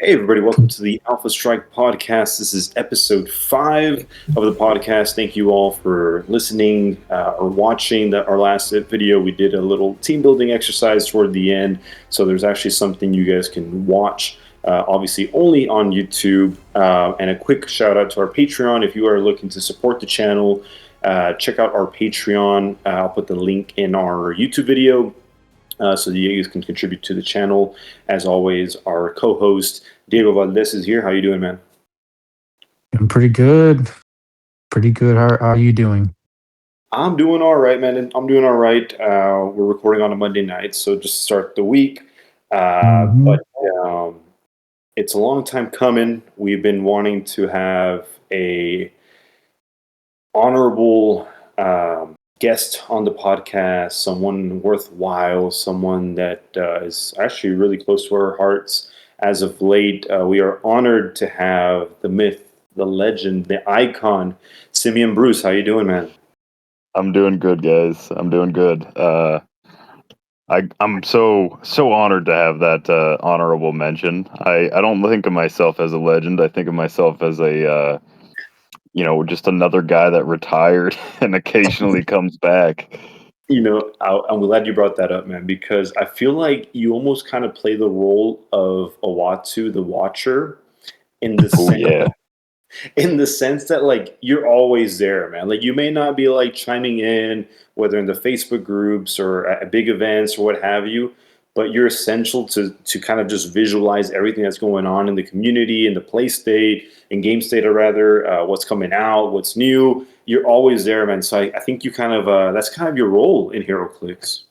Hey, everybody, welcome to the HeroClix podcast. This is episode 5 of the podcast. Thank you all for listening or watching our last video. We did a little team building exercise toward the end, so there's actually something you guys can watch, obviously only on YouTube. And a quick shout out to our Patreon. If you are looking to support the channel, check out our Patreon. I'll put the link in our YouTube video. So you guys can contribute to the channel. As always, our co-host Diego Valdez is here. How you doing, man? I'm pretty good. Pretty good. How are you doing? I'm doing all right, man. I'm doing all right. We're recording on a Monday night, so just start the week. hmm But it's a long time coming. We've been wanting to have a honorable guest on the podcast, someone worthwhile, someone that is actually really close to our hearts. As of late, we are honored to have the myth, the legend, the icon, Simeon Bruce. How you doing, man? I'm doing good, guys. I'm doing good. I'm so honored to have that honorable mention. I don't think of myself as a legend. I think of myself as a just another guy that retired and occasionally comes back. I'm glad you brought that up, man, because I feel like you almost kind of play the role of Owatu, the Watcher, in the Oh sense yeah, in the sense that like you're always there, man. Like you may not be like chiming in, whether in the Facebook groups or at big events or what have you, but you're essential to kind of just visualize everything that's going on in the community, in the play state, in game state, or rather, what's coming out, what's new. You're always there, man. So I think you kind of that's kind of your role in HeroClix.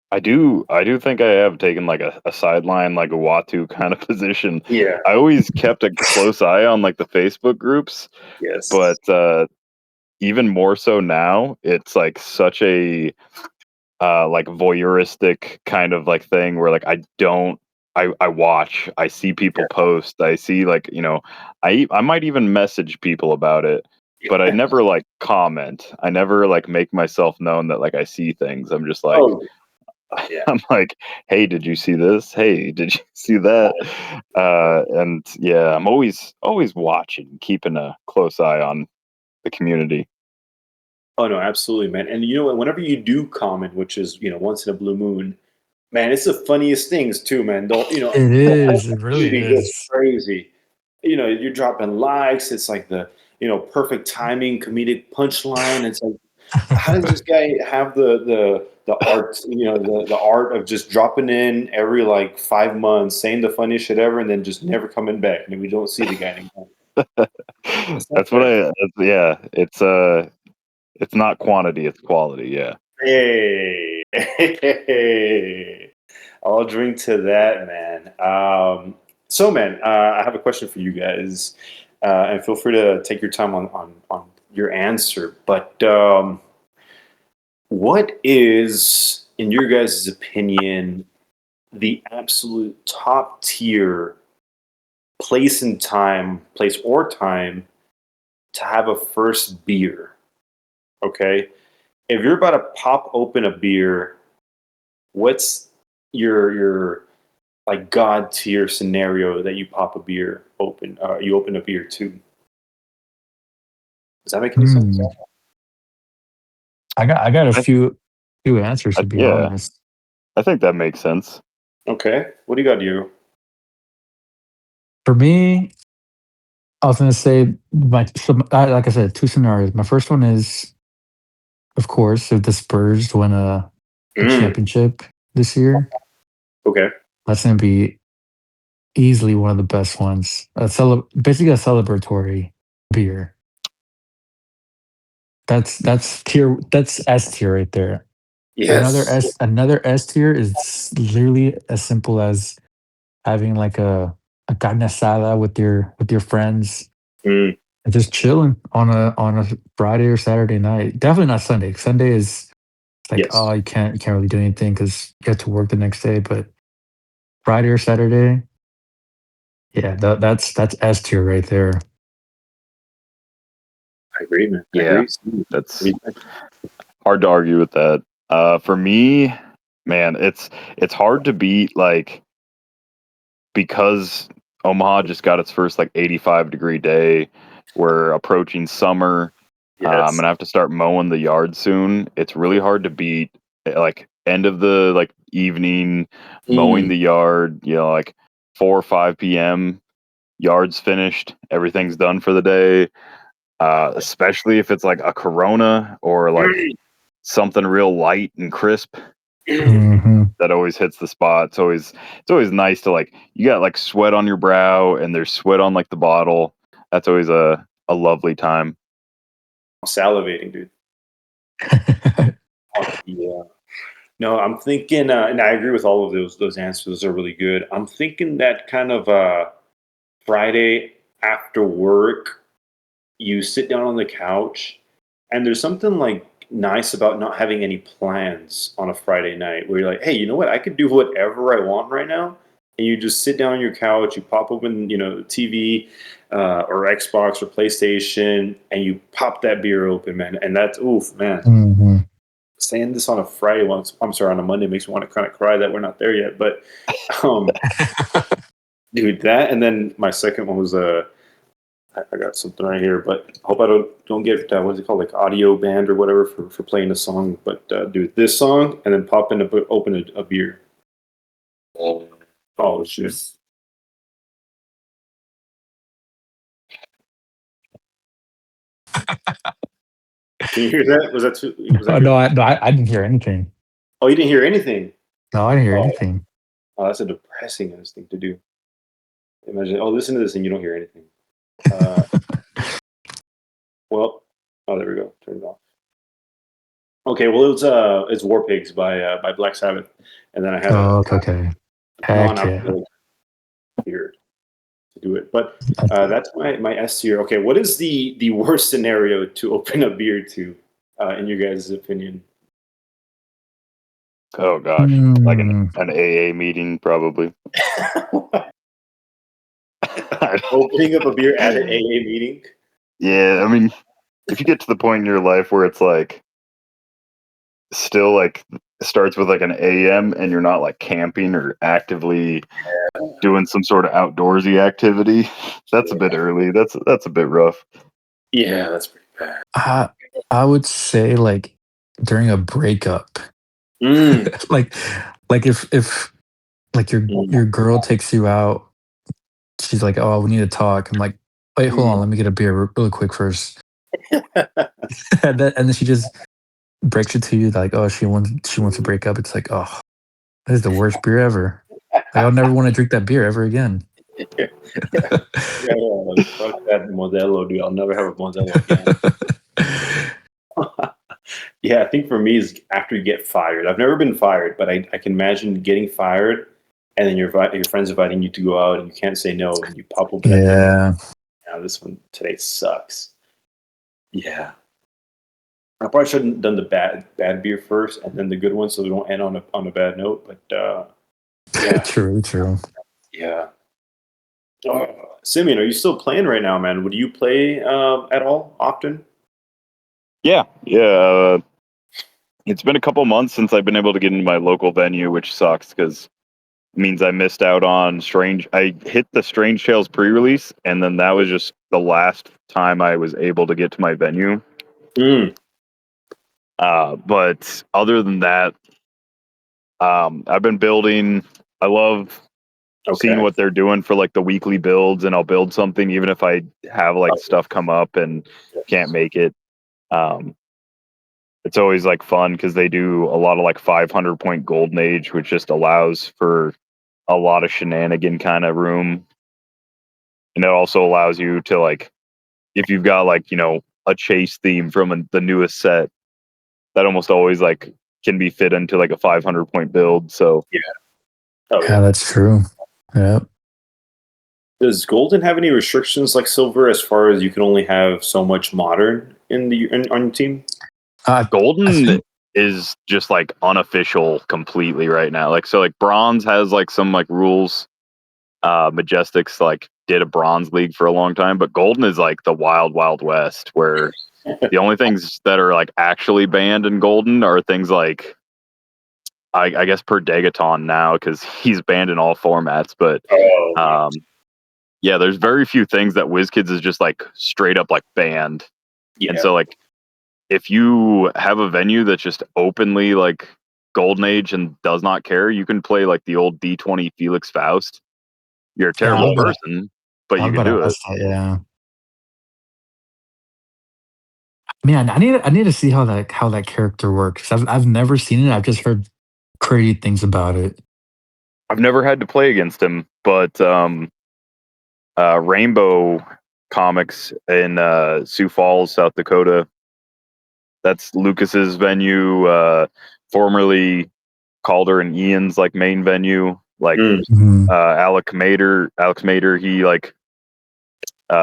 I do think I have taken like a sideline, like a Watu kind of position. Yeah. I always kept a close eye on like the Facebook groups, Yes. but even more so now, it's like such a like voyeuristic kind of like thing where like I watch, I see people post, I see like, I might even message people about it, but I never like comment. I never like make myself known that like I see things. I'm just like Oh, yeah. I'm like, hey, did you see this? Hey, did you see that? And yeah, I'm always watching, keeping a close eye on the community. Oh no, absolutely, man. And you know what? Whenever you do comment, which is once in a blue moon, man, it's the funniest things too, man. Don't It the whole is. It really community goes is. crazy. You're dropping likes. It's like the perfect timing, comedic punchline. It's like, how does this guy have the art? The art of just dropping in every like 5 months, saying the funniest shit ever, and then just never coming back, and we don't see the guy anymore. It's not That's what fair. yeah, it's not quantity, it's quality, yeah. Hey, hey, I'll drink to that, man. So, man, I have a question for you guys, and feel free to take your time on your answer. But what is, in your guys' opinion, the absolute top tier place or time to have a first beer? Okay, if you're about to pop open a beer, what's your like god tier scenario that you pop a beer open? You open a beer too. Does that make any sense? Hmm. I got a I, few answers, to be yeah, honest. I think that makes sense. Okay, what do you got, Diego? For me, I was gonna say like I said, two scenarios. My first one is, of course, if the Spurs win a Mm, championship this year, okay, that's gonna be easily one of the best ones. Basically a celebratory beer. That's tier. That's S tier right there. yes, Another S tier is literally as simple as having like a carne asada with your friends mm, and just chilling on a Friday or Saturday night. Definitely not Sunday. Sunday is like, yes, oh, you can't really do anything because you have to work the next day. But Friday or Saturday, yeah, that's S tier right there. I agree, man. I Yeah, agree. What do that's you think? hard to argue with that. For me, man, it's hard to beat like because Omaha just got its first like 85-degree day. We're approaching summer. I'm gonna have to start mowing the yard soon. It's really hard to beat like end of the like evening mowing the yard. Like 4 or 5 p.m. Yard's finished. Everything's done for the day. Especially if it's like a Corona or like something real light and crisp. Mm-hmm. That always hits the spot. It's always nice to like you got like sweat on your brow and there's sweat on like the bottle. That's always a lovely time. I'm salivating, dude. Yeah. No, I'm thinking, and I agree with all of those answers. Those are really good. I'm thinking that kind of Friday after work, you sit down on the couch, and there's something like nice about not having any plans on a Friday night, where you're like, hey, you know what? I could do whatever I want right now, and you just sit down on your couch, you pop open, TV or Xbox or PlayStation, and you pop that beer open, man. And that's oof, man. Mm-hmm. Saying this on a Friday, I'm sorry, on a Monday makes me want to kind of cry that we're not there yet. But, dude, that, and then my second one was I got something right here, but I hope I don't get what's it called, like audio banned or whatever for playing a song. But dude, this song, and then pop in open a beer. Oh shit! Can you hear that? Was that too? Was that No, good? I didn't hear anything. Oh, you didn't hear anything. No, I didn't hear Oh, anything. that's a depressing ass thing to do. Imagine, listen to this and you don't hear anything. Well, oh, there we go. Turn it off. Okay, well, it's War Pigs by Black Sabbath, and then I had Oh, a okay. Heck yeah. non-alcoholic beer to do it. But that's my S tier. Okay, what is the worst scenario to open a beer to, in your guys' opinion? Oh gosh, like an AA meeting probably. Opening up a beer at an AA meeting? Yeah, I mean, if you get to the point in your life where it's like still like starts with like an AM and you're not like camping or actively doing some sort of outdoorsy activity, that's a bit early. That's a bit rough. Yeah, that's pretty bad. I would say like during a breakup. like if like your girl takes you out, she's like, oh, we need to talk. I'm like, wait, hold on, let me get a beer really quick first. And then she just breaks it to you like, oh, she wants to break up. It's like, oh, this is the worst beer ever. Like, I'll never want to drink that beer ever again. Yeah, fuck that Modelo, dude. I'll never have a Modelo again. Yeah, I think for me is after you get fired. I've never been fired, but I can imagine getting fired, and then your friends inviting you to go out, and you can't say no, and you pop open that beer. Yeah, this one today sucks. Yeah, I probably shouldn't have done the bad beer first, and then the good one, so we don't end on a bad note. But yeah, True. yeah. Simeon, are you still playing right now, man? Would you play at all often? Yeah. It's been a couple months since I've been able to get into my local venue, which sucks because it means I missed out on Strange. I hit the Strange Tales pre-release, and then that was just the last time I was able to get to my venue. But other than that, I've been building. I love seeing what they're doing for like the weekly builds, and I'll build something even if I have like stuff come up and can't make it. It's always like fun because they do a lot of like 500 point golden age, which just allows for a lot of shenanigan kind of room. And it also allows you to like, if you've got like, a chase theme from the newest set, that almost always like can be fit into like a 500 point build. So yeah, that's true. Yeah. Does Golden have any restrictions like Silver as far as you can only have so much modern on your team? Golden is just like unofficial completely right now. Like so, like Bronze has like some like rules. Majestics like did a Bronze League for a long time, but Golden is like the wild west where the only things that are like actually banned in Golden are things like I guess per Degaton now because he's banned in all formats, but Yeah, there's very few things that WizKids is just like straight up like banned. Yeah. And so like if you have a venue that's just openly like Golden Age and does not care, you can play like the old D20 Felix Faust. You're a Yeah, terrible person, but I you was can about do to it. ask that, yeah. Man, I need to see how that character works. I've never seen it. I've just heard crazy things about it. I've never had to play against him, but Rainbow Comics in Sioux Falls, South Dakota. That's Lucas's venue, formerly Calder and Ian's like main venue. Like Mhm. Alex Mater, he like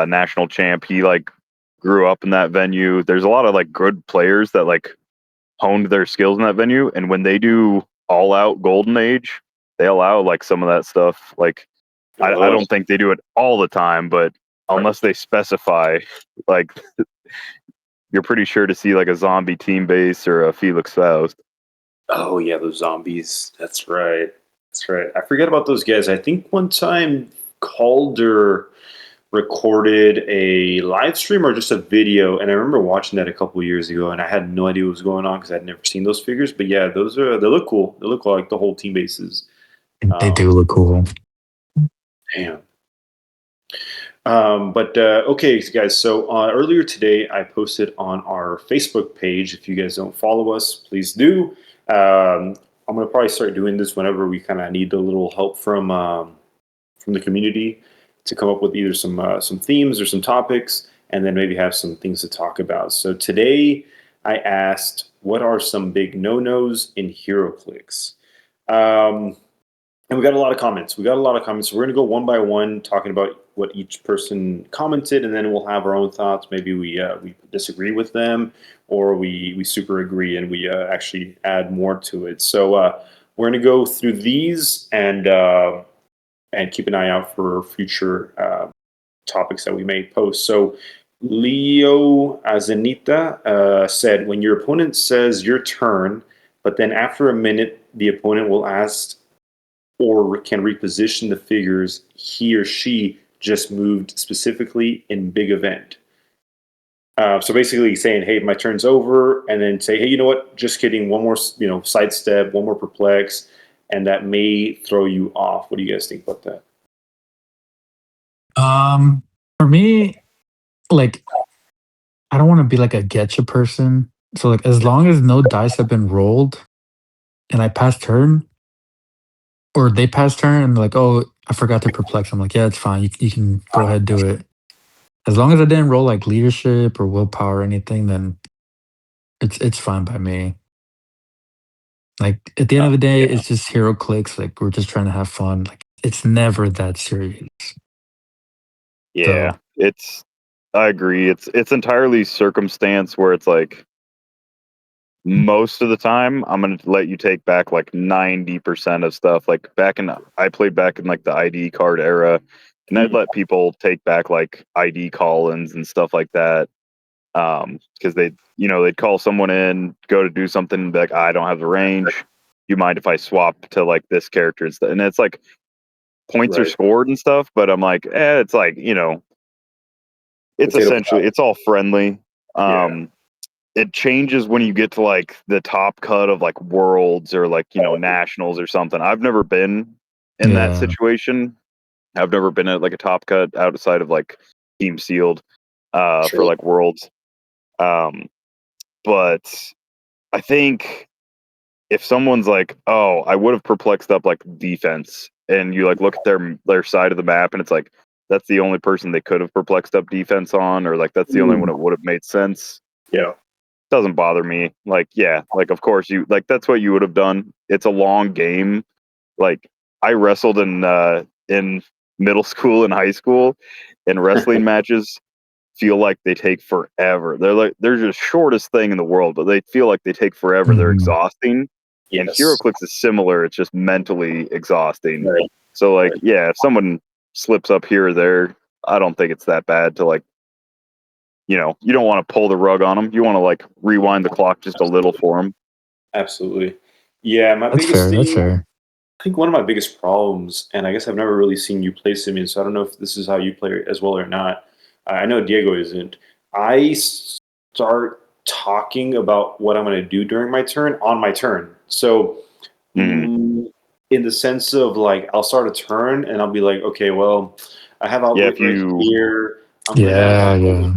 national champ. He like grew up in that venue. There's a lot of like good players that like honed their skills in that venue, and when they do all out Golden Age, they allow like some of that stuff. Like I don't think they do it all the time, but unless they specify, like you're pretty sure to see like a zombie team base or a Felix Faust. Oh yeah, those zombies. That's right. That's right. I forget about those guys. I think one time Calder recorded a live stream or just a video, and I remember watching that a couple of years ago, and I had no idea what was going on because I'd never seen those figures. But yeah, they look cool. They look like the whole team bases. They do look cool. Damn. But okay, guys. So earlier today, I posted on our Facebook page. If you guys don't follow us, please do. I'm gonna probably start doing this whenever we kind of need a little help from the community to come up with either some themes or some topics, and then maybe have some things to talk about. So today, I asked, what are some big no-nos in HeroClix? And we got a lot of comments. So we're going to go one by one, talking about what each person commented, and then we'll have our own thoughts. Maybe we disagree with them, or we super agree and we actually add more to it. So we're going to go through these and keep an eye out for future topics that we may post. So Leo Azenita said, when your opponent says your turn, but then after a minute, the opponent will ask or can reposition the figures he or she just moved specifically in big event. So basically saying, hey, my turn's over, and then say, hey, you know what? Just kidding. One more, sidestep, one more perplex, and that may throw you off. What do you guys think about that? For me, like I don't want to be like a getcha person. So like as long as no dice have been rolled and I pass turn or they pass turn and like, oh, I forgot to perplex. I'm like, yeah, it's fine. You can go ahead do it. As long as I didn't roll like leadership or willpower or anything, then it's fine by me. Like at the end of the day, it's just HeroClix. Like we're just trying to have fun. Like it's never that serious. Yeah, So I agree. It's entirely circumstance where it's like most of the time I'm gonna let you take back like 90% of stuff. Like I played back in like the ID card era, and I'd let people take back like ID call-ins and stuff like that. Because they'd call someone in, go to do something, and be like, I don't have the range. You mind if I swap to like this character instead? And it's like points are scored and stuff, but I'm like, it's like, it's essentially it's all friendly. It changes when you get to like the top cut of like worlds or like nationals or something. I've never been in that situation. I've never been at like a top cut outside of like team sealed for like worlds. But I think if someone's like, oh, I would have perplexed up like defense, and you like look at their side of the map and it's like that's the only person they could have perplexed up defense on, or like that's the only one it would have made sense. Yeah. Doesn't bother me. Like, yeah, like of course you like that's what you would have done. It's a long game. Like I wrestled in middle school and high school, and wrestling matches feel like they take forever. They're just shortest thing in the world, but they feel like they take forever. They're exhausting. And HeroClix is similar. It's just mentally exhausting. Right. So like, yeah, if someone slips up here or there, I don't think it's that bad to like, you don't want to pull the rug on them. You want to like rewind the clock just a little for them. Absolutely. Yeah, my that's biggest fair. That's thing. fair. think one of my biggest problems, and I guess I've never really seen you play Simeon, so I don't know if this is how you play as well or not. I know Diego isn't. I start talking about what I'm going to do during my turn on my turn. So, Mhm. in the sense of like, I'll start a turn and I'll be like, okay, well, I have Yeah, outwit if right you here. I'm going to Yeah, yeah.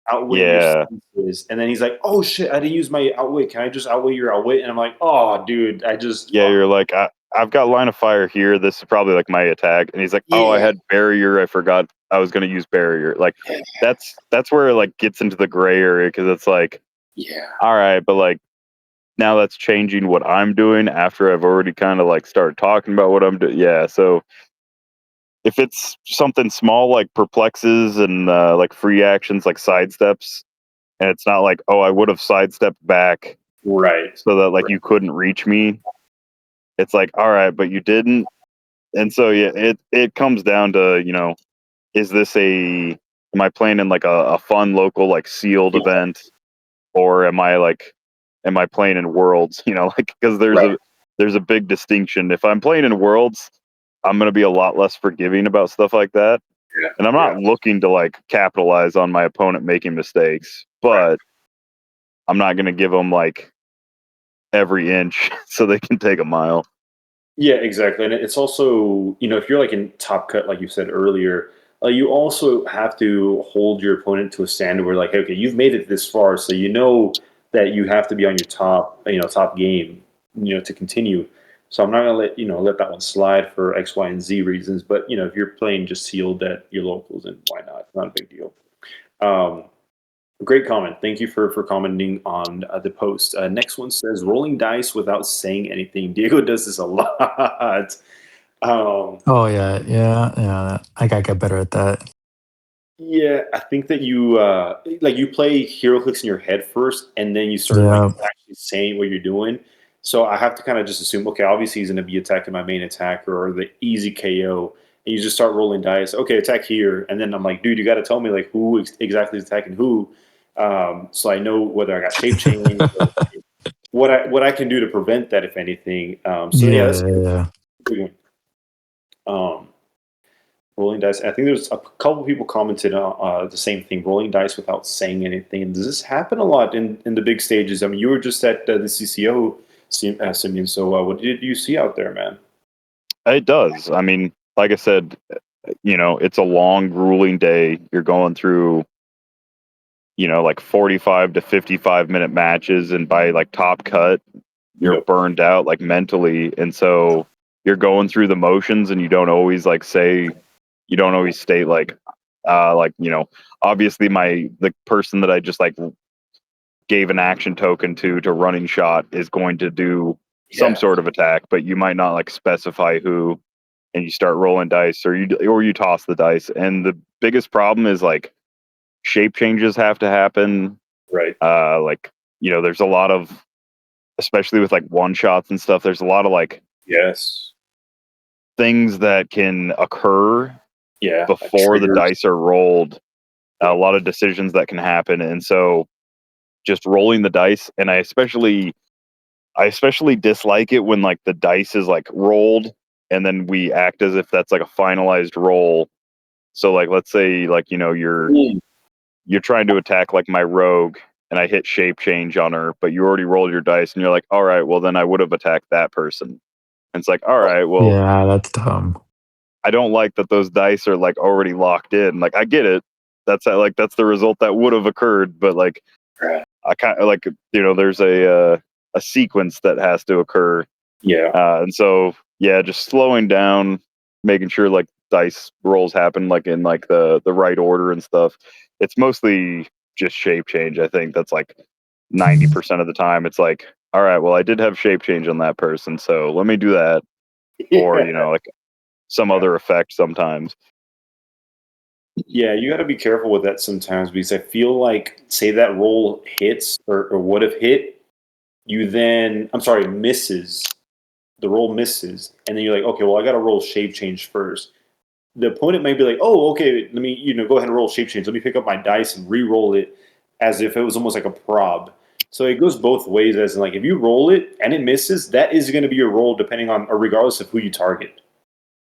outwit your yeah. senses. And then he's like, oh shit, I didn't use my outwit. Can I just outwit your outwit? And I'm like, oh, dude, I just Yeah, fuck. you're like, I've got line of fire here. This is probably like my attack. And he's like, oh, I Yeah. had barrier. I forgot I was going to use barrier. Like, that's where it like gets into the gray area because it's like, Yeah. all right, but like now that's changing what I'm doing after I've already kind of like started talking about what I'm doing. Yeah, so if it's something small like perplexes and like free actions like sidesteps, and it's not like, oh, I would have sidestepped back Right. so that like Right. you couldn't reach me. It's like, all right, but you didn't. And so yeah, it comes down to, is this am I playing in like a fun local like sealed Yeah. event, or am I playing in worlds? Like because Right. there's a big distinction. If I'm playing in worlds, I'm gonna be a lot less forgiving about stuff like that. Yeah. And I'm Yeah. not looking to like capitalize on my opponent making mistakes, Right. but I'm not gonna give them like every inch so they can take a mile. Yeah, exactly. And it's also, if you're like in top cut, like you said earlier, you also have to hold your opponent to a standard where, like, okay, you've made it this far, so you know that you have to be on your top game, to continue. So I'm not gonna let that one slide for X, Y, and Z reasons. But if you're playing just sealed at your locals, then why not? It's not a big deal. Um, Great comment. Thank you for commenting on the post. Next one says rolling dice without saying anything. Diego does this a lot. Um, Oh yeah, yeah, yeah. I gotta get better at that. yeah, I think that you play HeroClix in your head first, and then you start like Yeah, actually saying what you're doing. So I have to kind of just assume, okay, obviously he's going to be attacking my main attacker or the easy KO, and you just start rolling dice. Okay, attack here, and then I'm like, dude, you got to tell me like who exactly is attacking who, so I know whether I got shape change or what I can do to prevent that, if anything. So yeah, yeah, that's yeah, yeah. a good one. Rolling dice. I think there's a couple people commented on the same thing. Rolling dice without saying anything. Does this happen a lot in the big stages? I mean, you were just at the CCO, Simeon. So what did you see out there, man? It does. I mean, like I said, it's a long, grueling day. You're going through, like 45 to 55-minute matches, and by like top cut, you're Yep. burned out like mentally, and so you're going through the motions, and you don't always state like obviously the person that I just like gave an action token to running shot is going to do some Yeah. sort of attack, but you might not like specify who, and you start rolling dice, or you toss the dice. And the biggest problem is like shape changes have to happen. Right. Like there's a lot of, especially with like one shots and stuff, there's a lot of like Yes. things that can occur Yeah. Like before the triggers. dice are rolled. A Yep. lot of decisions that can happen, and so just rolling the dice. And I especially dislike it when like the dice is like rolled, and then we act as if that's like a finalized roll. So like let's say like Mm. you're trying to attack like my rogue, and I hit shape change on her, but you already rolled your dice, and you're like, all right, well then I would have attacked that person. And it's like, all right, well, Yeah, that's dumb. I don't like that those dice are like already locked in. Like I get it. That's the result that would have occurred, but like Right. I kind of like there's a sequence that has to occur, Yeah. and so yeah, just slowing down, making sure like dice rolls happen like in like the right order and stuff. It's mostly just shape change. I think that's like 90% of the time. It's like, all right, well I did have shape change on that person, so let me do that, or Yeah. like some Yeah. other effect sometimes. Yeah, you got to be careful with that sometimes because I feel like, say that roll hits or would have hit, you then, I'm sorry, misses. The roll misses, and then you're like, okay, well, I got to roll shape change first. The opponent may be like, oh, okay, let me, go ahead and roll shape change. Let me pick up my dice and re-roll it as if it was almost like a prob. So it goes both ways. As in, like, if you roll it and it misses, that is going to be your roll, depending on or regardless of who you target.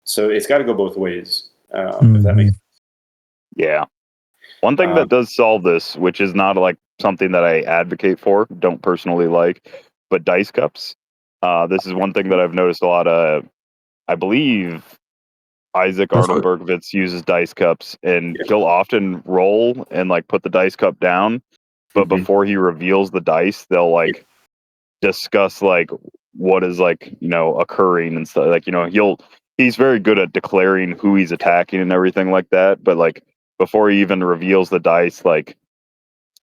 So it's got to go both ways. If that makes sense. Yeah. One thing that does solve this, which is not like something that I advocate for, don't personally like, but dice cups. This is one thing that I've noticed a lot of. I believe Isaac Arnold-Berkovitz uses dice cups, and he'll often roll and like put the dice cup down, but before he reveals the dice, they'll like discuss like what is like occurring and stuff. Like he's very good at declaring who he's attacking and everything like that. But like before he even reveals the dice, like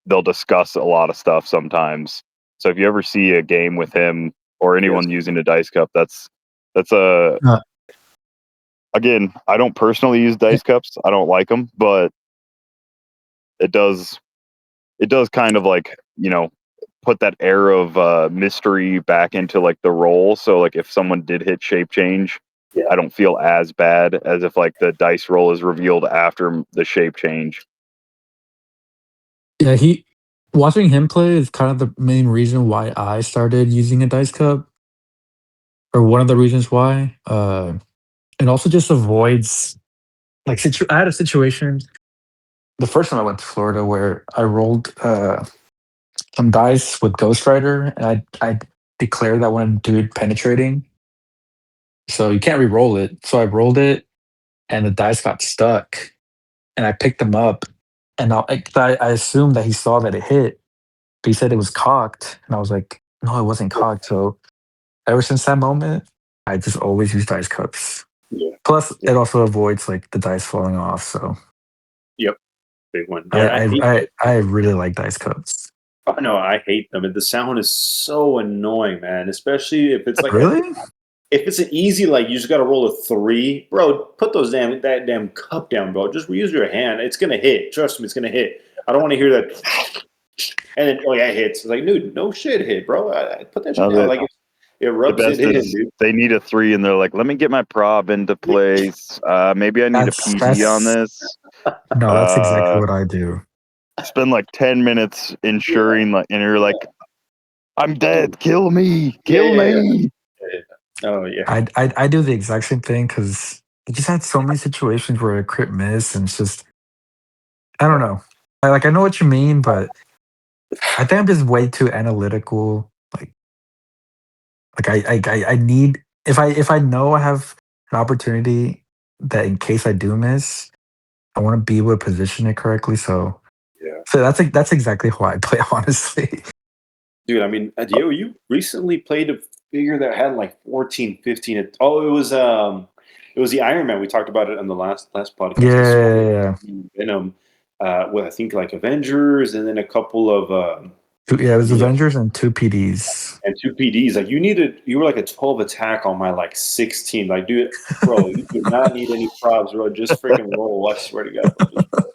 they'll discuss a lot of stuff sometimes. So if you ever see a game with him or anyone using a dice cup, that's a again, I don't personally use dice cups. I don't like them, but it does kind of like, put that air of mystery back into like the roll. So like if someone did hit shape change, I don't feel as bad as if like the dice roll is revealed after the shape change. Yeah, watching him play is kind of the main reason why I started using a dice cup, or one of the reasons why. It also just avoids like I had a situation the first time I went to Florida where I rolled some dice with Ghost Rider, and I declared that I wanted to do it penetrating. So you can't re-roll it. So I rolled it, and the dice got stuck, and I picked them up, and I assumed that he saw that it hit, but he said it was cocked, and I was like, no, it wasn't cocked. So ever since that moment, I just always use dice cups. Yeah. Plus, it also avoids like the dice falling off. So yep, big one. Yeah, I really like dice cups. Oh, no, I hate them. And the sound is so annoying, man. Especially if it's like Really? if it's an easy, like you just got to roll a 3, bro. Put that damn cup down, bro. Just use your hand. It's gonna hit. Trust me, it's gonna hit. I don't want to hear that. And then it hits. It's like, dude, no shit, hit, bro. I put that shit down. Like it rubs it in, dude. They need a 3, and they're like, let me get my prob into place. Maybe I need a PG on this. No, that's exactly what I do. Spend like 10 minutes ensuring, like, and you're like, I'm dead. Kill me. Kill me. Oh yeah. I do the exact same thing because I just had so many situations where I crit miss, and it's just I don't know. I know what you mean, but I think I'm just way too analytical. I need if I know I have an opportunity that in case I do miss, I want to be able to position it correctly. So that's exactly how I play, honestly. Dude, I mean, Diego, you recently played a figure that had like 14, 15. It was the Iron Man. We talked about it on the last podcast. Yeah. Venom, with I think like Avengers, and then a couple of it was Avengers and 2 PDs. And 2 PDs. Like you were like a 12 attack on my like 16. Like, dude, bro, you do not need any props, bro. Just freaking roll. I swear to God, bro. Just roll.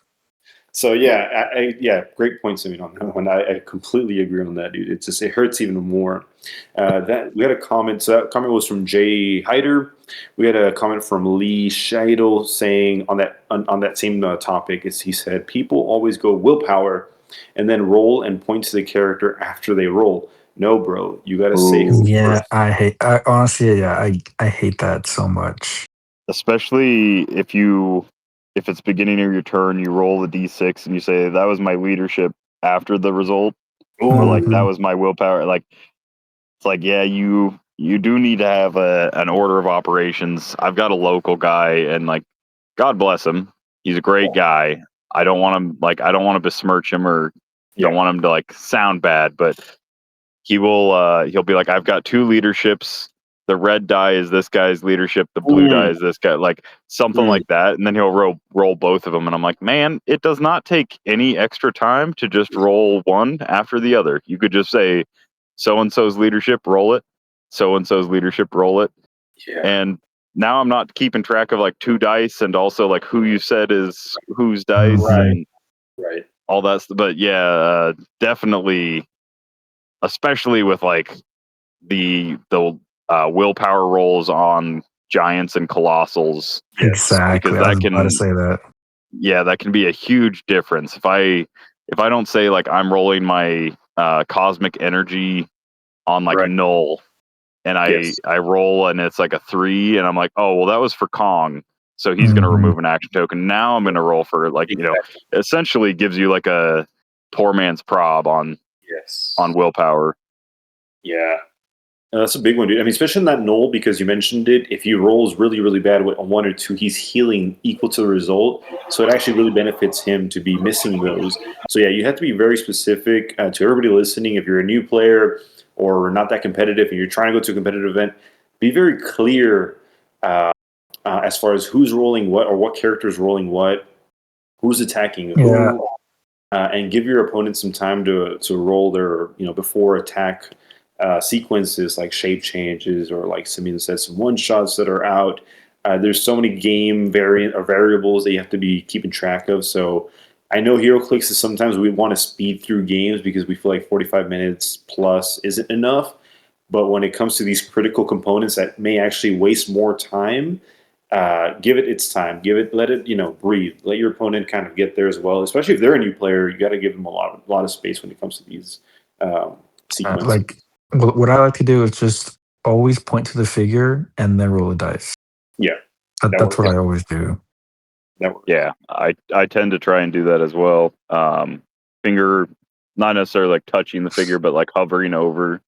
So yeah, great point, Simeon, on that one. I completely agree on that, dude. It hurts even more. That we had a comment. So that comment was from Jay Hyder. We had a comment from Lee Scheidel saying on that same topic. He said people always go willpower and then roll and point to the character after they roll. No, bro, you gotta say who. Yeah, honestly, I hate that so much. Especially if it's beginning of your turn, you roll the d6 and you say that was my leadership after the result, or like that was my willpower. Like it's like, yeah, you do need to have an order of operations. I've got a local guy, and like, God bless him, he's a great guy. I don't want to besmirch him or don't want him to like sound bad, but he'll be like, I've got 2 leaderships. The red die is this guy's leadership. The blue die is this guy, like something like that. And then he'll roll both of them. And I'm like, man, it does not take any extra time to just roll one after the other. You could just say, so-and-so's leadership, roll it. So-and-so's leadership, roll it. Yeah. And now I'm not keeping track of like 2 dice and also like who you said is whose dice and all that stuff. But yeah, definitely, especially with like the willpower rolls on giants and colossals. Exactly. Because I was about to say that. Yeah, that can be a huge difference. If I don't say like I'm rolling my cosmic energy on like Right. null, and Yes. I roll and it's like a 3, and I'm like, oh well, that was for Kong, so he's gonna remove an action token. Now I'm gonna roll for like Exactly. essentially gives you like a poor man's prob on Yes. willpower. Yeah. That's a big one, dude. I mean, especially in that null, because you mentioned it. If he rolls really, really bad with a 1 or 2, he's healing equal to the result. So it actually really benefits him to be missing those. So yeah, you have to be very specific to everybody listening. If you're a new player or not that competitive and you're trying to go to a competitive event, be very clear as far as who's rolling what or what character is rolling what, who's attacking who, and give your opponent some time to roll their before attack sequences like shape changes or like Simeon said, some one shots that are out. There's so many game variant or variables that you have to be keeping track of. So I know HeroClix is sometimes we want to speed through games because we feel like 45 minutes plus isn't enough. But when it comes to these critical components that may actually waste more time, give it its time. Let it, breathe. Let your opponent kind of get there as well. Especially if they're a new player, you got to give them a lot of space when it comes to these sequences. Like what I like to do is just always point to the figure and then roll a dice. Yeah, That's what I always do. That works. Yeah, I tend to try and do that as well. Finger, not necessarily like touching the figure, but like hovering over.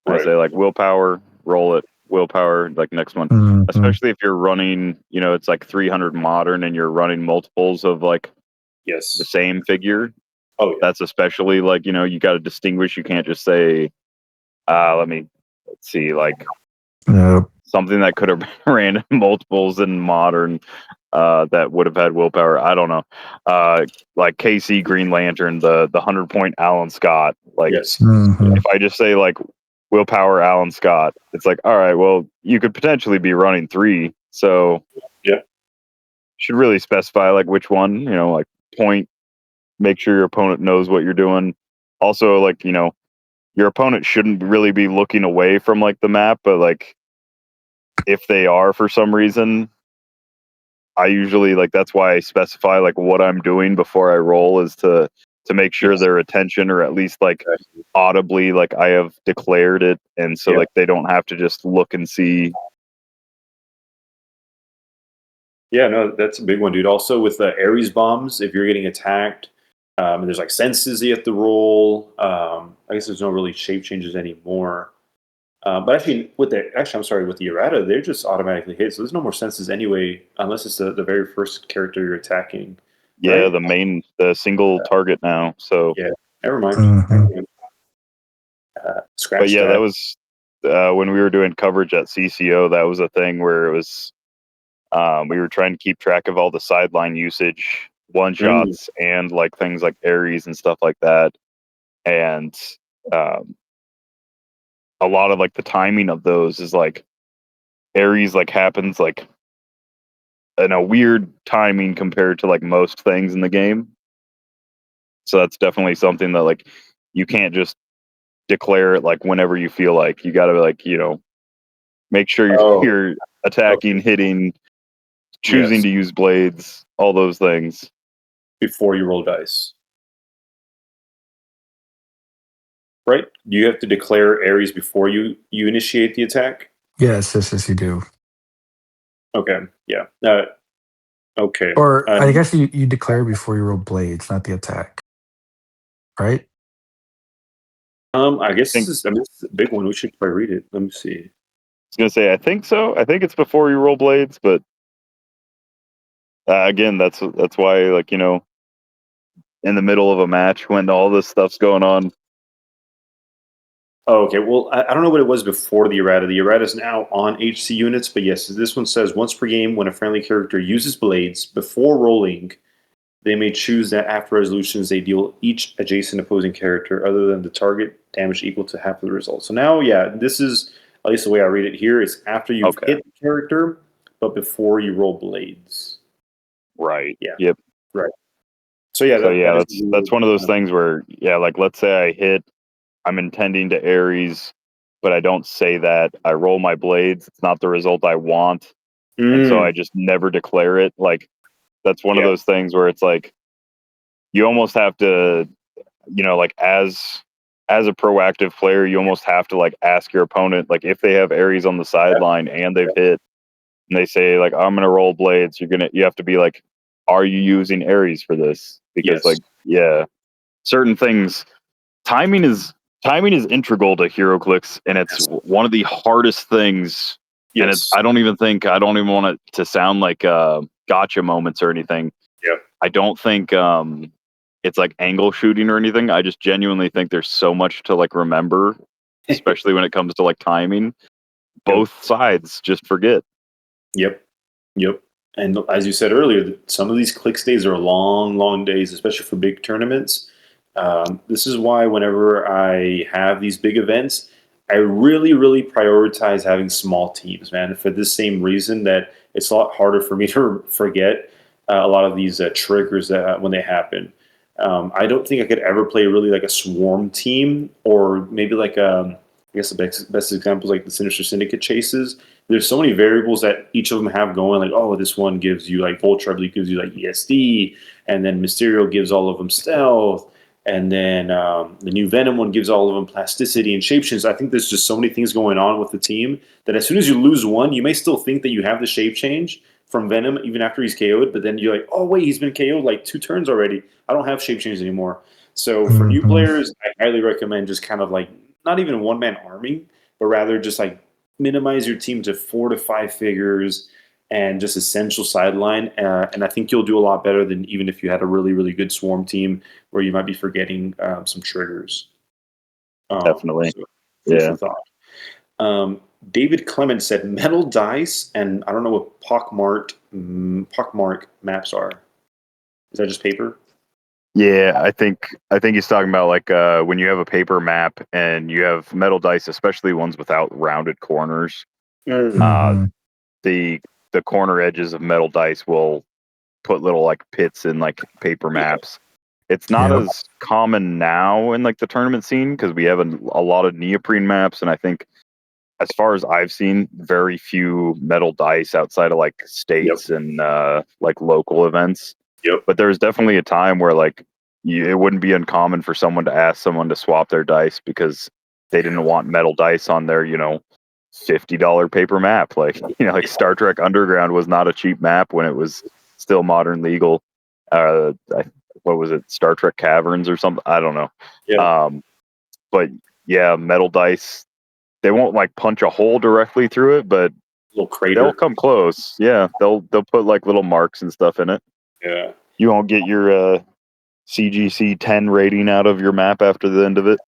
Right. I say like willpower, roll it. Willpower, like next one. Especially if you're running, it's like 300 modern and you're running multiples of like the same figure. Oh, yeah. That's especially like, you got to distinguish. You can't just say, let's see, like something that could have ran multiples in modern that would have had willpower. I don't know. Like KC Green Lantern, the 100-point Alan Scott. Like, if I just say like willpower Alan Scott, it's like, all right, well, you could potentially be running 3. So should really specify like which one, like point, make sure your opponent knows what you're doing. Also, like, your opponent shouldn't really be looking away from like the map, but like if they are for some reason, I usually like that's why I specify like what I'm doing before I roll is to make sure their attention or at least like audibly like I have declared it, and so like they don't have to just look and see. Yeah, no, that's a big one, dude. Also with the Ares bombs, if you're getting attacked, there's like senses you have to roll. I guess there's no really shape changes anymore. But actually, with the errata, they're just automatically hit. So there's no more senses anyway, unless it's the very first character you're attacking. Yeah, Right? the single target now. So Yeah, never mind. Scratch but yeah, that. that was when we were doing coverage at CCO. That was a thing where it was we were trying to keep track of all the sideline usage, one shots, and like things like Ares and stuff like that, and a lot of like the timing of those is like Ares like happens like in a weird timing compared to like most things in the game. So that's definitely something that like you can't just declare it like whenever you feel like. You got to like, make sure you're attacking, hitting, choosing to use blades, all those things before you roll dice. Right? You have to declare Ares before you initiate the attack? Yes, you do. Okay, yeah. Okay. Or I guess you declare before you roll blades, not the attack. Right? I guess this is a big one. We should probably read it. Let me see. I was gonna say I think so. I think it's before you roll blades, but again, that's why like in the middle of a match when all this stuff's going on. Oh, okay. Well, I don't know what it was before the errata. The errata is now on HC units, but yes, this one says once per game when a friendly character uses blades before rolling, they may choose that after resolutions they deal each adjacent opposing character other than the target damage equal to half of the result. So now, yeah, this is at least the way I read it here. It's after you've hit the character, but before you roll blades. Right. Yeah. Yep. Right. So yeah, that's one of those things where like let's say I hit, I'm intending to Ares, but I don't say that. I roll my blades. It's not the result I want, and so I just never declare it. Like that's one of those things where it's like you almost have to, like as as a proactive player, you almost have to like ask your opponent, like if they have Ares on the sideline and they've hit, and they say like I'm gonna roll blades, you have to be like, are you using Ares for this? Because like certain things, timing is integral to HeroClix, and it's one of the hardest things. And it's I don't even want it to sound like gotcha moments or anything. I don't think it's like angle shooting or anything. I just genuinely think there's so much to like remember, especially when it comes to like timing. Both sides just forget. Yep. And as you said earlier, some of these clicks days are long, long days, especially for big tournaments. This is why whenever I have these big events, I really, really prioritize having small teams, man. For this same reason that it's a lot harder for me to forget a lot of these triggers that when they happen. I don't think I could ever play really like a swarm team, or maybe like I guess the best example is like the Sinister Syndicate chases. There's so many variables that each of them have going. Like, oh, this one gives you like Voltrebly gives you like ESD, and then Mysterio gives all of them stealth, and then the new Venom one gives all of them plasticity and shapeshift. I think there's just so many things going on with the team that as soon as you lose one, you may still think that you have the shape change from Venom even after he's KO'd, but then you're like, oh wait, he's been KO'd like 2 turns already. I don't have shape change anymore. So for new players, I highly recommend just kind of like not even one-man arming, but rather just like minimize your team to 4 to 5 figures and just essential sideline. And I think you'll do a lot better than even if you had a really, really good swarm team where you might be forgetting some triggers. Definitely. So thought. David Clement said metal dice, and I don't know what pockmark maps are. Is that just paper? Yeah, I think he's talking about like when you have a paper map and you have metal dice, especially ones without rounded corners. The corner edges of metal dice will put little like pits in like paper maps. It's not as common now in like the tournament scene because we have a lot of neoprene maps, and I think as far as I've seen, very few metal dice outside of like states and like local events. But there was definitely a time where like it wouldn't be uncommon for someone to ask someone to swap their dice because they didn't want metal dice on their, $50 paper map. Like, like Star Trek Underground was not a cheap map when it was still modern legal. What was it? Star Trek Caverns or something? I don't know. But yeah, metal dice, they won't like punch a hole directly through it, but little crater. They'll come close. Yeah, they'll put like little marks and stuff in it. Yeah. You won't get your CGC 10 rating out of your map after the end of it.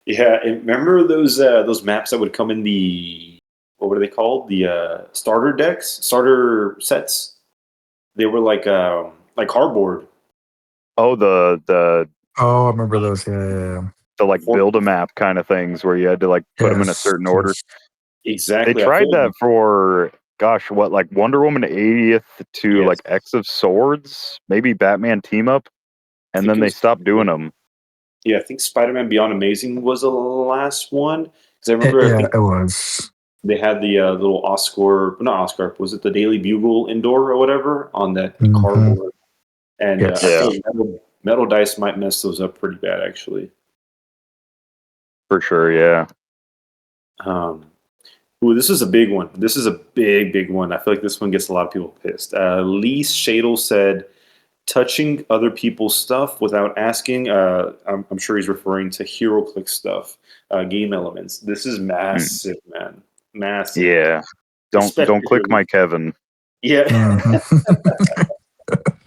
Yeah, and remember those maps that would come in the, what were they called? The starter sets. They were like cardboard. Oh, the I remember those. Yeah. The like build a map kind of things where you had to like put them in a certain order. Exactly. They tried that for like Wonder Woman 80th to like X of Swords, maybe Batman Team Up, and then they stopped doing them. Yeah, I think Spider-Man Beyond Amazing was the last one because I remember. It was. They had the little not Oscar. Was it the Daily Bugle indoor or whatever on that cardboard? And I think metal dice might mess those up pretty bad, actually. For sure, yeah. This is a big one. This is a big one. I feel like this one gets a lot of people pissed. Lee Shadle said, touching other people's stuff without asking. I'm sure he's referring to HeroClix stuff, game elements. This is massive, man. Massive. Yeah. Don't click my Kevin. Yeah.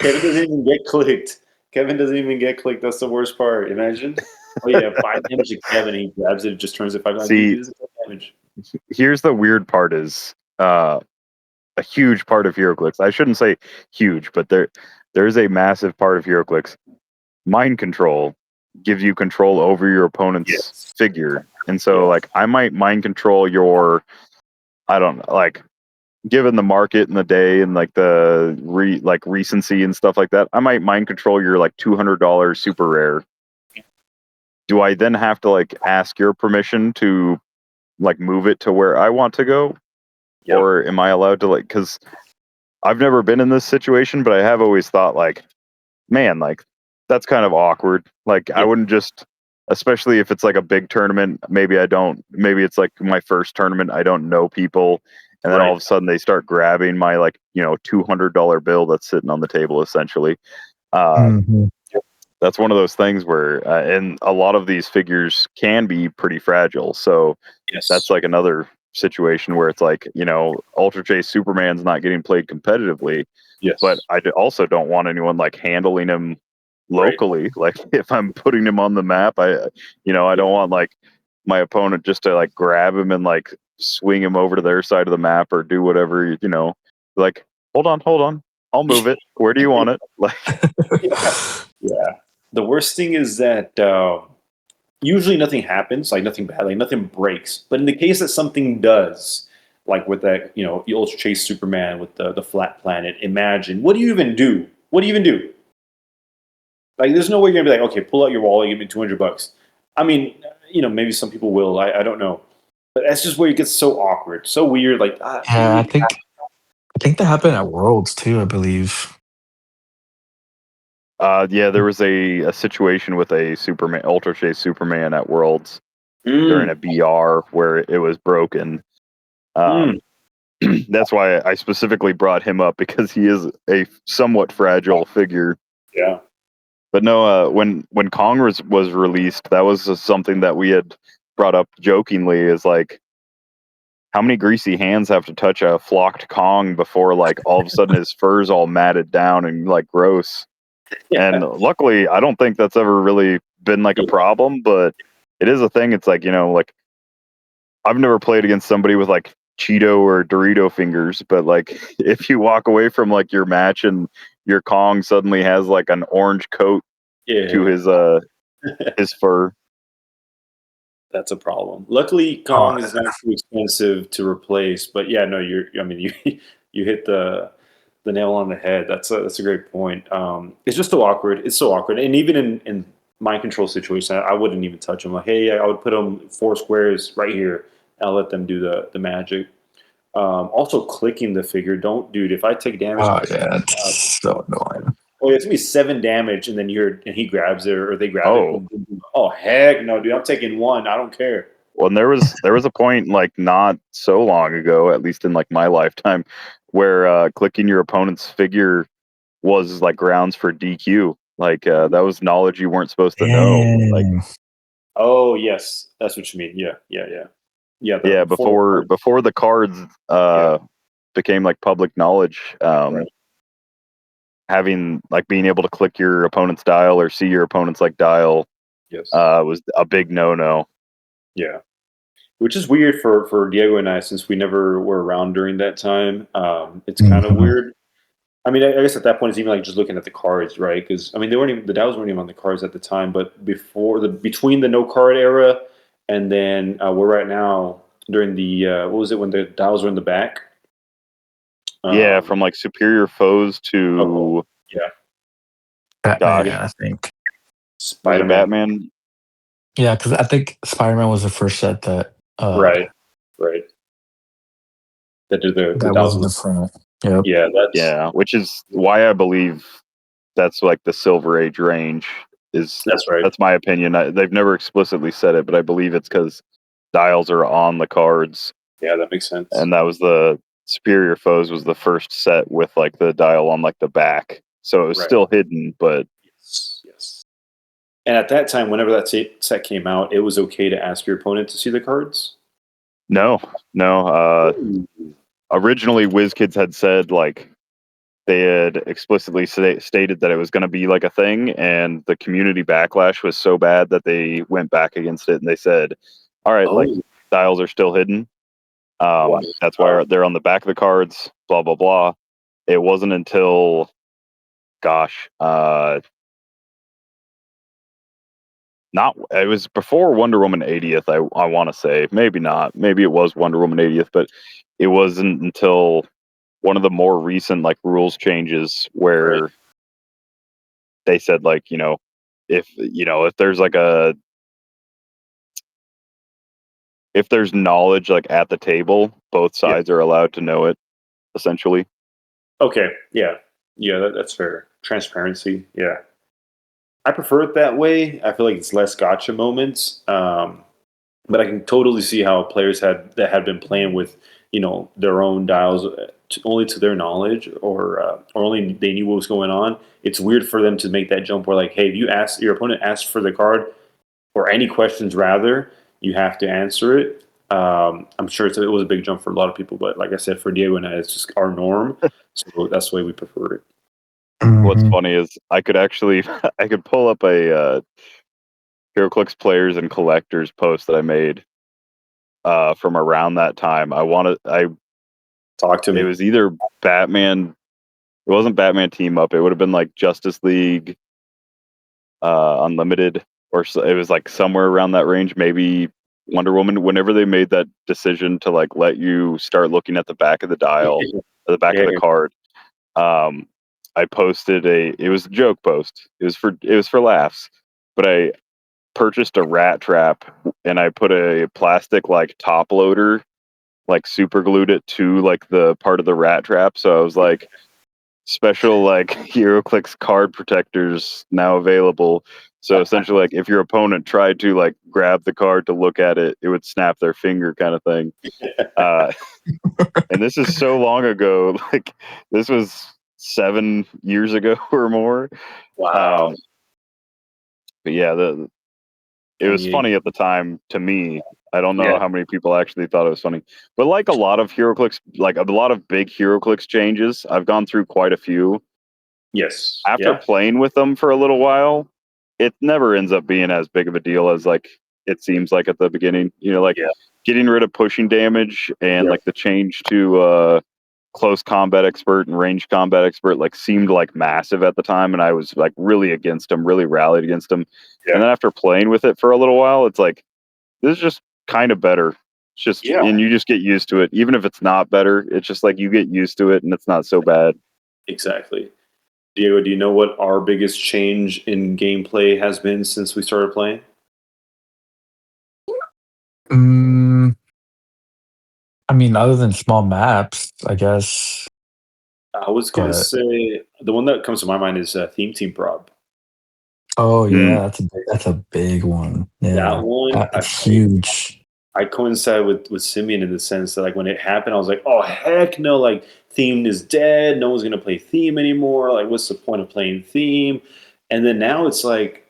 Kevin doesn't even get clicked. That's the worst part. Imagine. Oh yeah, 5 damage to Kevin. He grabs it. It just turns it 5 damage. Here's the weird part is a huge part of HeroClix. I shouldn't say huge, but there's a massive part of HeroClix. Mind control gives you control over your opponent's figure. And so like I might mind control your, I don't know, like given the market and the day and like the recency and stuff like that, I might mind control your like $200 super rare. Do I then have to like ask your permission to like move it to where I want to go? Or am I allowed to like, because I've never been in this situation, but I have always thought like, man, like that's kind of awkward. Like I wouldn't just especially if it's like a big tournament. Maybe it's like my first tournament. I don't know people. And then all of a sudden they start grabbing my like, $200 bill that's sitting on the table essentially. Mhm. That's one of those things where, and a lot of these figures can be pretty fragile. So that's like another situation where it's like, Ultra Chase Superman's not getting played competitively. Yes. But I also don't want anyone like handling him locally. Like if I'm putting him on the map, I don't want like my opponent just to like grab him and like swing him over to their side of the map or do whatever, like, hold on. I'll move it. Where do you want it? Like, yeah. The worst thing is that usually nothing happens, like nothing bad, like nothing breaks. But in the case that something does, like with that, the Ultra Chase Superman with the flat planet, imagine, what do you even do? What do you even do? Like, there's no way you're gonna be like, okay, pull out your wallet, give me $200. I mean, maybe some people will. I don't know, but that's just where it gets so awkward, so weird. Like, Yeah, I think that happened at Worlds too, I believe. yeah, there was a situation with a Superman, Ultra Chase Superman at Worlds during a BR where it was broken. That's why I specifically brought him up, because he is a somewhat fragile figure. Yeah. But no, when Kong was released, that was something that we had brought up jokingly, is like, how many greasy hands have to touch a flocked Kong before like all of a sudden his fur's all matted down and like gross. Yeah. And luckily, I don't think that's ever really been like a problem, but it is a thing. It's like, like I've never played against somebody with like Cheeto or Dorito fingers, but like if you walk away from like your match and your Kong suddenly has like an orange coat to his fur, that's a problem. Luckily, Kong is not too expensive to replace. But yeah, no, I mean, you hit the nail on the head. That's a great point. It's just so awkward. It's so awkward, and even in mind control situation, I wouldn't even touch them. Like, hey, I would put them 4 squares right here. And I'll let them do the magic. Also, clicking the figure. Don't, dude. If I take damage, Oh yeah, it's so annoying. oh, it's gonna be 7 damage, and then he grabs it, or they grab it. Oh. Boom, boom, boom. Oh heck no, dude! I'm taking 1. I don't care. well, and there was a point like not so long ago, at least in like my lifetime, where clicking your opponent's figure was like grounds for DQ. Like that was knowledge you weren't supposed to know. Like, Dang. Oh yes, that's what you mean. Yeah. yeah, The before the cards became like public knowledge, having like being able to click your opponent's dial or see your opponent's like dial yes, was a big no. yeah. Which is weird for Diego and I, since we never were around during that time. It's kind of Mhm. weird. I mean, I guess at that point it's even like just looking at the cards, right? Because I mean, the dials weren't even on the cards at the time. But between the no card era and then we're right now during the what was it, when the dials were in the back? Yeah, from like superior foes to yeah, gosh, Batman, I think. was it Spider-Man. Batman? Yeah, because I think Spider-Man was the first set that Right. That did the that dials was on the different. Yep. yeah. Yeah, which is why I believe that's like the Silver Age range. That's right. That's my opinion. They've never explicitly said it, but I believe it's because dials are on the cards, Yeah, that makes sense. and that was the Superior Foes was the first set with like the dial on like the back, so it was Right. still hidden. But Yes. And at that time, whenever that set came out, it was okay to ask your opponent to see the cards. no. Originally, WizKids had said like they had explicitly stated that it was going to be like a thing, and the community backlash was so bad that they went back against it, and they said, all right, like Oh, dials are still hidden. wow. That's why they're on the back of the cards, blah blah blah. It wasn't until gosh, not it was before Wonder Woman 80th. I want to say, maybe not, maybe it was Wonder Woman 80th, but it wasn't until one of the more recent like rules changes where they said like, if there's like if there's knowledge like at the table, both sides are allowed to know it, essentially. Okay. Yeah. That's fair. Transparency. Yeah. I prefer it that way. I feel like it's less gotcha moments. But I can totally see how players had been playing with their own dials only to their knowledge, or only they knew what was going on. It's weird for them to make that jump where, like, hey, if your opponent asks for the card or any questions, rather, you have to answer it. I'm sure it was a big jump for a lot of people, but like I said, for Diego and I, it's just our norm, so that's the way we prefer it. What's Mhm. funny is I could actually I could pull up a HeroClix players and collectors post that I made from around that time. Talk to It me. was either Batman. It wasn't Batman Team Up. It would have been like Justice League Unlimited, it was like somewhere around that range. Maybe Wonder Woman. Whenever they made that decision to like let you start looking at the back of the dial, or the back of Yeah, the card, um, I posted it was a joke post. It was for laughs, but I purchased a rat trap and I put a plastic like top loader, like super glued it to like the part of the rat trap. So I was like, special like HeroClix card protectors now available. So essentially, like if your opponent tried to like grab the card to look at it, it would snap their finger, kind of thing. Uh, and this is so long ago. Like this was 7 years ago or more. wow. Um, but yeah, it was 28. funny at the time to me. I don't know Yeah. how many people actually thought it was funny, but like a lot of HeroClix, like a lot of big HeroClix changes, I've gone through quite a few. Yes. After Yeah. playing with them for a little while, it never ends up being as big of a deal as like it seems like at the beginning. Like Yeah. getting rid of pushing damage and Yeah. like the change to close combat expert and range combat expert like seemed like massive at the time, and I was like really against them, really rallied against them. And Yeah. then after playing with it for a little while, it's like this is just kind of better. It's just, Yeah. and you just get used to it. Even if it's not better, it's just like you get used to it and it's not so bad. Exactly. Diego, do you know what our biggest change in gameplay has been since we started playing? Mm, I mean, other than small maps, I guess. I was gonna But say the one that comes to my mind is Theme Team Prob. oh Mm. yeah, that's a big one. That Yeah, one, it's huge. I coincide with Simeon in the sense that, like, when it happened, I was like, oh heck no! Like, Theme is dead. No one's gonna play Theme anymore. Like, what's the point of playing Theme? And then now it's like,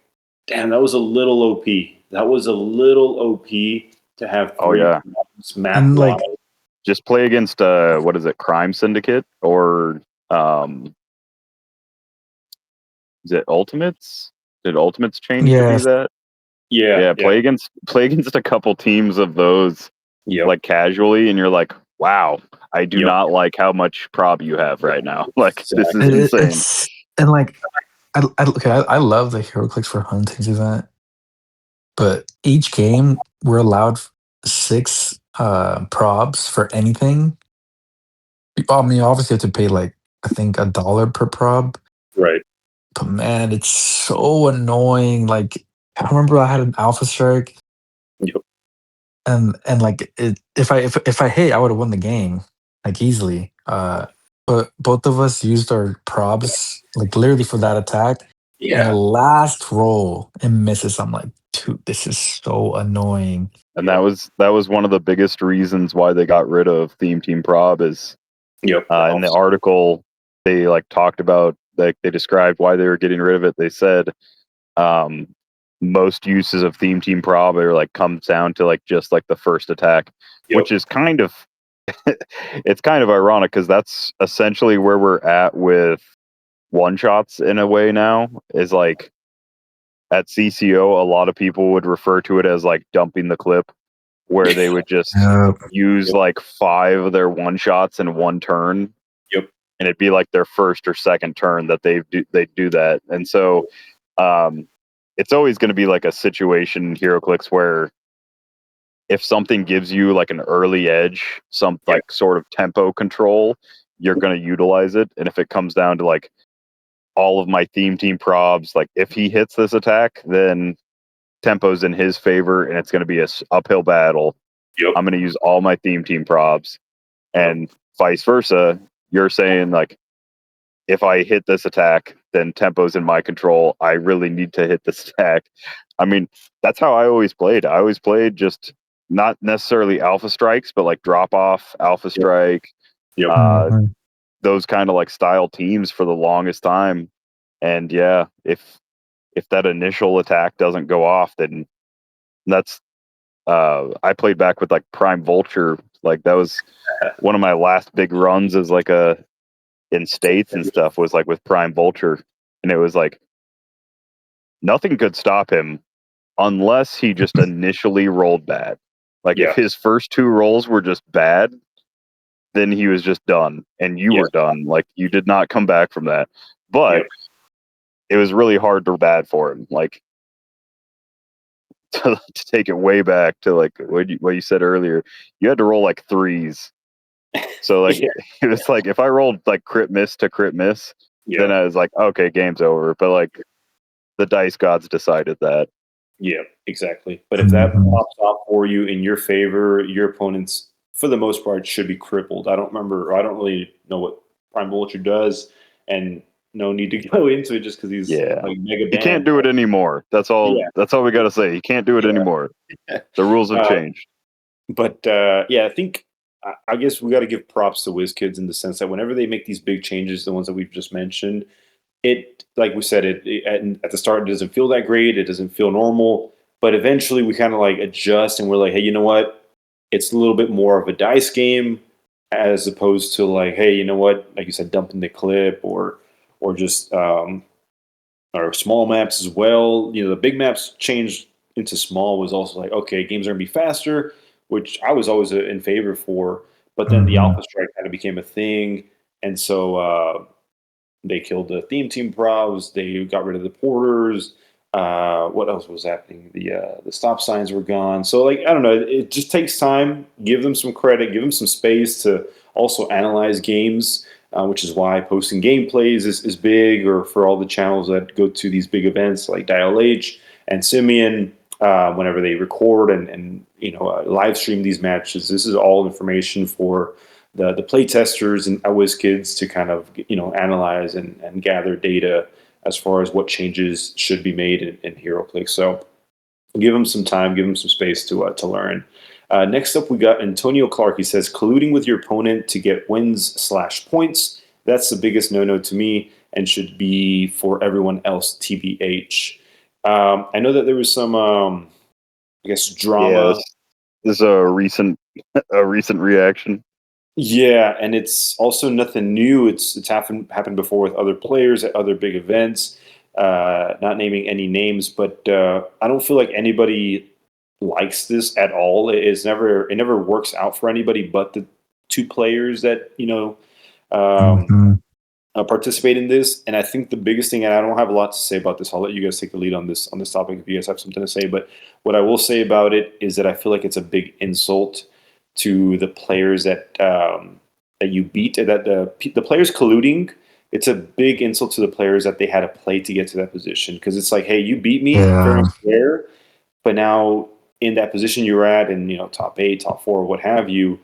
damn, that was a little OP. That was a little OP to have Oh three yeah. probs map And wide. like, Just play against what is it, Crime Syndicate, or um is it Ultimates? Did Ultimates change to be yes, that? Yeah, Yeah, yeah, play against a couple teams of those yep, like casually, and you're like, wow, I do yep, not like how much prob you have right now. Like this is exactly. insane. it's and like, I love the HeroClix for Hunting's event, but each game we're allowed six probs for anything. I mean, obviously you have to pay like I think $1 per prob. Right. But man, it's so annoying. Like I remember I had an Alpha Strike, Yep. and like if I hit, I would have won the game like easily. But both of us used our probs like literally for that attack. And the Yeah. last roll it misses. I'm like, dude, this is so annoying. And Yep. that was one of the biggest reasons why they got rid of Theme Team Prob is Yep. in the article they like talked about, like they described why they were getting rid of it. They said um, most uses of Theme Team Prob are like comes down to like just like the first attack, Yep. which is kind of it's kind of ironic because that's essentially where we're at with one shots in a way now. Is like at CCO, a lot of people would refer to it as like dumping the clip, where they would just Yeah. use Yep. like 5 of their one shots in one turn, Yep. and it'd be like their first or second turn that they do that. And so um, it's always going to be like a situation in HeroClix where if something gives you like an early edge, some Yeah. like sort of tempo control, you're going to utilize it. And if it comes down to like all of my theme team probs, like if he hits this attack, then tempo's in his favor and it's going to be a uphill battle. Yep. I'm going to use all my theme team probs, and vice versa. You're saying like if I hit this attack, then tempo's in my control. I really need to hit this attack. I mean, that's how I always played. I always played just not necessarily alpha strikes, but like drop off, alpha strike, Yep. Mhm. those kind of like style teams for the longest time. And yeah, if that initial attack doesn't go off, then that's I played back with like Prime Vulture. Like that was one of my last big runs as like in states and stuff was like with Prime Vulture. And it was like nothing could stop him unless he just initially rolled bad. Like Yeah. if his first two rolls were just bad, then he was just done and you Yeah. were done. Like you did not come back from that. But Yep. it was really hard to bad for him. Like to take it way back to like what you said earlier, you had to roll like threes. So like Yeah. it was like if I rolled like crit miss to crit miss, then Yeah. I was like, okay, game's over. But like the dice gods decided that. Yeah, exactly. But if that Mhm. pops off for you in your favor, your opponents, for the most part, should be crippled. I don't remember, or I don't really know what Prime Vulture does, and no need to go into it just because he's Yeah. like mega He can't banned. do it anymore. That's all Yeah, we gotta say. He can't do it anymore. yeah. The rules have changed. But yeah, I think I guess we got to give props to WizKids in the sense that whenever they make these big changes, the ones that we've just mentioned, it like we said at the start it doesn't feel that great, it doesn't feel normal, but eventually we kind of like adjust and we're like, hey, you know what, it's a little bit more of a dice game as opposed to like, hey, you know what, like you said, dumping the clip or just or small maps as well. You know, the big maps changed into small was also like, okay, games are gonna be faster, which I was always in favor for, but then the Mhm. alpha strike kind of became a thing, and so they killed the theme team pros. They got rid of the porters. What else was happening? The stop signs were gone. So like I don't know. It just takes time. Give them some credit. Give them some space to also analyze games, which is why posting gameplays is big. Or for all the channels that go to these big events like Dial H and Simeon, whenever they record and live stream these matches, this is all information for the play testers and WizKids to kind of analyze and gather data as far as what changes should be made in HeroClix. So give them some time, give them some space to learn. Next up, we got Antonio Clark. He says colluding with your opponent to get wins/points. That's the biggest no-no to me and should be for everyone else. TBH. I know that there was some, I guess, Yeah, drama. this is a recent reaction. Yeah, and it's also nothing new. It's happened before with other players at other big events. Not naming any names, but I don't feel like anybody likes this at all. It never works out for anybody but the two players that um, Mhm. participate in this. And I think the biggest thing, and I don't have a lot to say about this. I'll let you guys take the lead on this topic if you guys have something to say. But what I will say about it is that I feel like it's a big insult to the players that you beat. That the players colluding. It's a big insult to the players that they had to play to get to that position because it's like, hey, you beat me fair and Yeah. square, but now in that position you're at, and top 8, top 4, what have you,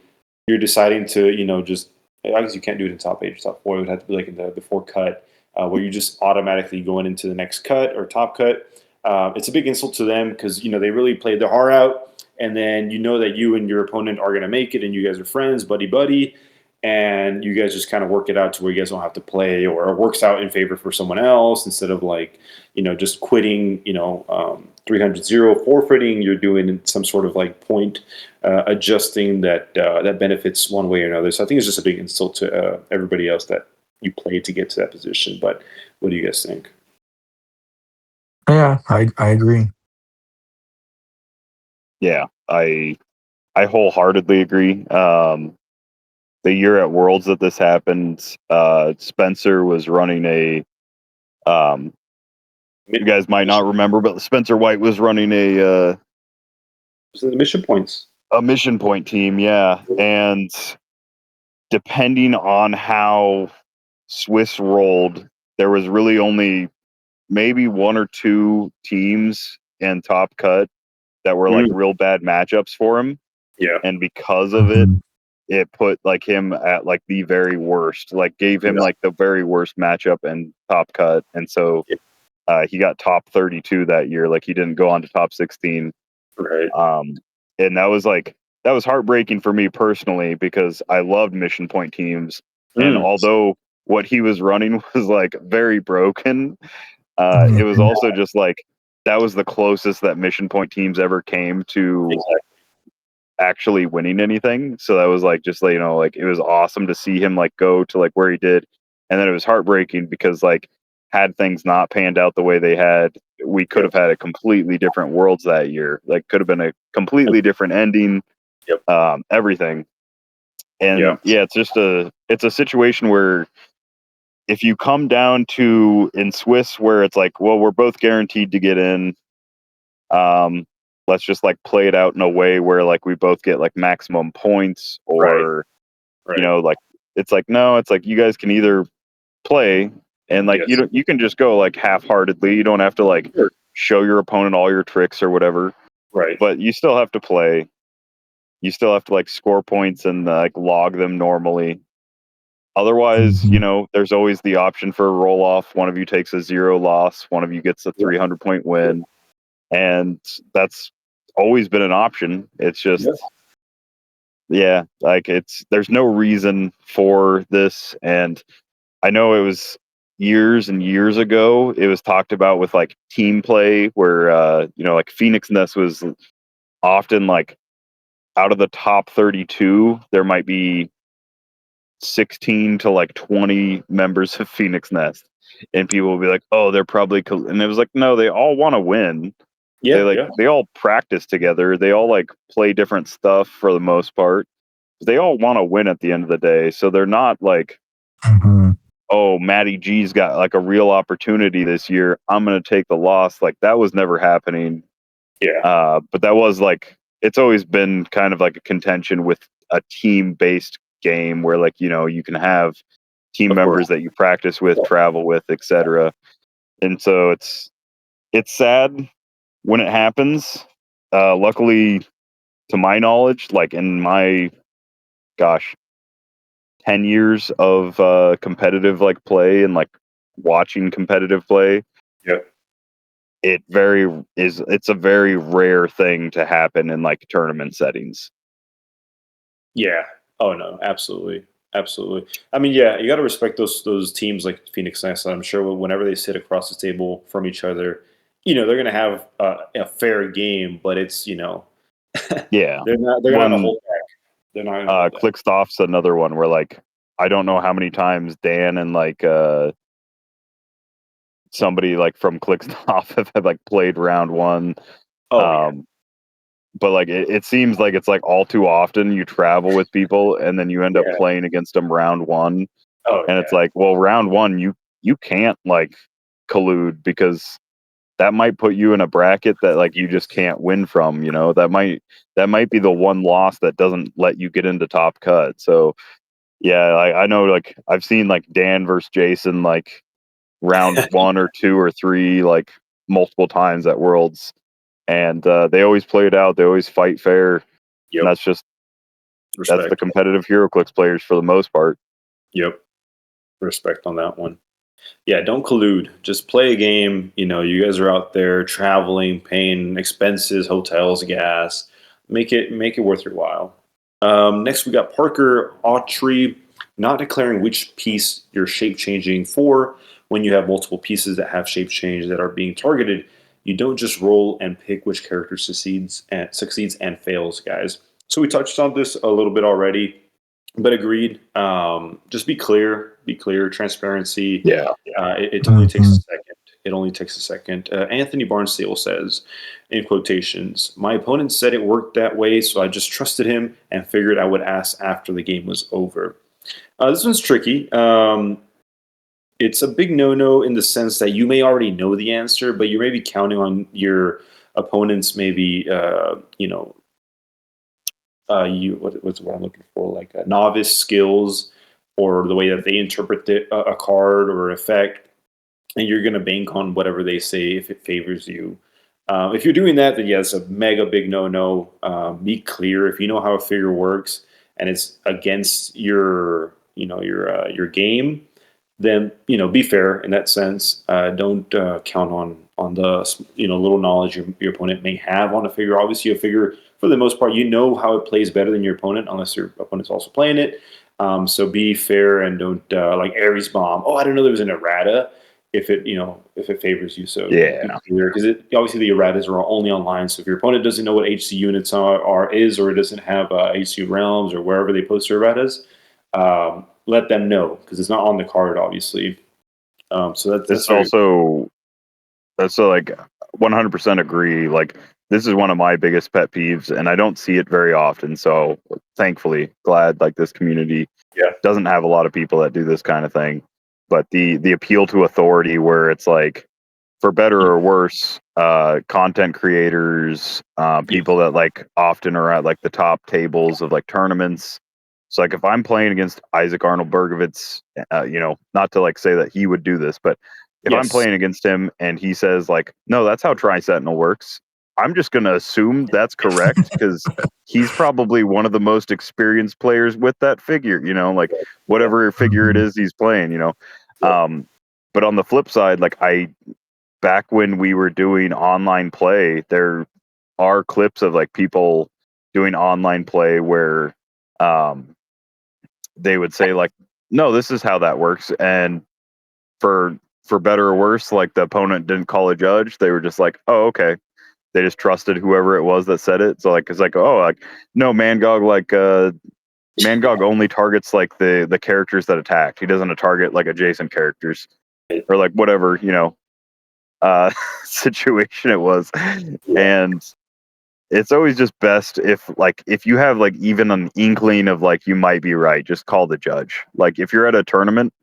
you're deciding to just. I guess you can't do it in top 8 or top 4. It would have to be like in the before cut, where you're just automatically going into the next cut or top cut. It's a big insult to them because they really played their heart out, and then that you and your opponent are going to make it, and you guys are friends, buddy buddy, and you guys just kind of work it out to where you guys don't have to play, or it works out in favor for someone else instead of like just quitting 300-0 forfeiting. You're doing some sort of like point adjusting that benefits one way or another. So I think it's just a big insult to everybody else that you played to get to that position. But what do you guys think? Yeah, I agree. Yeah, I wholeheartedly agree. The year at Worlds that this happened, Spencer was running a. You guys might not remember, but Spencer White was running So the mission points. a mission point team. Yeah, and depending on how Swiss rolled, there was really only maybe one or two teams in Top Cut that were like Mm, real bad matchups for him, yeah. and because of it, Mhm. it put like him at like the very worst, like gave him like the very worst matchup and top cut, and so he got top 32 that year. Like he didn't go on to top 16. Right. And that was heartbreaking for me personally because I loved mission point teams, and although what he was running was like very broken, it was also just like that was the closest that mission point teams ever came to actually winning anything. So that was like just like, you know, like it was awesome to see him like go to like where he did, and then it was heartbreaking because like had things not panned out the way they had, we could have had a completely different worlds that year. Like could have been a completely different ending. Everything. And it's just it's a situation where if you come down to in Swiss where it's like, well, we're both guaranteed to get in, let's just like play it out in a way where like we both get like maximum points, or you know, like it's like, no, it's like you guys can either play and like you can just go like half-heartedly, you don't have to like show your opponent all your tricks or whatever, but you still have to play, you still have to like score points and like log them normally. Otherwise, you know, there's always the option for a roll off. One of you takes a 0 loss, one of you gets a 300 point win, and that's always been an option. It's just like there's no reason for this. And I know it was years and years ago, it was talked about with like team play where you know, like Phoenix Nest was often like out of the top 32 there might be 16 to like 20 members of Phoenix Nest, and people will be like, oh, they're probably and it was like, no, they all want to win. They all practice together, they all like play different stuff for the most part, they all want to win at the end of the day. So they're not like, oh, Matty G's got like a real opportunity this year, I'm gonna take the loss. Like that was never happening. But that was like, it's always been kind of like a contention with a team based game where like, you know, you can have team members that you practice with, travel with, etc. And so it's sad when it happens. Luckily, to my knowledge, like in my 10 years of competitive like play and like watching competitive play, it's a very rare thing to happen in like tournament settings. Oh no, absolutely. I mean, you got to respect those teams like Phoenix Nest. I'm sure whenever they sit across the table from each other, you know, they're going to have a fair game, but it's, you know, they're not going to hold back. They're not going to hold back. Clickstoff's another one where like I don't know how many times Dan and like somebody like from Clickstoff have like played round one. But like it seems like it's like all too often you travel with people and then you end up playing against them round one. And it's like, well, round one you can't like collude because that might put you in a bracket that like you just can't win from, you know. That might be the one loss that doesn't let you get into top cut. So I know like I've seen like Dan versus Jason like round 1 or 2 or 3 like multiple times at Worlds. And they always play it out. They always fight fair. And that's just that's the competitive HeroClix players for the most part. Respect on that one. Don't collude. Just play a game. You know, you guys are out there traveling, paying expenses, hotels, gas. Make it worth your while. Next, we got Parker Autry, not declaring which piece you're shape changing for. When you have multiple pieces that have shape change that are being targeted, you don't just roll and pick which character succeeds and fails, guys. So we touched on this a little bit already, but agreed. Just be clear, transparency. It only takes a second. It only takes a second. Anthony Barnsdale says, in quotations, "My opponent said it worked that way, so I just trusted him and figured I would ask after the game was over." This one's tricky. It's a big no-no in the sense that you may already know the answer, but you're maybe counting on your opponent's maybe, what's what I'm looking for, like novice skills or the way that they interpret a card or effect, and you're going to bank on whatever they say if it favors you. If you're doing that, then it's a mega big no-no. Be clear. If you know how a figure works and it's against your your game, then be fair in that sense. Don't count on the little knowledge your opponent may have on a figure. Obviously, a figure for the most part, how it plays better than your opponent, unless your opponent's also playing it. So be fair and don't like Ares Bomb. Oh, I didn't know there was an errata. If it favors you, so Yeah. because obviously the erratas are only online. So if your opponent doesn't know what HC units is, or it doesn't have HC realms or wherever they post their erratas, let them know because it's not on the card, obviously. So that's like 100% agree. Like, this is one of my biggest pet peeves, and I don't see it very often. So thankfully, glad like this community doesn't have a lot of people that do this kind of thing. But the appeal to authority, where it's like, for better or worse, content creators, people that like often are at like the top tables of like tournaments. So like if I'm playing against Isaac Arnold Bergovitz, not to like say that he would do this, but if I'm playing against him and he says like, no, that's how Tri-Sentinel works, I'm just going to assume that's correct because he's probably one of the most experienced players with that figure, like whatever figure it is he's playing, but on the flip side, like back when we were doing online play, there are clips of like people doing online play where they would say like, no, this is how that works. And for better or worse, like the opponent didn't call a judge. They were just like, oh, okay. They just trusted whoever it was that said it. So like, it's like, oh, like, no, Mangog, Mangog only targets like the characters that attacked. He doesn't target like adjacent characters or like whatever, situation it was. And it's always just best if you have like even an inkling of like you might be right, just call the judge. Like if you're at a tournament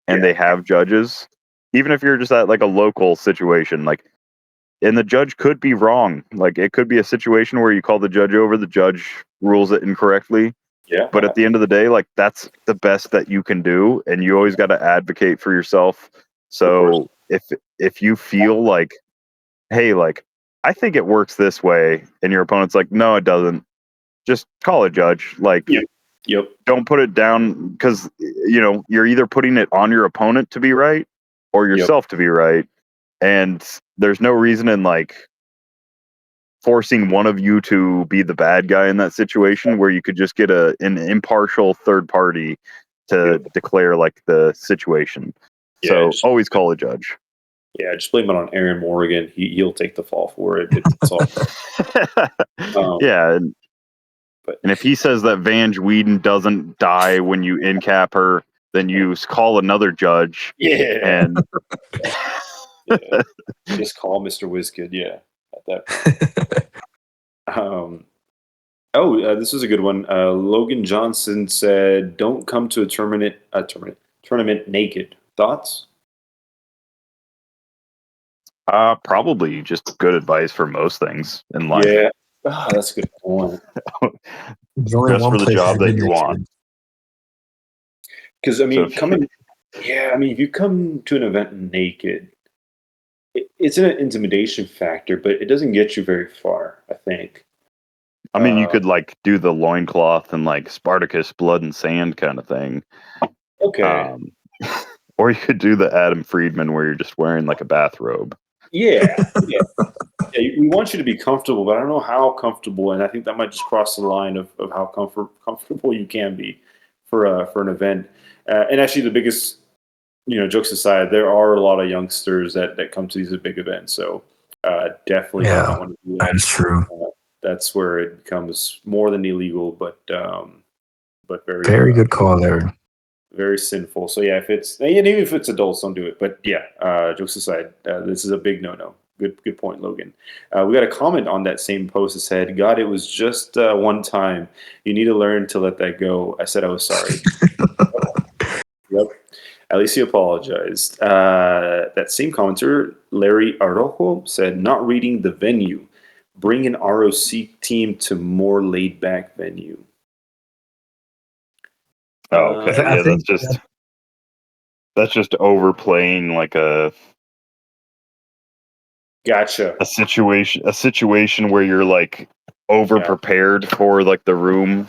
and they have judges, even if you're just at like a local situation, like, and the judge could be wrong. Like it could be a situation where you call the judge over, the judge rules it incorrectly. Yeah. But at the end of the day, like that's the best that you can do, and you always got to advocate for yourself. So if you feel like, hey, like I think it works this way, and your opponent's like, no, it doesn't, just call a judge. Like, don't put it down because you're either putting it on your opponent to be right or yourself to be right, and there's no reason in like forcing one of you to be the bad guy in that situation where you could just get an impartial third party to declare like the situation. So always call a judge. Yeah, just blame it on Aaron Morgan. He'll take the fall for it. It's all. And if he says that Vange Whedon doesn't die when you in-cap her, then you call another judge. And just call Mr. Wizkid. Yeah, at that point. This is a good one. Logan Johnson said, "Don't come to a tournament naked." Thoughts? Probably just good advice for most things in life. Yeah, that's a good point. Just for the job that you want. Because if you come to an event naked, it's an intimidation factor, but it doesn't get you very far, I think. I mean, you could like do the loincloth and like Spartacus blood and sand kind of thing. Okay. Or you could do the Adam Friedman where you're just wearing like a bathrobe. Yeah. We want you to be comfortable, but I don't know how comfortable, and I think that might just cross the line of how comfortable you can be for an event. And actually, the biggest, jokes aside, there are a lot of youngsters that come to these big events, so definitely don't want to do that. That is true. That's where it becomes more than illegal, but very good call there. Very sinful. So yeah, even if it's adults, don't do it. But yeah, jokes aside, this is a big no-no. Good point, Logan. We got a comment on that same post that said, "God, it was just one time. You need to learn to let that go." I said I was sorry. Yep. At least he apologized. That same commenter, Larry Arrojo, said, "Not reading the venue. Bring an ROC team to more laid-back venue." Oh, okay. I think that's just overplaying like a gotcha a situation where you're like over prepared for like the room.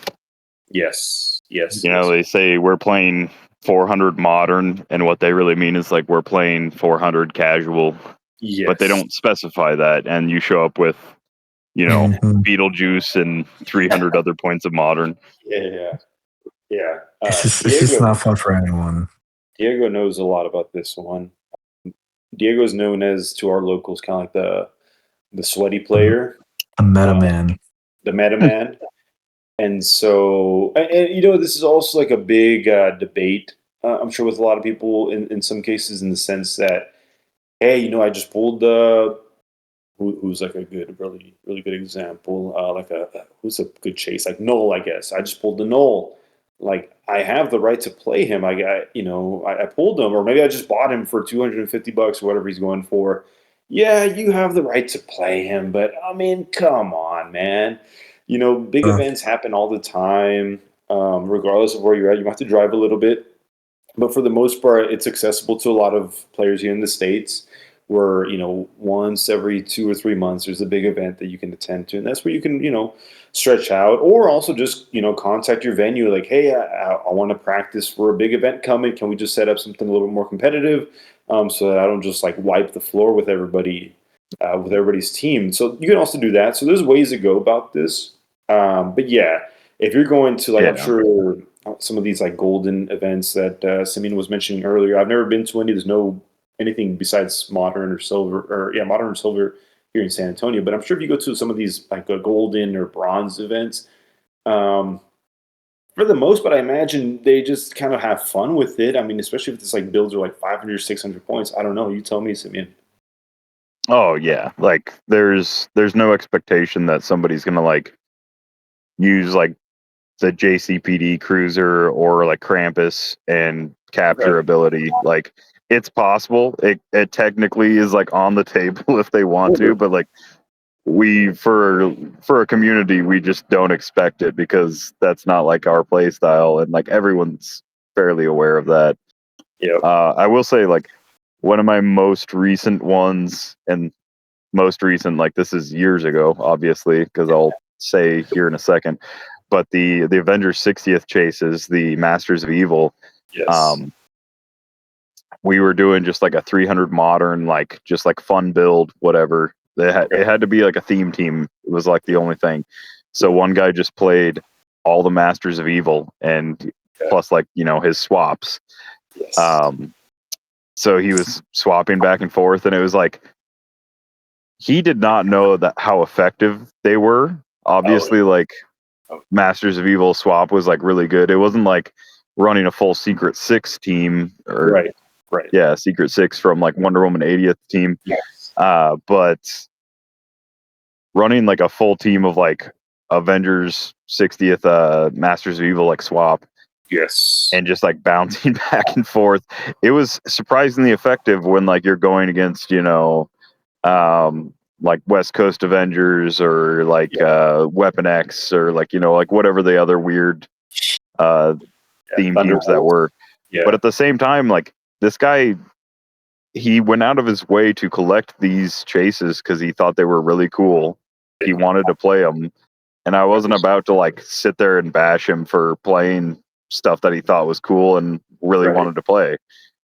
Yes. Yes. You know, Yes. they say we're playing 400 modern, and what they really mean is like we're playing 400 casual, but they Yes. don't specify that. And you show up with, you know, Mhm. Beetlejuice and 300 other points of modern. Yeah. Yeah. It's just not fun for anyone. Diego knows a lot about this one. Diego is known as to our locals kind of like the sweaty The, player, the meta uh, man. the meta man. And so, you know, this is also like a big debate. I'm sure with a lot of people in some cases, in the sense that, hey, you know, I just pulled who's like a good, really good example, like who's a good chase, like Null, I guess. I just pulled the Null. Like I have the right to play him. You know, I pulled him, or maybe I just bought him for $250 or whatever he's going for. Yeah, you have the right to play him, but I mean, come on, man. You know, big Uh, events happen all the time. Regardless of where you're at, you have to drive a little bit, but for the most part, it's accessible to a lot of players here in the States, where, you know, once every 2 or 3 months there's a big event that you can attend to, and that's where you can, you know, stretch out, or also just, you know, contact your venue like, hey, I want to practice for a big event coming, can we just set up something a little bit more competitive, so that I don't just like wipe the floor with everybody, with everybody's team. So you can also do that. So there's ways to go about this. But yeah, if you're going to, like, I'm Yeah. sure some of these like golden events that Simeon was mentioning earlier. I've never been to any. There's no anything besides modern or silver, or yeah, modern or silver here in San Antonio. But I'm sure if you go to some of these like golden or bronze events, um, for the most part, I imagine they just kind of have fun with it. I mean, especially if it's like builds are like 500, 600 points. I don't know. You tell me, Simeon. Oh yeah. Like there's no expectation that somebody's gonna like use like the JCPD cruiser or like Krampus and capture Right. ability. Like it's possible. It technically is like on the table if they want to, but like we for a community we just don't expect it because that's not like our play style, and like everyone's fairly aware of that. Yeah. I will say like one of my most recent ones, and most recent like this is years ago obviously because I'll say here in a second, but the Avengers 60th chases, the Masters of Evil, Yes. um we were doing just like a 300 modern, like just like fun build, whatever. Okay. It had to be like a theme team. It was like the only thing. So Yeah. one guy just played all the Masters of Evil and Okay. plus like, you know, his swaps. Yes. Um so he was swapping back and forth, and it was like he did not know that how effective they were. Oh, Obviously, like oh, Masters of Evil swap was like really good. It wasn't like running a full Secret Six team, or right. Right. yeah, Secret Six from like Wonder Woman 80th team. Yes. But running like a full team of like Avengers 60th Masters of Evil like swap Yes. and just like bouncing back and forth, it was surprisingly effective when like you're going against, you know, like West Coast Avengers or like Yeah. Weapon X or like, you know, like whatever the other weird uh Yeah. theme teams that Thunderbolt. were. But Yeah. at the same time, like this guy, he went out of his way to collect these chases because he thought they were really cool. He wanted to play them, and I wasn't about to like sit there and bash him for playing stuff that he thought was cool and really Right. wanted to play.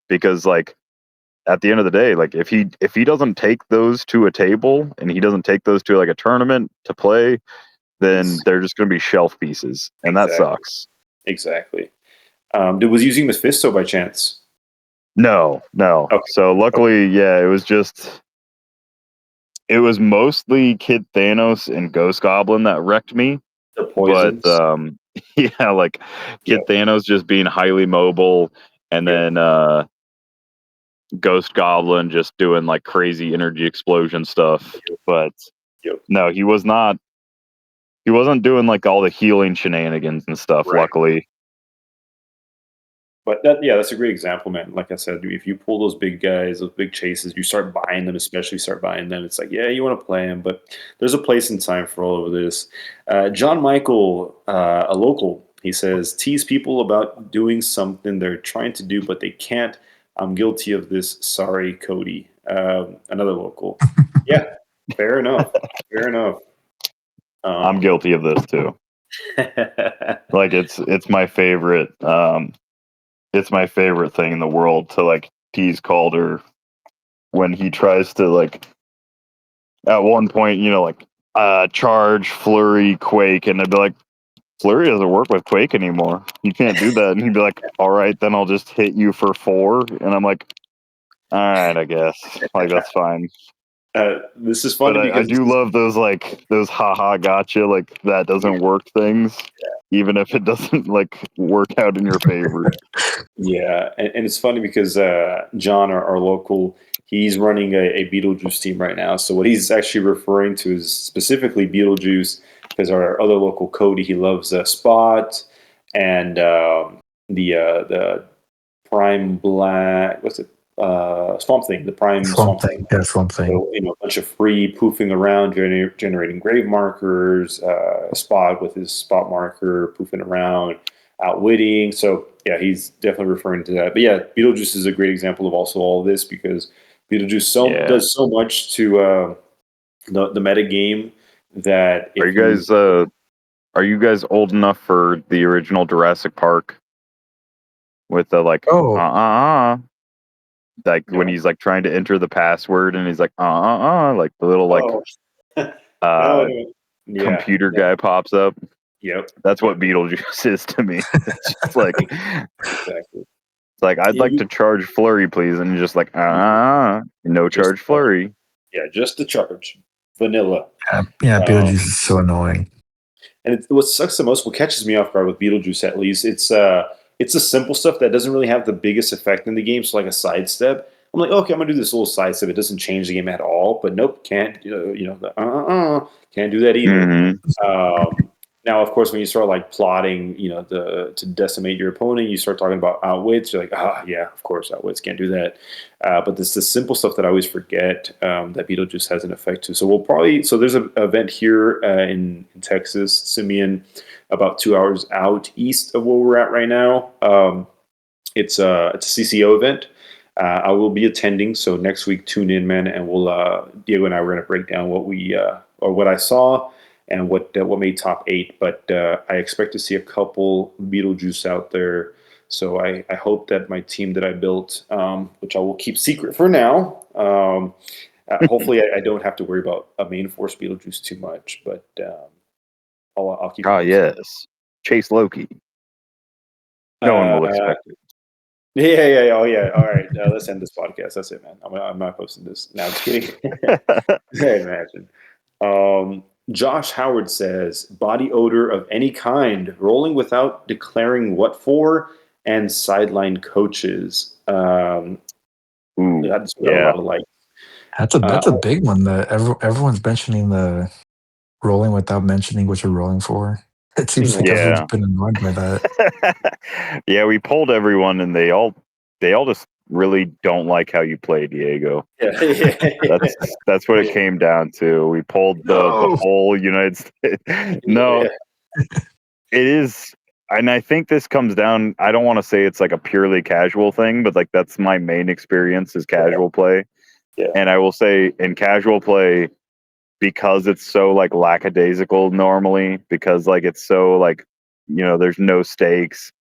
Because like at the end of the day, like if he doesn't take those to a table and he doesn't take those to like a tournament to play, then He's they're just going to be shelf pieces, and that exactly. sucks. Exactly. Was using Mephisto by chance? No, no. Okay. So Okay. luckily, yeah, it was mostly Kid Thanos and Ghost Goblin that wrecked me. The But poisons. yeah, like Kid Yep. Thanos just being highly mobile, and Yep. then Ghost Goblin just doing like crazy energy explosion stuff. Yep. But Yep. no, he wasn't doing like all the healing shenanigans and stuff, Right. luckily. But that's a great example, man. Like I said, if you pull those big guys, those big chases, you start buying them, especially start buying them. It's like, yeah, you want to play them, but there's a place and time for all of this. John Michael, a local, he says, tease people about doing something they're trying to do, but they can't. I'm guilty of this. Sorry, Cody. Another local. Yeah, fair enough. Fair enough. I'm Um, guilty of this too. Like it's my favorite. It's my favorite thing in the world to like tease Calder when he tries to like at one point, like charge, flurry, quake, and they'd be like, flurry doesn't work with quake anymore. You can't do that. And he'd be like, all right, then I'll just hit you for 4. And I'm like, all right, I guess. Like that's fine. This is funny But I because do love those haha gotcha, like that doesn't work things, even if it doesn't like work out in your favor. yeah, and it's funny because John, our local, he's running a Beetlejuice team right now. So what he's actually referring to is specifically Beetlejuice because our other local Cody, he loves Spot and the Prime Black. What's it? Swamp Thing. The Prime Swamp Thing. Yeah, Swamp Thing. So, a bunch of free poofing around, generating grave markers, Spot with his spot marker, poofing around, outwitting. So, yeah, he's definitely referring to that. But yeah, Beetlejuice is a great example of also all of this because Beetlejuice does so much to the meta game that if are you guys old enough for the original Jurassic Park with the like like when he's like trying to enter the password and he's like like the little like computer guy pops up. Yep. That's what Beetlejuice is to me. It's just like exactly. It's like I'd like to charge flurry, please, and you're just like no charge flurry. Yeah, just the charge. Vanilla. Yeah, Beetlejuice is so annoying. And what sucks the most, what catches me off guard with Beetlejuice at least, it's the simple stuff that doesn't really have the biggest effect in the game. So like a sidestep, I'm like, okay, I'm gonna do this little sidestep. It doesn't change the game at all. But nope, can't can't do that either. Mm-hmm. Now, of course, when you start like plotting, to decimate your opponent, you start talking about outwits. You're like, yeah, of course, outwits can't do that. But this the simple stuff that I always forget that Beetlejuice has an effect to. So there's an event here in Texas, Simeon, about 2 hours out east of where we're at right now. It's a CCO event. I will be attending, so next week tune in, man, and we'll Diego and I were going to break down what I saw and what made top 8. But I expect to see a couple Beetlejuice out there. So I hope that my team that I built, which I will keep secret for now, hopefully I don't have to worry about a main force Beetlejuice too much. But I'll keep. Yes, Chase Loki. No one will expect it. Yeah. Oh, yeah. All right. Let's end this podcast. That's it, man. I'm not posting this. No, I'm just kidding. Imagine. Josh Howard says, body odor of any kind, rolling without declaring what for, and sideline coaches. That's got a lot of likes. That's a big one. That everyone's mentioning the rolling without mentioning what you're rolling for. It seems like everyone's been annoyed by that. Yeah, we polled everyone, and they all just really don't like how you play, Diego. That's what it came down to. We polled the whole United States. No, it is, and I think this comes down. I don't want to say it's like a purely casual thing, but like that's my main experience is casual play. Yeah. And I will say in casual play, because it's so like lackadaisical normally, because like it's so like there's no stakes.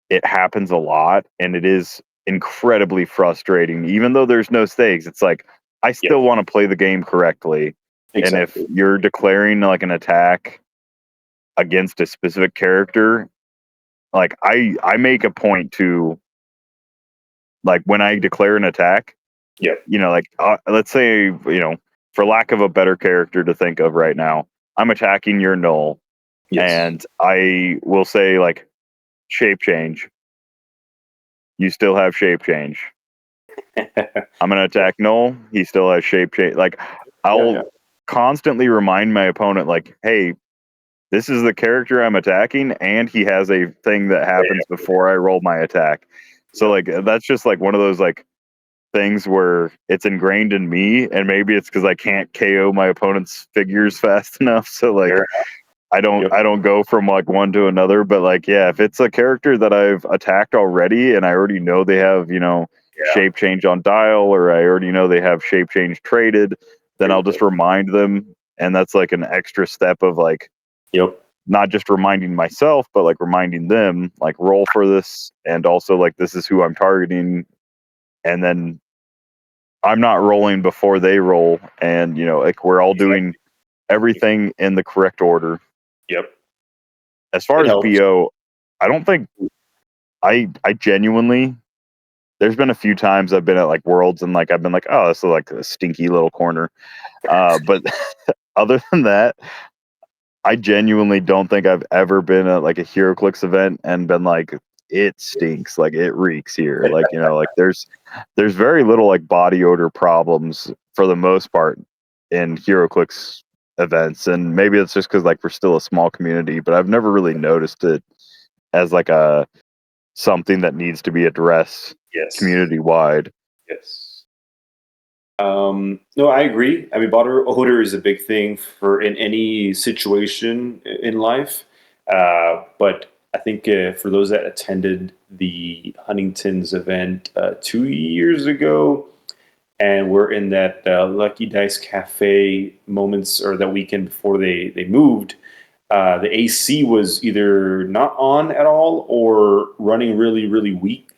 It happens a lot, and it is incredibly frustrating. Even though there's no stakes, it's like I still want to play the game correctly. Exactly. And if you're declaring like an attack against a specific character, like I make a point to, like when I declare an attack, like let's say for lack of a better character to think of right now, I'm attacking your null, and I will say like shape change. You still have shape change. I'm gonna attack null. He still has shape change. Like I'll constantly remind my opponent, like, hey, this is the character I'm attacking, and he has a thing that happens before I roll my attack. So like that's just like one of those like things where it's ingrained in me, and maybe it's because I can't KO my opponent's figures fast enough. So like I don't go from like one to another. But like if it's a character that I've attacked already and I already know they have shape change on dial, or I already know they have shape change traded, then I'll just remind them, and that's like an extra step of like not just reminding myself, but like reminding them, like roll for this, and also like this is who I'm targeting, and then I'm not rolling before they roll, and like we're all doing everything in the correct order. Yep. As far It as helps. BO, I don't think I genuinely. There's been a few times I've been at like Worlds and like I've been like, oh, this is like a stinky little corner. But other than that, I genuinely don't think I've ever been at like a HeroClix event and been like, it stinks, like it reeks here. Like, like there's very little like body odor problems for the most part in HeroClix events. And maybe it's just because like we're still a small community, but I've never really noticed it as like a something that needs to be addressed community wide. Yes. No, I agree. I mean, body odor is a big thing in any situation in life. But I think for those that attended the Huntington's event 2 years ago, and we're in that Lucky Dice Cafe moments or that weekend before they moved, the AC was either not on at all or running really, really weak.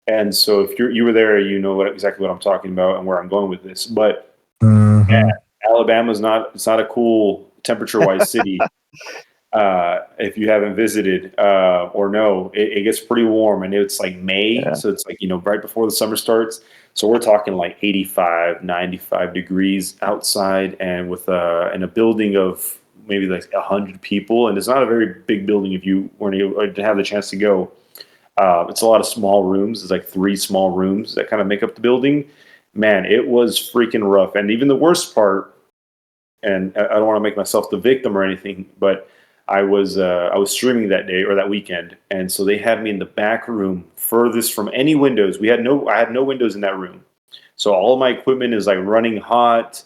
And so if you were there, you know exactly what I'm talking about and where I'm going with this. But Alabama's it's not a cool temperature-wise city. If you haven't visited or know, it gets pretty warm, and it's like May, so it's like right before the summer starts. So we're talking like 85, 95 degrees outside, and with in a building of maybe like 100 people, and it's not a very big building if you weren't able to have the chance to go. It's a lot of small rooms. It's like 3 small rooms that kind of make up the building. Man, it was freaking rough. And even the worst part, and I don't want to make myself the victim or anything, but I was streaming that day or that weekend, and so they had me in the back room, furthest from any windows. I had no windows in that room, so all of my equipment is like running hot.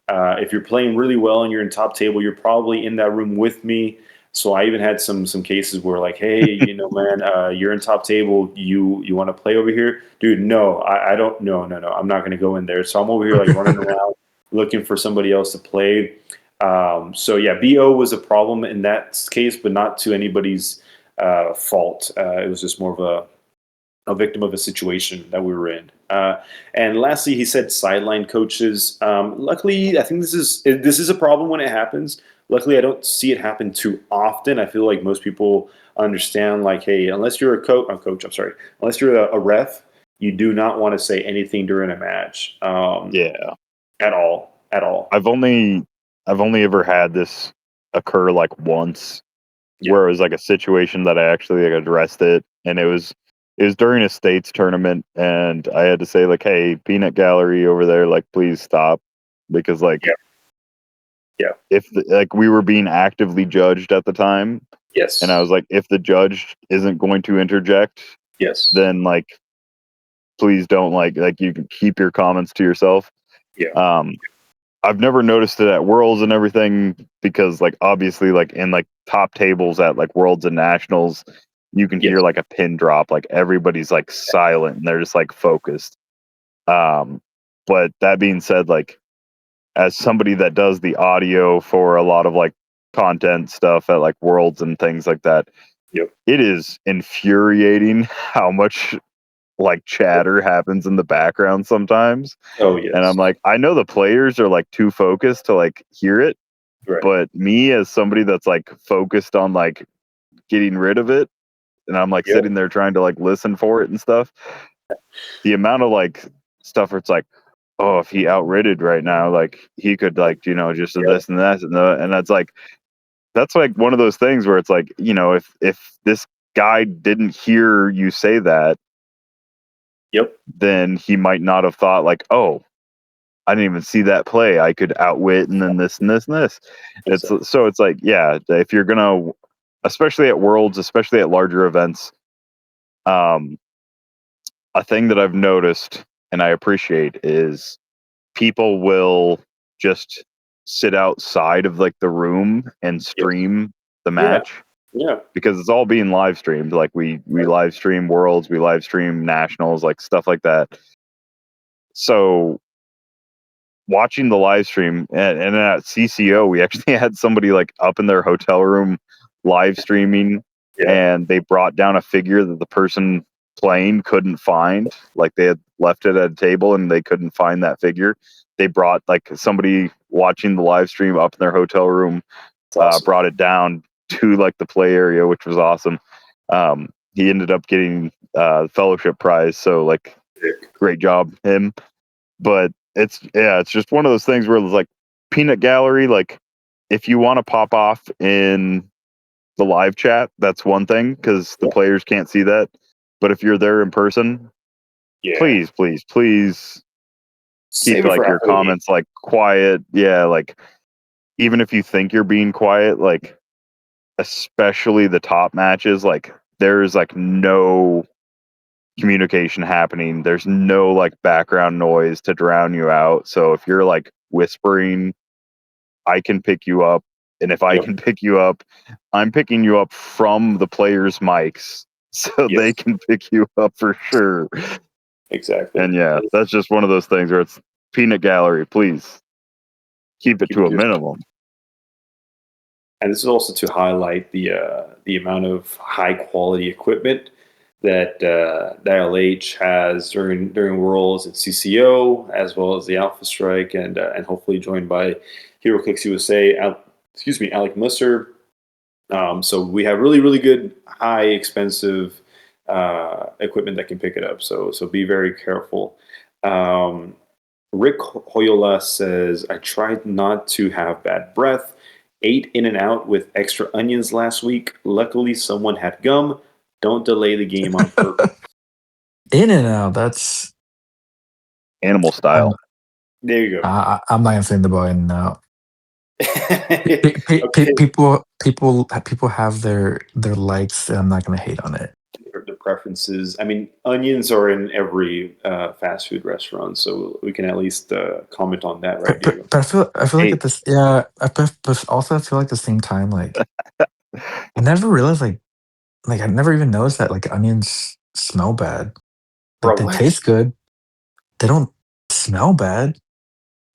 If you're playing really well and you're in top table, you're probably in that room with me. So I even had some cases where like, hey, man, you're in top table. You want to play over here, dude? No, I don't. No. I'm not going to go in there. So I'm over here like running around looking for somebody else to play. So yeah, BO was a problem in that case, but not to anybody's fault. It was just more of a victim of a situation that we were in. And lastly, he said sideline coaches. Luckily, I think this is a problem when it happens. Luckily, I don't see it happen too often. I feel like most people understand, like, hey, unless you're unless you're a ref, you do not want to say anything during a match. At all. I've only ever had this occur like once, where it was like a situation that I actually like addressed it, and it was during a states tournament, and I had to say like, hey, peanut gallery over there, like please stop, because like if like we were being actively judged at the time, and I was like, if the judge isn't going to interject, then like please don't like you can keep your comments to yourself. I've never noticed it at Worlds and everything, because like obviously like in like top tables at like Worlds and Nationals, you can hear like a pin drop, like everybody's like silent and they're just like focused. But that being said, like as somebody that does the audio for a lot of like content stuff at like Worlds and things like that, it is infuriating how much like chatter happens in the background sometimes. Oh yes. And I'm like, I know the players are like too focused to like hear it, but me as somebody that's like focused on like getting rid of it, and I'm like sitting there trying to like listen for it and stuff, the amount of like stuff where it's like, oh, if he outridded right now, like he could like just do this and that and that's like one of those things where it's like, if this guy didn't hear you say that, then he might not have thought like, oh, I didn't even see that play, I could outwit and then this and this and this. It's like, yeah, if you're gonna, especially at Worlds, especially at larger events, a thing that I've noticed and I appreciate is people will just sit outside of like the room and stream the match. Because it's all being live streamed. Like we live stream Worlds, we live stream Nationals, like stuff like that. So watching the live stream and at CCO, we actually had somebody like up in their hotel room live streaming, and they brought down a figure that the person playing couldn't find. Like they had left it at a table and they couldn't find that figure. They brought like somebody watching the live stream up in their hotel room, Awesome. brought it down to like the play area, which was awesome. He ended up getting fellowship prize, so like great job him. But it's just one of those things where it's like peanut gallery. Like if you want to pop off in the live chat, that's one thing because the players can't see that. But if you're there in person, please keep like your comments like quiet. Yeah, like even if you think you're being quiet, like especially the top matches, like there's like no communication happening. There's no like background noise to drown you out. So if you're like whispering, I can pick you up. And if I can pick you up, I'm picking you up from the players' mics so they can pick you up for sure. Exactly. And yeah, that's just one of those things where it's peanut gallery. Please keep it to a minimum. And this is also to highlight the amount of high quality equipment that the LH has during Worlds at CCO, as well as the Alpha Strike, and hopefully joined by HeroClix USA. Alec Musser. So we have really good, high expensive equipment that can pick it up. So be very careful. Rick Hoyola says, I tried not to have bad breath. Ate In and Out with extra onions last week. Luckily, someone had gum. Don't delay the game on purpose. In and Out, that's animal style. There you go. I'm not gonna say about In and Out. Okay. People have their likes, and I'm not gonna hate on it. The preferences. I mean, onions are in every fast food restaurant, so we can at least comment on that, right? But I feel like at this, yeah. But also, I feel like at the same time, like I never realized, like I never even noticed that like onions smell bad. Like they taste good. They don't smell bad.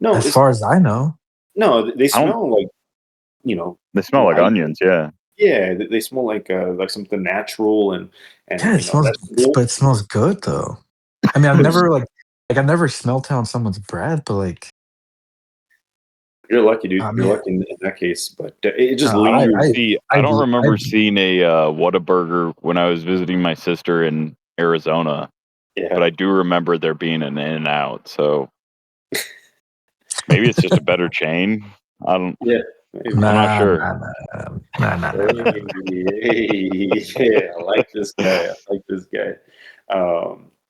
No, as far as I know. No, they smell like, they smell like onions. Yeah. Yeah, they smell like something natural and yeah, it smells, but it smells good though. I mean, I've never smelled it on someone's breath, but like you're lucky, dude. You're lucky in that case, but it just lingers. I don't remember seeing a Whataburger when I was visiting my sister in Arizona, but I do remember there being an In-N-Out. So maybe it's just a better chain. I don't. Yeah. I'm not sure. Nah. Yeah, I like this guy.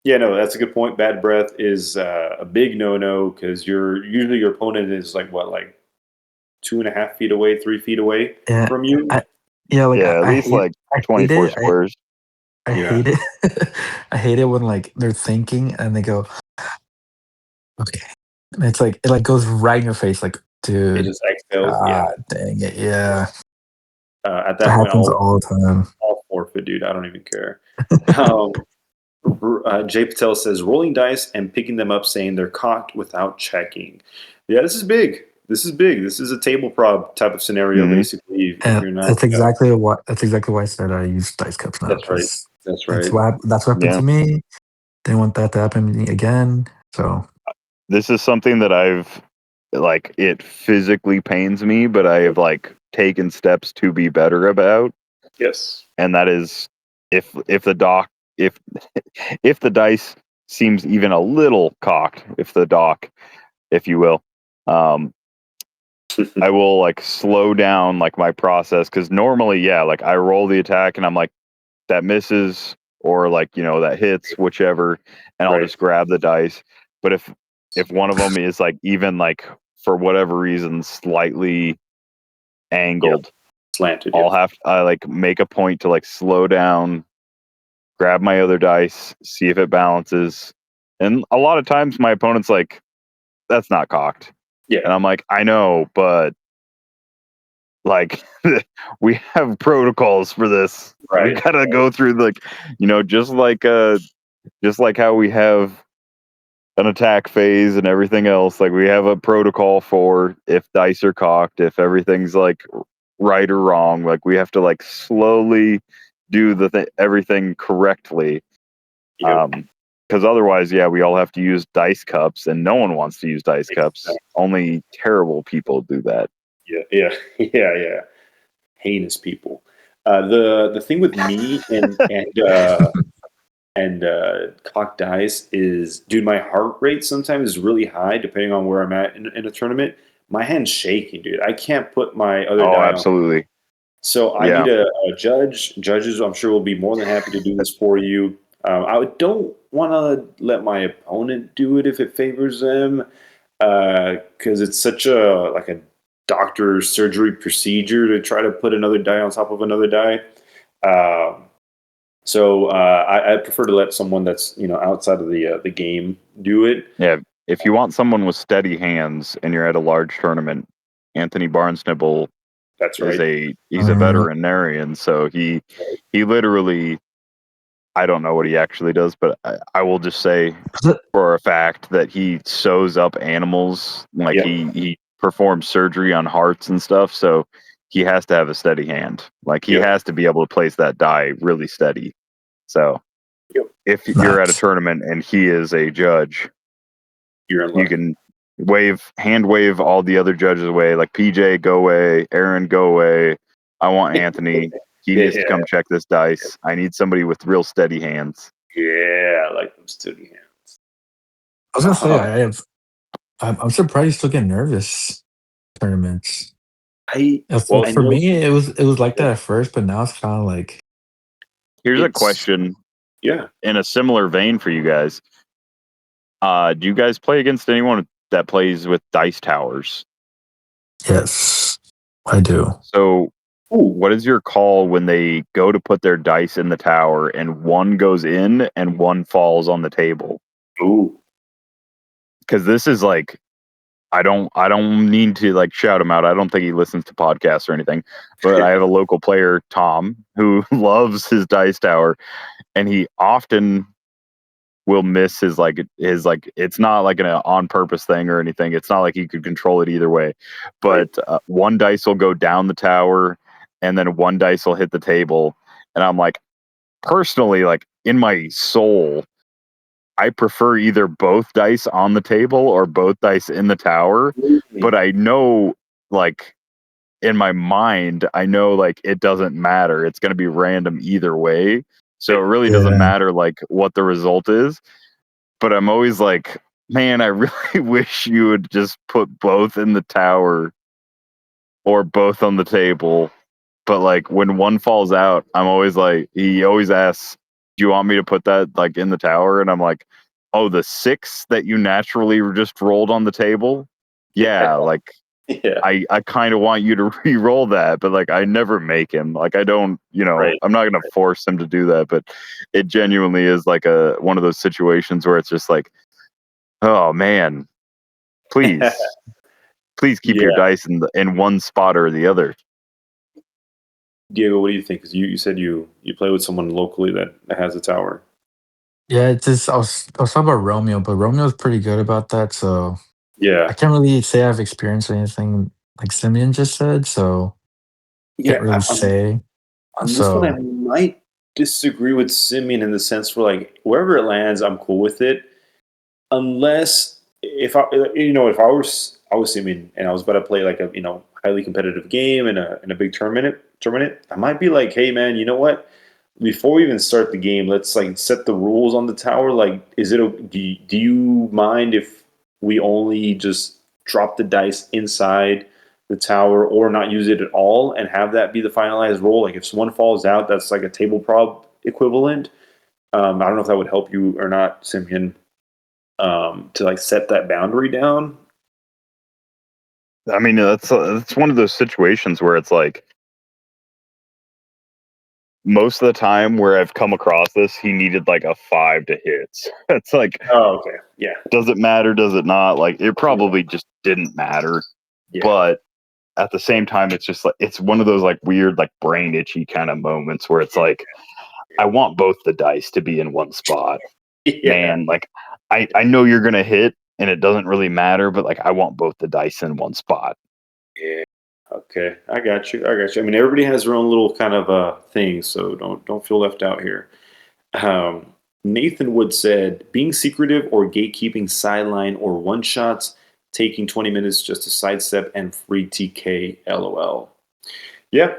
Yeah, no, that's a good point. Bad breath is a big no-no because usually your opponent is like 2.5 feet away, 3 feet away from you. At least like 24 squares. I hate it. I hate it when like they're thinking and they go, okay, and it's like it goes right in your face, like, dude. It just exhales. Dang it, yeah. At that point, happens all the time. I'll forfeit, dude. I don't even care. Jay Patel says rolling dice and picking them up, saying they're cocked without checking. Yeah, this is big. This is a table prop type of scenario, basically. If you're not, that's exactly why I said I use dice cups now. That's right. That's what happened to me. Didn't want that to happen to me again. So this is something that I've like. It physically pains me, but I have like taken steps to be better about. Yes, and that is if the dice seems even a little cocked, if you will, I will like slow down like my process because normally, like I roll the attack and I'm like that misses or like that hits, whichever, and I'll just grab the dice. But if one of them is like even like for whatever reason slightly angled, slanted, I like make a point to like slow down, grab my other dice, see if it balances. And a lot of times my opponent's like, that's not cocked. Yeah. And I'm like, I know, but like we have protocols for this. Right. We gotta go through like, just like how we have an attack phase and everything else. Like we have a protocol for if dice are cocked, if everything's like right or wrong. Like we have to like slowly do everything correctly. Because otherwise, yeah, we all have to use dice cups, and no one wants to use dice cups. Only terrible people do that. Yeah. Heinous people. The thing with me and cocked dice is, dude, my heart rate sometimes is really high depending on where I'm at in a tournament. My hand's shaking, dude. I can't put my other Oh, die on. absolutely. So I need a judge. Judges, I'm sure, will be more than happy to do this for you. I don't want to let my opponent do it if it favors them, because it's such a doctor's surgery procedure to try to put another die on top of another die. So I prefer to let someone that's outside of the game do it. Yeah, if you want someone with steady hands and you're at a large tournament, Anthony Barnesnibble That's right. he's a veterinarian, so he literally, I don't know what he actually does, but I will just say for a fact that he sews up animals. Like he performs surgery on hearts and stuff, so he has to have a steady hand. Like he has to be able to place that die really steady. So if you're at a tournament and he is a judge, you can hand wave all the other judges away. Like PJ, go away. Aaron, go away. I want Anthony. He needs to come check this dice. I need somebody with real steady hands. Yeah, I like them steady hands. I was gonna say I'm surprised you still get nervous tournaments. For me, it was like that at first, but now it's kind of like. Here's a question. Yeah. In a similar vein for you guys, do you guys play against anyone that plays with dice towers? Yes, I do. So, what is your call when they go to put their dice in the tower and one goes in and one falls on the table? Ooh. Because this is like, I don't need to like shout him out. I don't think he listens to podcasts or anything, but I have a local player, Tom, who loves his dice tower, and he often will miss his it's not like an on purpose thing or anything. It's not like he could control it either way, but one dice will go down the tower and then one dice will hit the table. And I'm like, personally, like in my soul, I prefer either both dice on the table or both dice in the tower. But I know, like, in my mind, I know like it doesn't matter. It's going to be random either way. So it really doesn't matter like what the result is. But I'm always like, man, I really wish you would just put both in the tower or both on the table. But like when one falls out, I'm always like, he always asks, do you want me to put that like in the tower? And I'm like, oh, the 6 that you naturally just rolled on the table? Yeah, like I kind of want you to re-roll that, but like I never make him. Like I don't, I'm not gonna force him to do that, but it genuinely is like one of those situations where it's just like, oh man, please keep your dice in one spot or the other. Diego, what do you think? Because you said you play with someone locally that has a tower. Yeah, it's just I was talking about Romeo, but Romeo's pretty good about that. So Yeah, I can't really say I've experienced anything like Simeon just said. So can't really say. On this one, I might disagree with Simeon in the sense where like wherever it lands, I'm cool with it, unless if I was Simeon and I was about to play like a highly competitive game in a big tournament, I might be like, hey man, you know what? Before we even start the game, let's like set the rules on the tower. Like, do you mind if we only just drop the dice inside the tower or not use it at all and have that be the finalized roll? Like, if one falls out, that's like a table prop equivalent. I don't know if that would help you or not, Simeon, to like set that boundary down. I mean, that's one of those situations where it's like, most of the time where I've come across this, he needed like a 5 to hit. It's like, oh, okay, yeah. Does it matter? Does it not? Like, it probably just didn't matter. Yeah. But at the same time, it's just like, it's one of those like weird, like brain itchy kind of moments where it's like, I want both the dice to be in one spot. Man, like, I know you're going to hit and it doesn't really matter, but like, I want both the dice in one spot. Yeah. Okay, I got you. I got you. I mean, everybody has their own little kind of thing, so don't feel left out here. Um, Nathan Wood said, being secretive or gatekeeping sideline or one shots, taking 20 minutes just to sidestep and free TK. LOL. Yeah,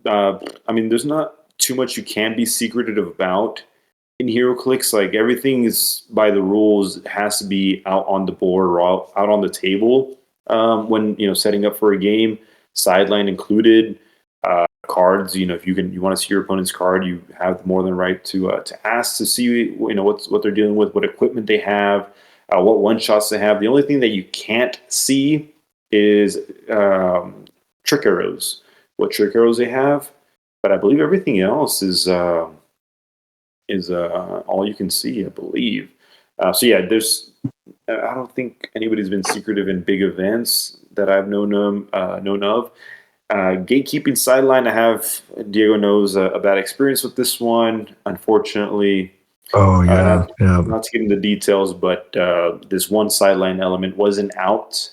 I mean, there's not too much you can be secretive about in HeroClix. Like everything is by the rules. It has to be out on the board or out on the table when setting up for a game. Sideline included. Cards. If you want to see your opponent's card, you have more than right to ask to see what they're dealing with, what equipment they have, what one shots they have. The only thing that you can't see is trick arrows. What trick arrows they have, but I believe everything else is all you can see. I believe. So yeah, I don't think anybody's been secretive in big events that I've known of. Gatekeeping sideline, I have Diego knows a bad experience with this one. Unfortunately, Oh yeah, yeah. not to get into details, but this one sideline element wasn't out.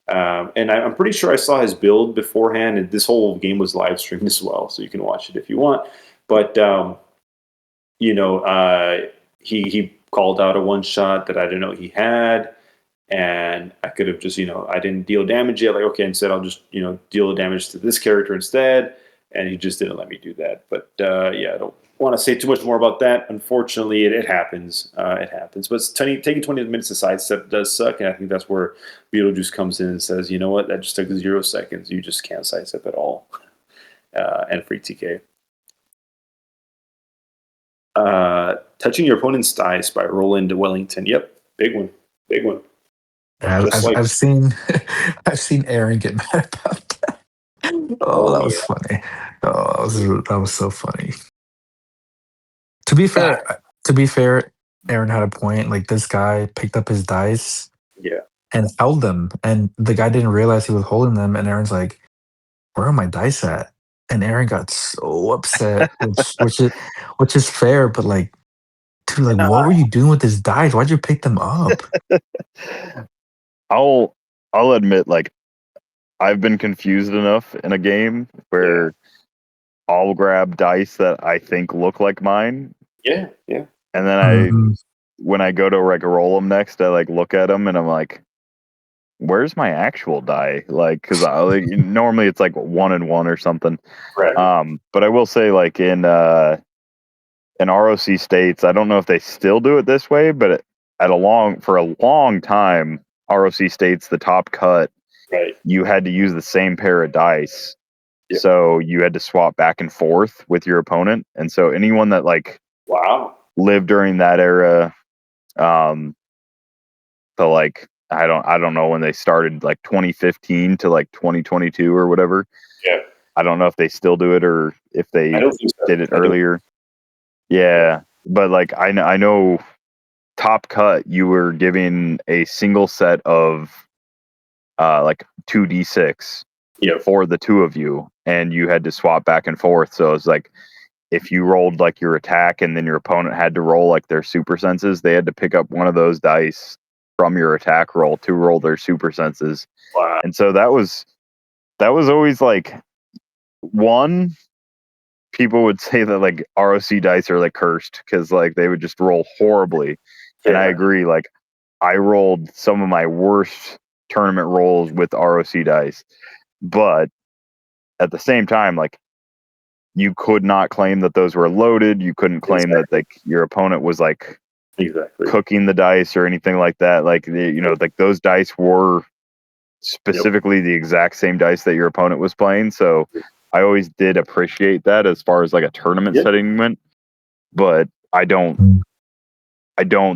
And I'm pretty sure I saw his build beforehand, and this whole game was live streamed as well, so you can watch it if you want. But he called out a one shot that I didn't know he had, and I could have just I didn't deal damage yet. Like okay, instead I'll just deal damage to this character instead, and he just didn't let me do that. But yeah, I don't want to say too much more about that. Unfortunately, it happens. It happens. But taking 20 minutes to sidestep does suck, and I think that's where Beetlejuice comes in and says, you know what, that just took 0 seconds. You just can't sidestep at all, and free TK. Touching your opponent's dice by Roland Wellington. Yep, big one, big one. Yeah, I've seen I've seen Aaron get mad about that. Oh, that was funny. Oh, that was so funny. To be fair, Aaron had a point. Like this guy picked up his dice, yeah, and held them, and the guy didn't realize he was holding them. And Aaron's like, "Where are my dice at?" And Aaron got so upset, which is fair, but like, dude, like, what were you doing with his dice? Why'd you pick them up? I'll admit, like, I've been confused enough in a game where I'll grab dice that I think look like mine. Yeah. And then when I go to like roll them next, I like look at them and I'm like, where's my actual die? Like, because normally it's like 1 and 1 or something. Right. But I will say, like in ROC states, I don't know if they still do it this way, but for a long time, ROC states the top cut. Right. You had to use the same pair of dice. Yep. So you had to swap back and forth with your opponent. And so anyone that like lived during that era, so like I don't know when they started, like 2015 to like 2022 or whatever. Yeah. I don't know if they still do it or if they did it earlier. Yeah. But like I know top cut, you were giving a single set of like 2d6 for the two of you, and you had to swap back and forth. So it's like if you rolled like your attack and then your opponent had to roll like their super senses, they had to pick up one of those dice from your attack roll to roll their super senses. Wow. And so that was always like, one, people would say that like ROC dice are like cursed because like they would just roll horribly. And I agree, like I rolled some of my worst tournament rolls with ROC dice, but at the same time, like you could not claim that those were loaded. You couldn't claim that like your opponent was like cooking the dice or anything like that. Like like those dice were specifically the exact same dice that your opponent was playing. So I always did appreciate that as far as like a tournament setting went, but I don't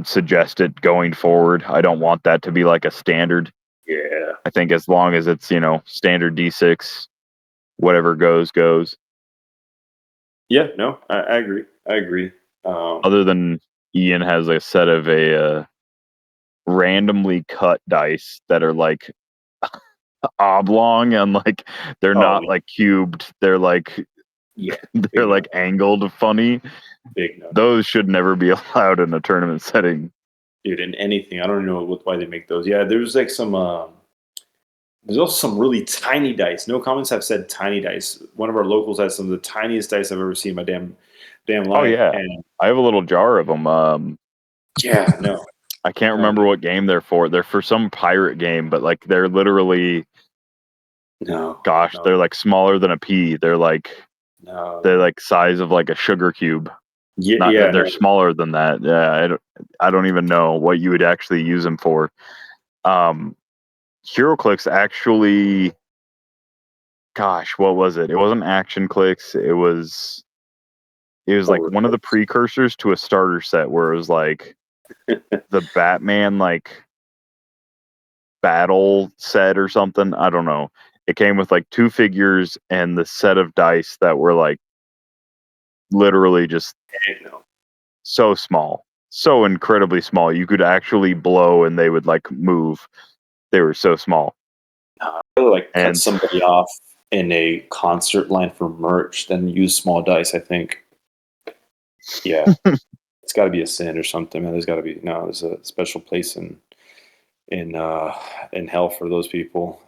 suggest it going forward. I don't want that to be like a standard. Yeah. I think as long as it's, standard D6, whatever goes. Yeah, no, I agree. Other than Ian has a set of a randomly cut dice that are like oblong and like they're not like cubed. They're like they're like angled funny. Big no. Those should never be allowed in a tournament setting. Dude, in anything. I don't know why they make those. Yeah, there's like some There's also some really tiny dice. No comments have said tiny dice. One of our locals has some of the tiniest dice I've ever seen in my damn Oh life. yeah, And I have a little jar of them. yeah, no, I can't remember what game they're for. They're for some pirate game, but like they're literally, no, they're like smaller than a pea. They're like size of like a sugar cube. yeah, They're smaller than that. Yeah, I don't even know what you would actually use them for. HeroClix actually, gosh, what was it? It wasn't Action Clicks. It was like one of the precursors to a starter set where it was like the Batman like battle set or something. I don't know. It came with like 2 figures and the set of dice that were like literally just so small, so incredibly small. You could actually blow and they would like move. They were so small. I'd rather like cut somebody off in a concert line for merch than use small dice, I think. Yeah. It's got to be a sin or something, man. There's got to be there's a special place in hell for those people.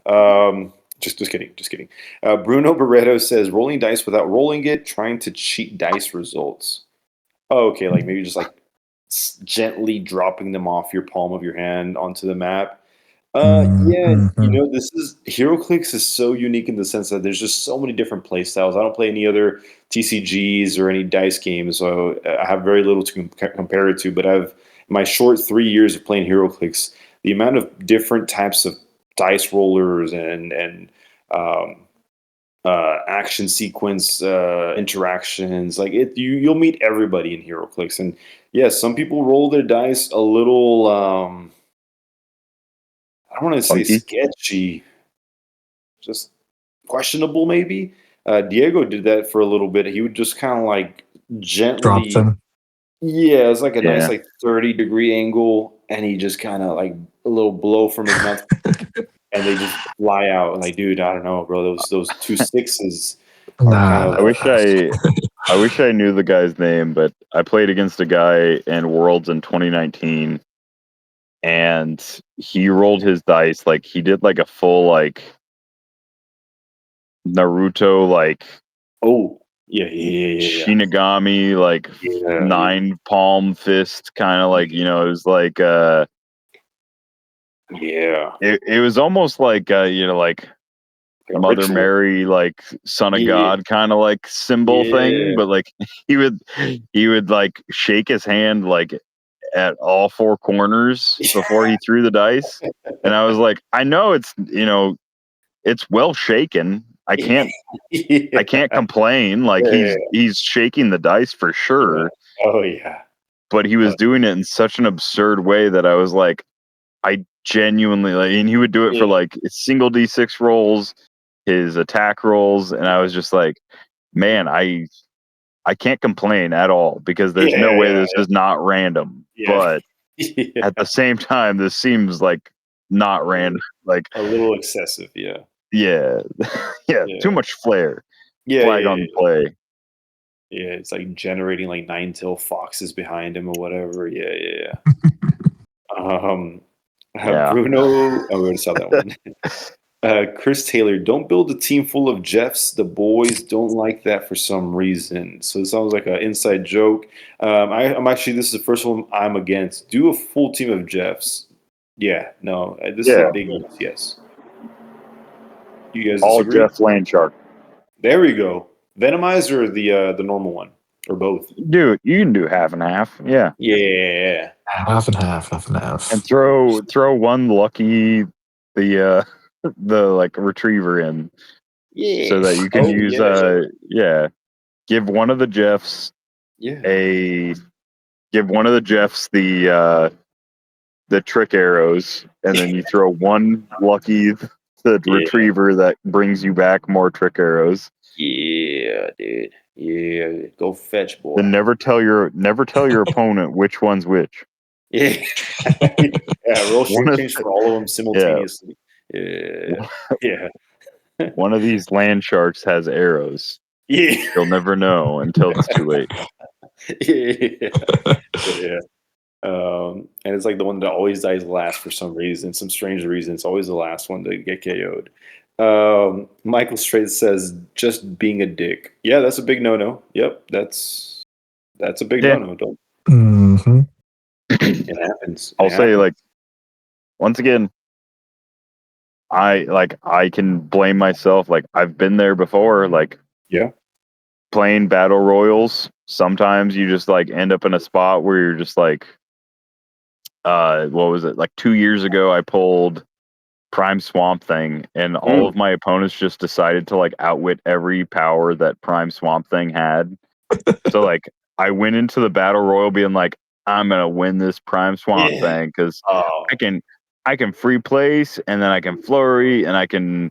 Just kidding. Bruno Barreto says rolling dice without rolling it, trying to cheat dice results. Oh, okay, like maybe just like gently dropping them off your palm of your hand onto the map. This is HeroClix is so unique in the sense that there's just so many different play styles. I don't play any other TCGs or any dice games, so I have very little to compare it to. But I've in my short 3 years of playing HeroClix, the amount of different types of dice rollers and action sequence interactions, like you'll meet everybody in HeroClix, and yes, some people roll their dice a little. I don't want to say sketchy, just questionable maybe. Diego did that for a little bit. He would just kind of like Dropped gently, them. yeah, it's like a nice like 30-degree angle, and he just kind of like a little blow from his mouth, and they just fly out. Like, dude, I don't know, bro. Those 2 6s are kind of. I wish I knew the guy's name, but I played against a guy in Worlds in 2019. And he rolled his dice like he did like a full like Naruto like Shinigami like 9 palm fist kind of like, it was like it was almost like like Mother Mary like Son of God kind of like symbol thing, but like he would like shake his hand like at all 4 corners before he threw the dice. And I was like, I know it's, it's well shaken. I can't complain. Like he's shaking the dice for sure. Yeah. Oh yeah. But he was doing it in such an absurd way that I was like, I genuinely like, and he would do it for like single D6 rolls, his attack rolls, and I was just like, man, I can't complain at all because there's no way this is not random. But at the same time, this seems like not random, like a little excessive. Yeah. Yeah. Too much flair. Flag on play. Yeah, it's like generating like 9-tailed foxes behind him or whatever. Yeah. Bruno, we already saw that one. Chris Taylor, don't build a team full of Jeffs. The boys don't like that for some reason. So it sounds like an inside joke. I'm actually, this is the first one I'm against. Do a full team of Jeffs. Yeah, no, this is a big yes. You guys all disagree? Jeff Landshark. There we go. Venomized or the normal one, or both? Dude, you can do half and half. Yeah. Yeah. Half and half. And throw one lucky the like retriever in. Yeah. So that you can use give one of the Jeffs give one of the Jeffs the trick arrows, and then you throw one lucky the retriever that brings you back more trick arrows. Yeah, dude. Yeah, go fetch, boy. Then never tell your opponent which one's which. Yeah. Roll shape change for all of them simultaneously. Yeah. One of these land sharks has arrows. Yeah. You'll never know until it's too late. Yeah. And it's like the one that always dies last for some reason, some strange reason. It's always the last one to get KO'd. Michael Straight says, just being a dick. Yeah, that's a big no-no. Yep, that's a big no-no. Don't. Mm-hmm. It happens. I'll say, like, once again, I can blame myself. Like, I've been there before. Like, yeah, playing battle royals. Sometimes you just like end up in a spot where you're just like, what was it? Like 2 years ago, I pulled Prime Swamp Thing, and all of my opponents just decided to like outwit every power that Prime Swamp Thing had. So like, I went into the battle royal being like, I'm gonna win this Prime Swamp Thing because I can free place, and then I can flurry, and I can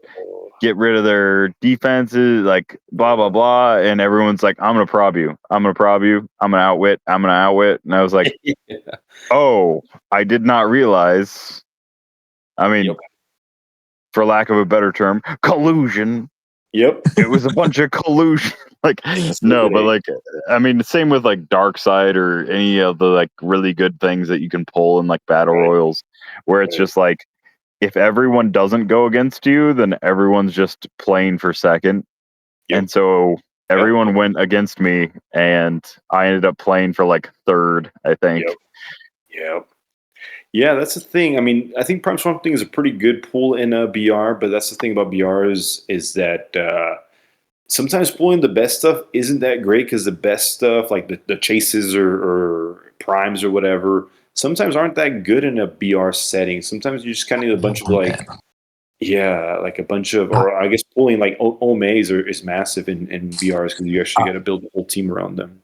get rid of their defenses, like blah blah blah. And everyone's like, I'm gonna prob you, I'm gonna prob you, I'm gonna outwit, and I was like, oh, I did not realize. I mean, for lack of a better term, collusion. Yep. It was a bunch of collusion. Like, no, but like, I mean, the same with like Dark Side or any of the like really good things that you can pull in like battle royals, where it's just like, if everyone doesn't go against you, then everyone's just playing for second. And so everyone went against me, and I ended up playing for like third, I think. Yep. Yeah, that's the thing. I mean, I think Prime Swamp Thing is a pretty good pool in a BR, but that's the thing about BR is that sometimes pulling the best stuff isn't that great because the best stuff, like the chases or primes or whatever, sometimes aren't that good in a BR setting. Sometimes you just kind of need a bunch of like, like a bunch of, or I guess pulling like Omeys is massive in BRs because you actually got to build a whole team around them.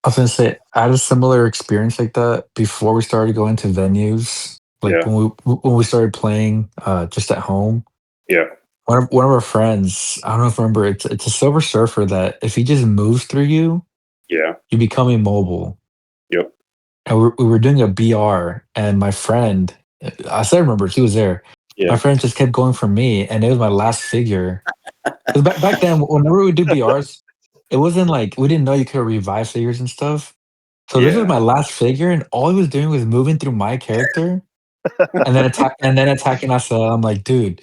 I was gonna say I had a similar experience like that before we started going to venues. Like when we started playing just at home. Yeah. One of our friends, I don't know if you remember, it's a Silver Surfer that if he just moves through you, you become immobile. Yep. And we were doing a BR, and my friend, I still remember, he was there. My friend just kept going for me, and it was my last figure. Because back then, whenever we do BRs, it wasn't like we didn't know you could revive figures and stuff. So this was my last figure, and all he was doing was moving through my character, and then attacking us. I'm like, dude,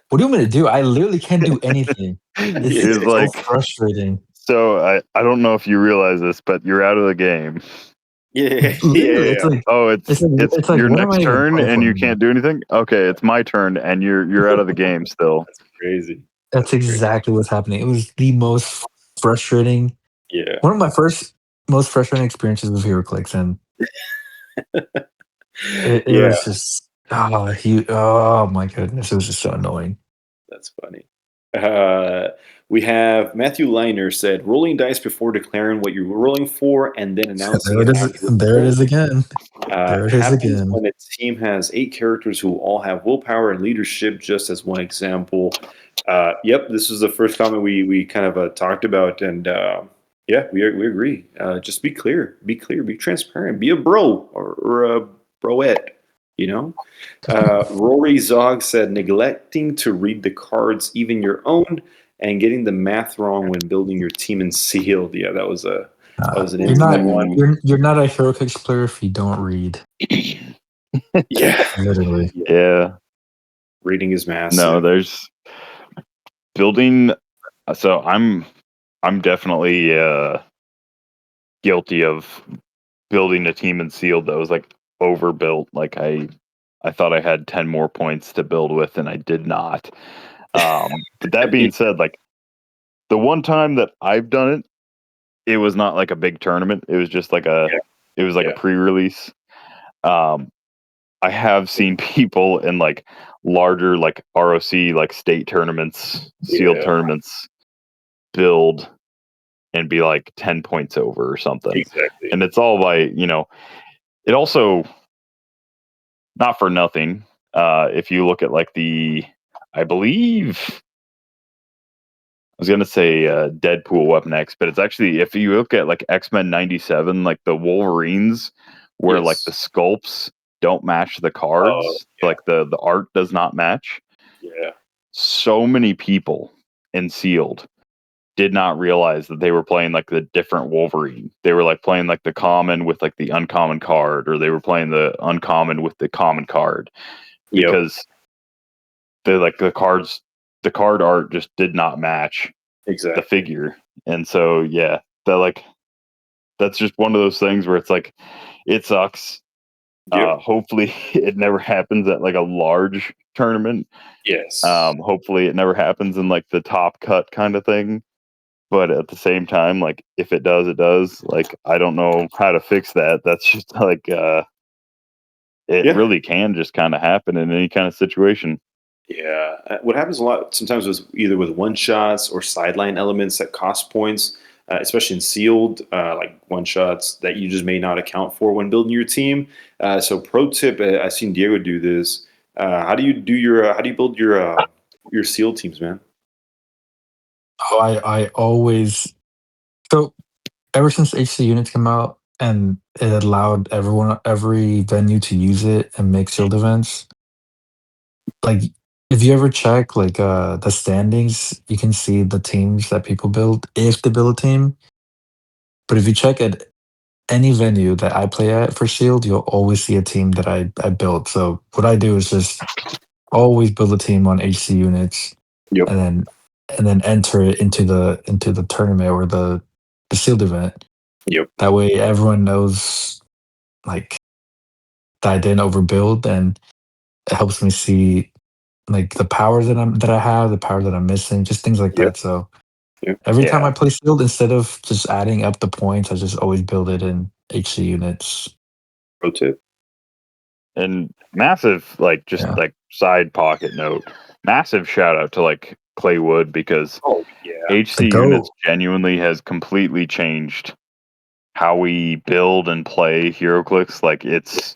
what do you want me to do? I literally can't do anything. It's so like frustrating. So I don't know if you realize this, but you're out of the game. It's like, it's like, your what am I next even turn playing and for you anymore? can't do anything. Okay, it's my turn and you're out of the game still. That's crazy. That's exactly what's happening. It was the most frustrating. Yeah. One of my most frustrating experiences with HeroClix, and it was just oh my goodness, it was just so annoying. That's funny. We have Matthew Liner said, rolling dice before declaring what you're rolling for and then announcing There it is. There it is again. There it is again. When a team has 8 characters who all have willpower and leadership, just as one example. Yep, this is the first comment we kind of talked about, and we agree. Just be clear, be transparent, be a bro or a broette. You know, Rory Zog said, neglecting to read the cards, even your own, and getting the math wrong when building your team in sealed. Yeah, that was an interesting one. You're not a HeroClix player if you don't read. Literally. Yeah. Reading is massive. No, there's building. So I'm definitely guilty of building a team in sealed that was like overbuilt. Like I thought I had 10 more points to build with, and I did not. But that being said, like the one time that I've done it, it was not like a big tournament. It was just like a pre-release. I have seen people in like larger like ROC like state tournaments, sealed tournaments, build and be like 10 points over or something. Exactly. And it's all by, it also, not for nothing, if you look at like I believe, I was going to say Deadpool Weapon X, but it's actually, if you look at like X-Men 97, like the Wolverines, where like the sculpts don't match the cards, like the art does not match. Yeah. So many people in sealed did not realize that they were playing like the different Wolverine. They were like playing like the common with like the uncommon card, or they were playing the uncommon with the common card, because the card art just did not match Exactly. the figure. And so yeah, that's just one of those things where it's like, it sucks. Hopefully it never happens at like a large tournament. Yes. Hopefully it never happens in like the top cut kind of thing. But at the same time, like if it does, it does. Like I don't know how to fix that. That's just like it really can just kind of happen in any kind of situation. Yeah. What happens a lot sometimes is either with one shots or sideline elements that cost points, especially in sealed, like one shots that you just may not account for when building your team. So, pro tip: I've seen Diego do this. How do you do how do you build your sealed teams, man? Oh, I always so ever since HC units came out and it allowed every venue to use it and make sealed events. Like, if you ever check like the standings, you can see the teams that people build if they build a team. But if you check at any venue that I play at for sealed, you'll always see a team that I built. So what I do is just always build a team on HC units, Yep. and then enter it into the tournament or the sealed event. Yep. That way everyone knows like that I didn't overbuild, and it helps me see like the powers that I have, the power that I'm missing, just things like Yep. that. So Yep. every time Yeah. I play sealed, instead of just adding up the points, I just always build it in HC units. Pro tip. And massive, like, just Yeah. like side pocket note, massive shout out to like Claywood, because Oh yeah. The HC units GOAT. genuinely has completely changed how we build and play HeroClix. Like it's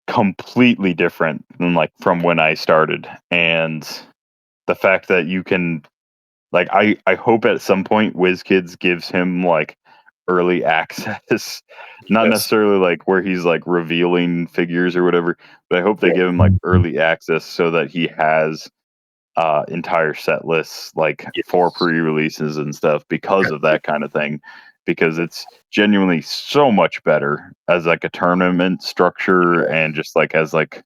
completely different than like from when I started. And the fact that you can, like, I hope at some point WizKids gives him like early access. Not Yes. necessarily like where he's like revealing figures or whatever, but I hope they Yeah. give him like early access so that he has entire set lists like for Yes. pre-releases and stuff because of that kind of thing, because it's genuinely so much better as like a tournament structure, and just like as like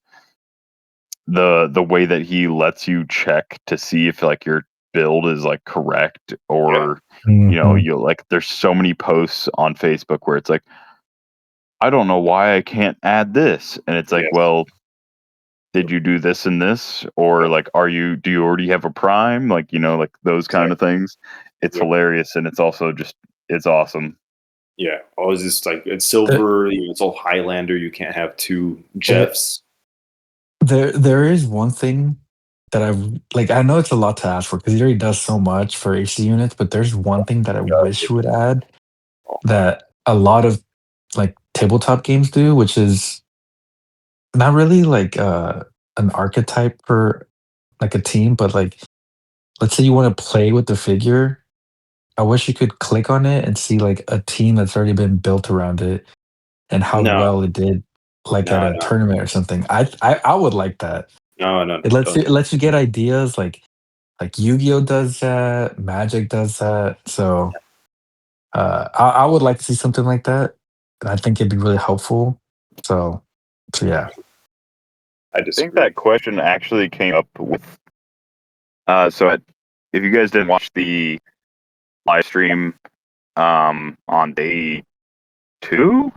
the way that he lets you check to see if like your build is like correct, or Mhm. you like, there's so many posts on Facebook where it's like, I don't know why I can't add this, and it's like, Yes. well, did you do this and this, or Yep. like, do you already have a prime, like, like those kind of Exactly. things. It's Yep. hilarious, and it's also just, it's awesome. Yeah. Always just like it's There, silver. It's all Highlander. You can't have two there, Jeffs. there is one thing that I know it's a lot to ask for because he already does so much for HC units, but there's one thing that I wish he would add that a lot of like tabletop games do, which is not really like an archetype for like a team, but like let's say you want to play with the figure. I wish you could click on it and see like a team that's already been built around it and how No. well it did like at No. a No. tournament or something. I would like that. No. No. It No. lets Don't. you it lets you get ideas like Yu-Gi-Oh does that, Magic does that. So I would like to see something like that. And I think it'd be really helpful. So yeah. I I think disagree. that question actually came up with if you guys didn't watch the live stream on day 2.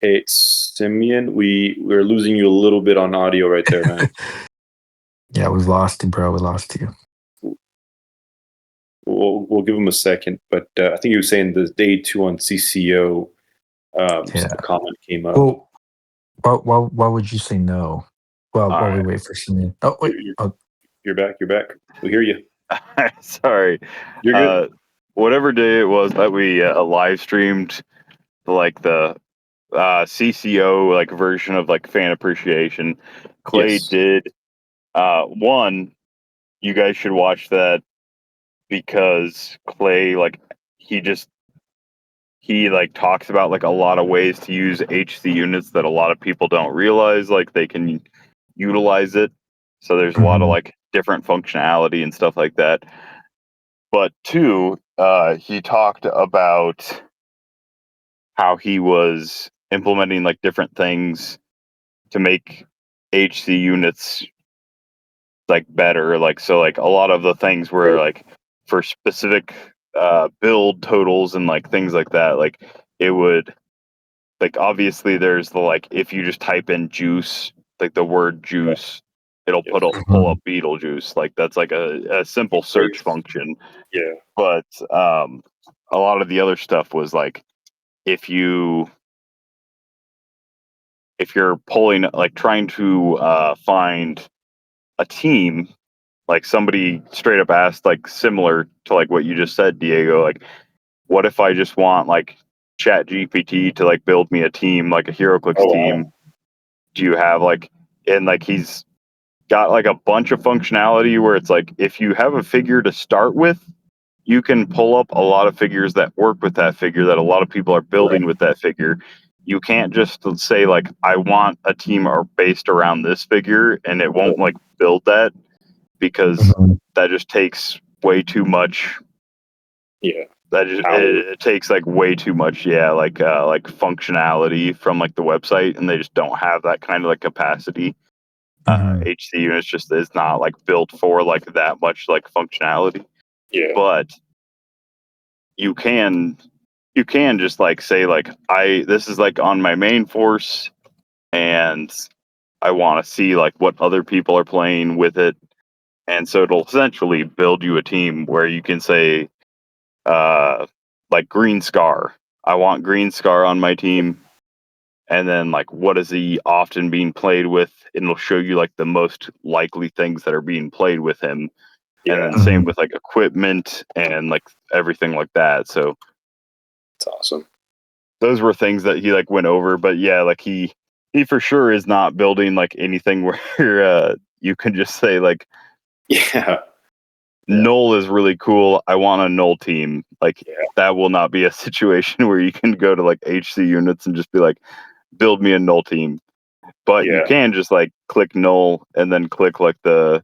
Hey, Simeon, we're losing you a little bit on audio right there, man. Yeah, we've lost you, bro. We lost you. We'll give him a second, but I think he was saying the day 2 on CCO. Yeah. The comment came up. Well, why would you say no? Well, All while we right. wait for Simeon. Oh wait. You're, Oh, you're back. You're back. We hear you. Sorry. You're good. Uh, Whatever day it was that we live streamed like the CCO like version of like fan appreciation, Clay Yes. did one. You guys should watch that, because Clay, like, he just he like talks about like a lot of ways to use HC units that a lot of people don't realize like they can utilize it. So there's a lot of like different functionality and stuff like that. But two, he talked about how he was implementing like different things to make HC units like better. Like so like a lot of the things were like for specific build totals and like things like that. Like it would like obviously there's the like if you just type in juice, like the word juice, it'll pull up Beetlejuice. Like that's like a simple search function. Yeah. But a lot of the other stuff was like if you're pulling like trying to find a team, like somebody straight up asked like similar to like what you just said, Diego, like what if I just want like Chat GPT to like build me a team, like a HeroClix team? Do you have like, and like he's got like a bunch of functionality where it's like if you have a figure to start with, you can pull up a lot of figures that work with that figure that a lot of people are building with that figure. You can't just say like I want a team based around this figure and it won't like build that because that just takes way too much. Yeah. That just it takes like way too much, like functionality from like the website, and they just don't have that kind of like capacity. HC units just is not like built for like that much like functionality. Yeah. But you can just like say like this is like on my main force, and I want to see like what other people are playing with it, and so it'll essentially build you a team where you can say like Green Scar. I want Green Scar on my team. And then like what is he often being played with? And it'll show you like the most likely things that are being played with him. Yeah. And then same with like equipment and like everything like that. So it's awesome. Those were things that he like went over, but yeah, like he for sure is not building like anything where you can just say like Null is really cool. I want a Null team. Like that will not be a situation where you can go to like HC units and just be like, build me a Null team. But you can just like click Null and then click like the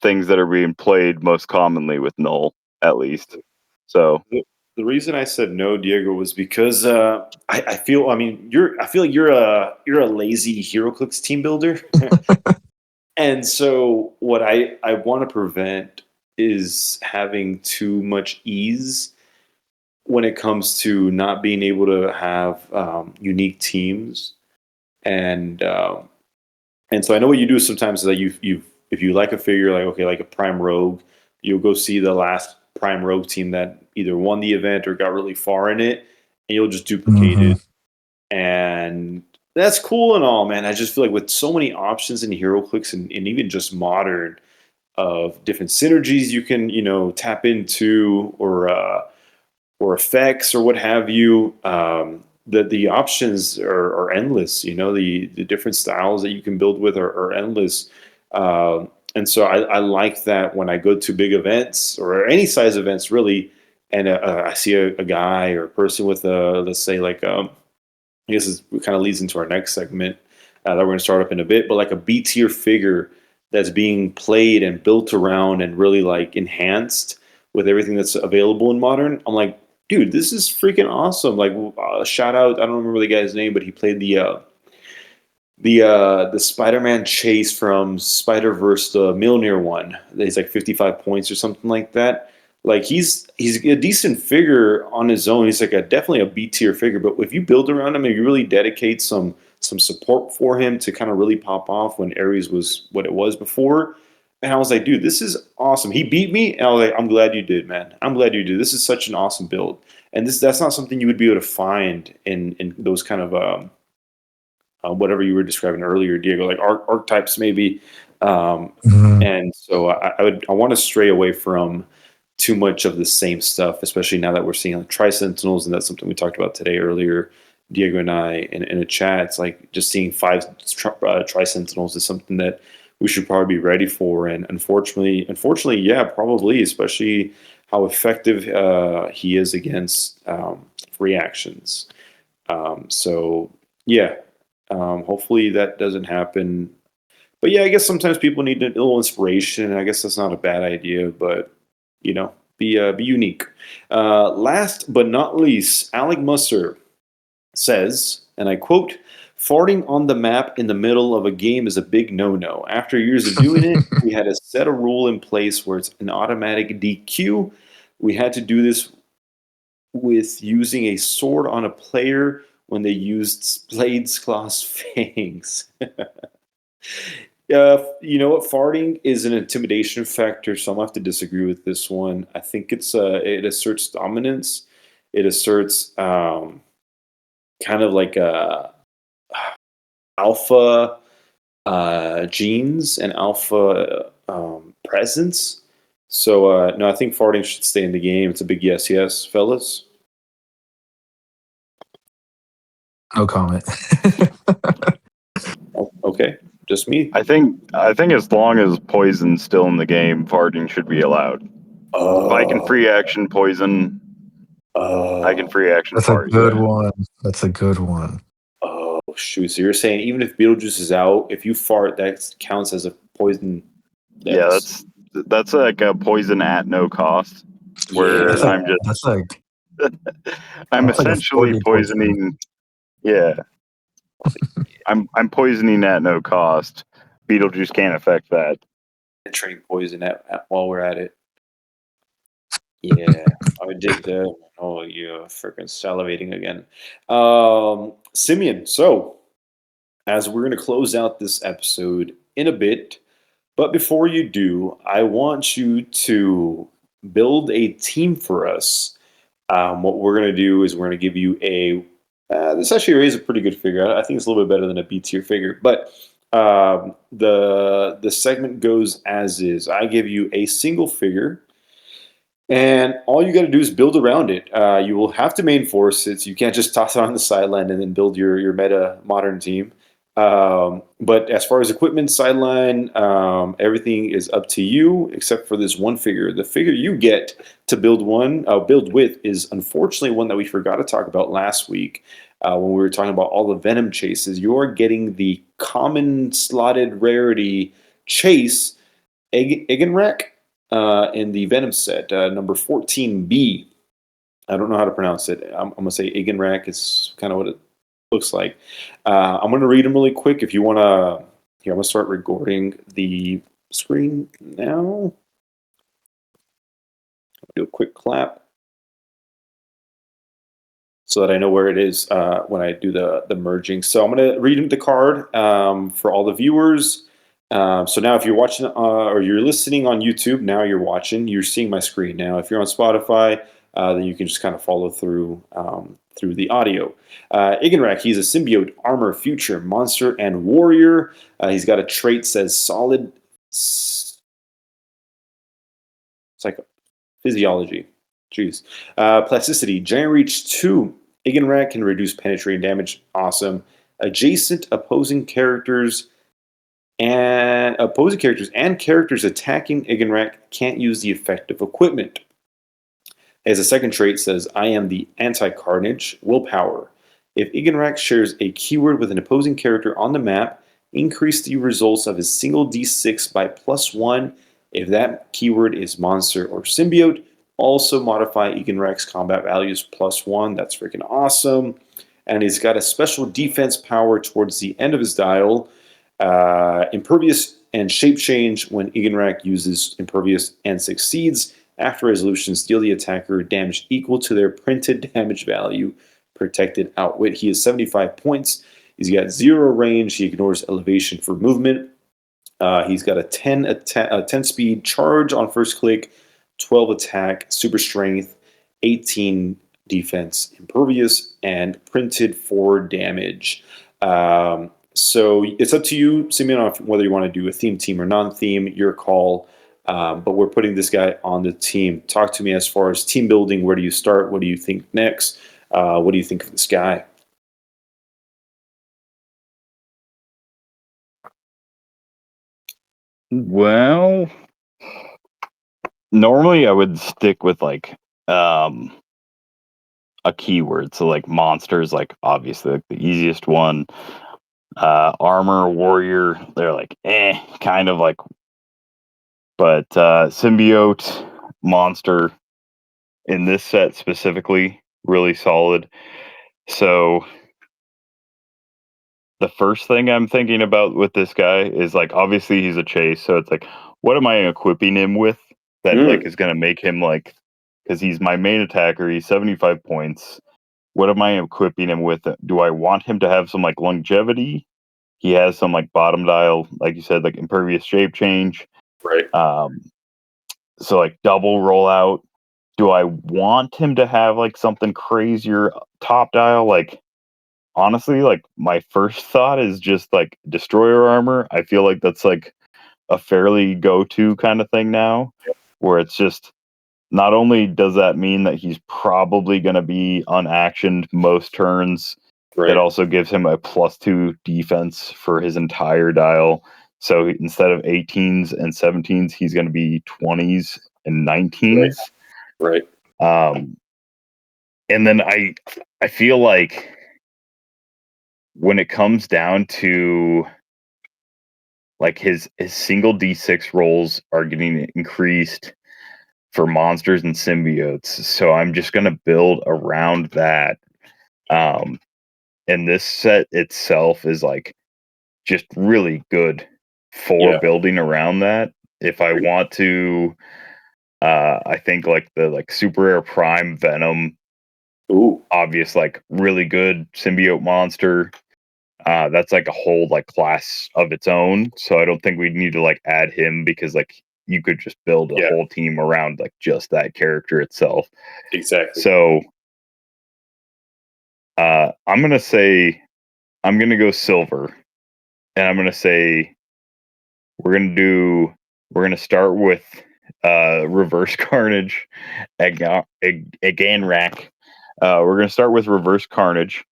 things that are being played most commonly with Null, at least. So the reason I said no, Diego, was because I feel like you're a lazy HeroClix team builder. And so what I want to prevent is having too much ease when it comes to not being able to have unique teams, and so I know what you do sometimes is that you if you like a figure like like a Prime Rogue, you'll go see the last Prime Rogue team that either won the event or got really far in it, and you'll just duplicate it, and that's cool and all, man. I just feel like with so many options in HeroClix and even just modern of different synergies you can tap into or effects or what have you. The options are endless. The different styles that you can build with are endless. And so I like that when I go to big events or any size events really, and I see a guy or a person with let's say like I guess it kind of leads into our next segment that we're going to start up in a bit, but like a B tier figure that's being played and built around and really like enhanced with everything that's available in modern. I'm like, dude, this is freaking awesome. Like shout out, I don't remember the guy's name, but he played the Spider-Man chase from Spider-Verse, the Mjolnir one. He's like 55 points or something like that. Like he's a decent figure on his own. He's like definitely a B tier figure. But if you build around him and you really dedicate some support for him to kind of really pop off when Ares was what it was before, and I was like, dude, this is awesome. He beat me, and I was like, I'm glad you did, man. I'm glad you did. This is such an awesome build, and that's not something you would be able to find in those kind of whatever you were describing earlier, Diego, like archetypes maybe. And so I want to stray away from too much of the same stuff, especially now that we're seeing like Tri-Sentinels, and that's something we talked about today earlier, Diego and I, in a chat. It's like just seeing 5 Tri-Sentinels is something that we should probably be ready for. And unfortunately, yeah, probably, especially how effective he is against, for reactions. So yeah, hopefully that doesn't happen. But yeah, I guess sometimes people need a little inspiration. I guess that's not a bad idea, but be unique. Last but not least, Alec Musser says, and I quote, "Farting on the map in the middle of a game is a big no-no. After years of doing it, we had to set a rule in place where it's an automatic DQ. We had to do this with using a sword on a player when they used blades, claws, fangs." You know what? Farting is an intimidation factor, so I'm gonna have to disagree with this one. I think it asserts dominance. It asserts kind of like alpha genes and alpha presence. So no, I think farting should stay in the game. It's a big yes, yes, fellas. No comment. Okay, just me. I think as long as poison's still in the game, farting should be allowed. If I can free action poison, I can free action That's a fart. good Yeah. one. That's a good one. Oh shoot! So you're saying even if Beetlejuice is out, if you fart, that counts as a poison? Yeah, that's like a poison at no cost. Where That's like Yeah. I'm that's like a essentially 40 poison. poisoning. Yeah, I'm poisoning at no cost. Beetlejuice can't affect that. Train poison while we're at it. Yeah, I did. Oh, you're freaking salivating again, Simeon. So, as we're going to close out this episode in a bit, but before you do, I want you to build a team for us. What we're going to do is we're going to give you a. This actually is a pretty good figure. I think it's a little bit better than a B tier figure, but the segment goes as is. I give you a single figure. And all you got to do is build around it. You will have to main force it. So you can't just toss it on the sideline and then build your meta modern team. But as far as equipment, sideline, everything is up to you except for this one figure. The figure you get to build with is unfortunately one that we forgot to talk about last week when we were talking about all the Venom chases. You're getting the common slotted rarity chase Eigenrack in the Venom set, number 14B. I don't know how to pronounce it. I'm going to say Eigenrack. It's kind of what it looks like. I'm going to read them really quick. If you want to, here, I'm going to start recording the screen now. I'll do a quick clap so that I know where it is when I do the merging. So I'm going to read the card for all the viewers. So now if you're watching or you're listening on YouTube, now you're seeing my screen now. If you're on Spotify, then you can just kind of follow through the audio. Eigenrack, he's a symbiote, armor, future, monster, and warrior. He's got a trait says solid physiology. Jeez. Plasticity, giant reach 2. Eigenrack can reduce penetrating damage. Awesome. Adjacent opposing characters and characters attacking Eigenrack can't use the effect of equipment. As a second trait says, I am the anti-carnage, willpower. If Eigenrack shares a keyword with an opposing character on the map, increase the results of his single d6 by +1 if that keyword is monster or symbiote. Also modify Eigenrack's combat values +1. That's freaking awesome. And he's got a special defense power towards the end of his dial. Impervious and shape change when Eigenrack uses impervious and succeeds. After resolutions, deal the attacker damage equal to their printed damage value. Protected outwit. He has 75 points. He's got 0 range. He ignores elevation for movement. He's got a 10 speed charge on first click, 12 attack, super strength, 18 defense, impervious, and printed 4 damage. So it's up to you, Simeon, on whether you want to do a theme team or non-theme. Your call. But we're putting this guy on the team. Talk to me as far as team building. Where do you start? What do you think next? What do you think of this guy? Well, normally I would stick with like a keyword. So like monsters, like obviously like the easiest one. Armor, warrior, they're like kind of like, but symbiote, monster in this set specifically, really solid. So the first thing I'm thinking about with this guy is like obviously he's a chase, so it's like what am I equipping him with that like is gonna make him like, because he's my main attacker, he's 75 points. What am I equipping him with? Do I want him to have some like longevity? He has some like bottom dial, like you said, like impervious shape change. Right. So like double rollout. Do I want him to have like something crazier top dial? Like honestly, like my first thought is just like destroyer armor. I feel like that's like a fairly go-to kind of thing now, where it's just not only does that mean that he's probably going to be unactioned most turns, Right. it also gives him a +2 defense for his entire dial. So instead of 18s and 17s, he's going to be 20s and 19s. Right. And then I feel like when it comes down to like his single D6 rolls are getting increased for monsters and symbiotes, so I'm just gonna build around that. And this set itself is like just really good for building around that. If I want to, I think like the like super rare prime venom, obvious like really good symbiote monster. That's like a whole like class of its own. So I don't think we need to like add him because like you could just build a whole team around like just that character itself. Exactly. So I'm gonna say I'm gonna go silver, and I'm gonna say we're gonna start with reverse carnage again rack. We're gonna start with reverse carnage.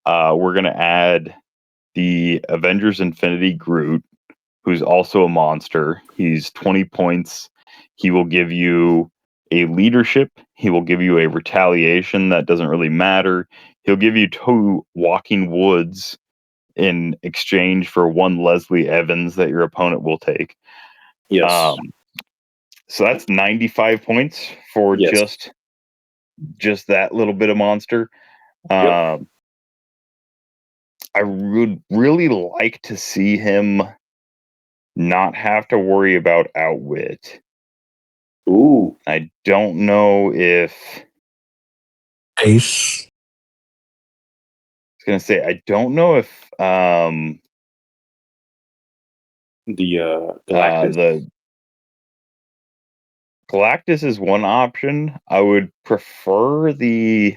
We're gonna add the Avengers Infinity Groot, who's also a monster. He's 20 points. He will give you a leadership. He will give you a retaliation that doesn't really matter. He'll give you 2 walking woods in exchange for 1 Leslie Evans that your opponent will take. Yes. So that's 95 points for just that little bit of monster. I would really like to see him not have to worry about outwit. Ooh. I don't know if Ace. I was gonna say I don't know if The Galactus. the Galactus is one option. I would prefer the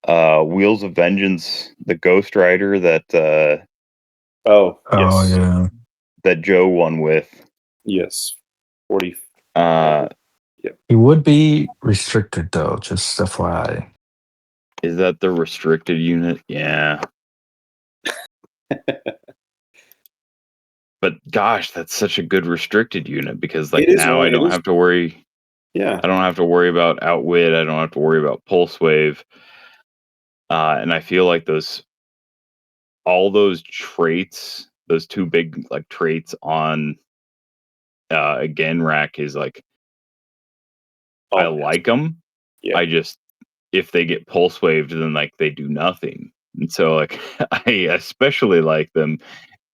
Wheels of Vengeance, the Ghost Rider that Oh Oh yeah. that Joe won with. yes. 40. He would be restricted though, just FYI. Is that the restricted unit? Yeah. But gosh, that's such a good restricted unit because like now I don't have to worry. Yeah. I don't have to worry about outwit. I don't have to worry about pulse wave. And I feel like all those traits, those 2 big like traits on again rack is like I like them. Yeah. I just, if they get pulse waved, then like they do nothing. And so like I especially like them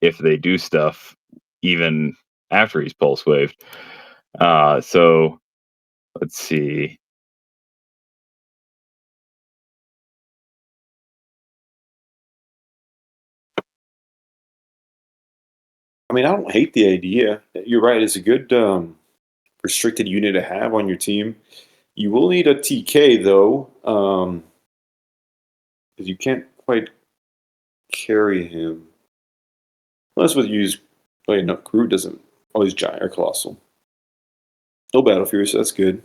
if they do stuff even after he's pulse waved. So let's see. I mean, I don't hate the idea. You're right. It's a good restricted unit to have on your team. You will need a TK though, because you can't quite carry him unless with use. Oh, yeah, no, Groot doesn't. Oh, he's giant or colossal. No battle fury, so that's good.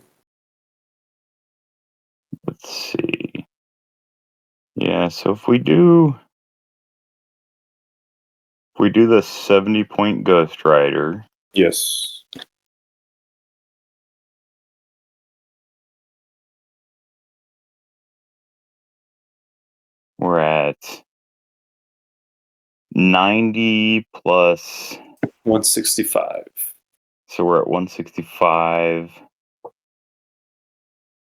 Let's see. Yeah, so if we do the 70-point Ghost Rider, Yes. We're at 90 plus. 165. So we're at 165.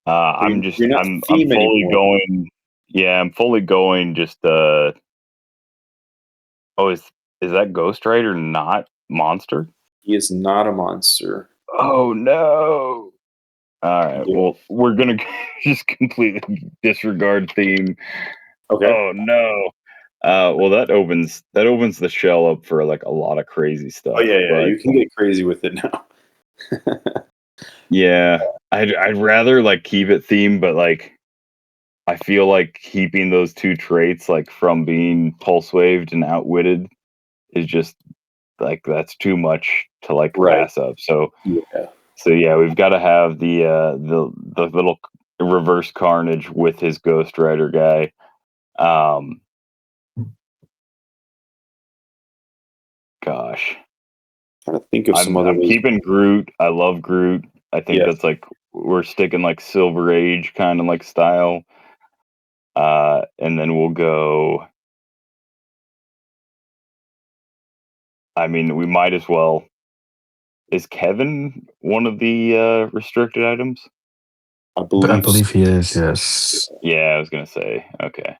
I'm You're not I'm theme fully anymore. going. Yeah, I'm fully going. Just oh, is that Ghost Rider not monster? He is not a monster. Oh no! All right. Yeah. Well, we're gonna just completely disregard theme. Okay. Oh no. Well, that opens the shell up for like a lot of crazy stuff. Oh yeah. But You can get crazy with it now. yeah, I'd rather like keep it themed, but like I feel like keeping those two traits like from being pulse waved and outwitted is just like that's too much to like Right. pass up. So Yeah. yeah, we've got to have the little reverse carnage with his Ghost Rider guy. Gosh, Trying to think of some other I'm ways. keeping Groot. I love Groot. I think Yes. that's like we're sticking like Silver Age kind of like style. And then we'll go. I mean, we might as well. Is Kevin one of the restricted items? I I believe believe he is. Yes. Yeah, I was gonna say. Okay,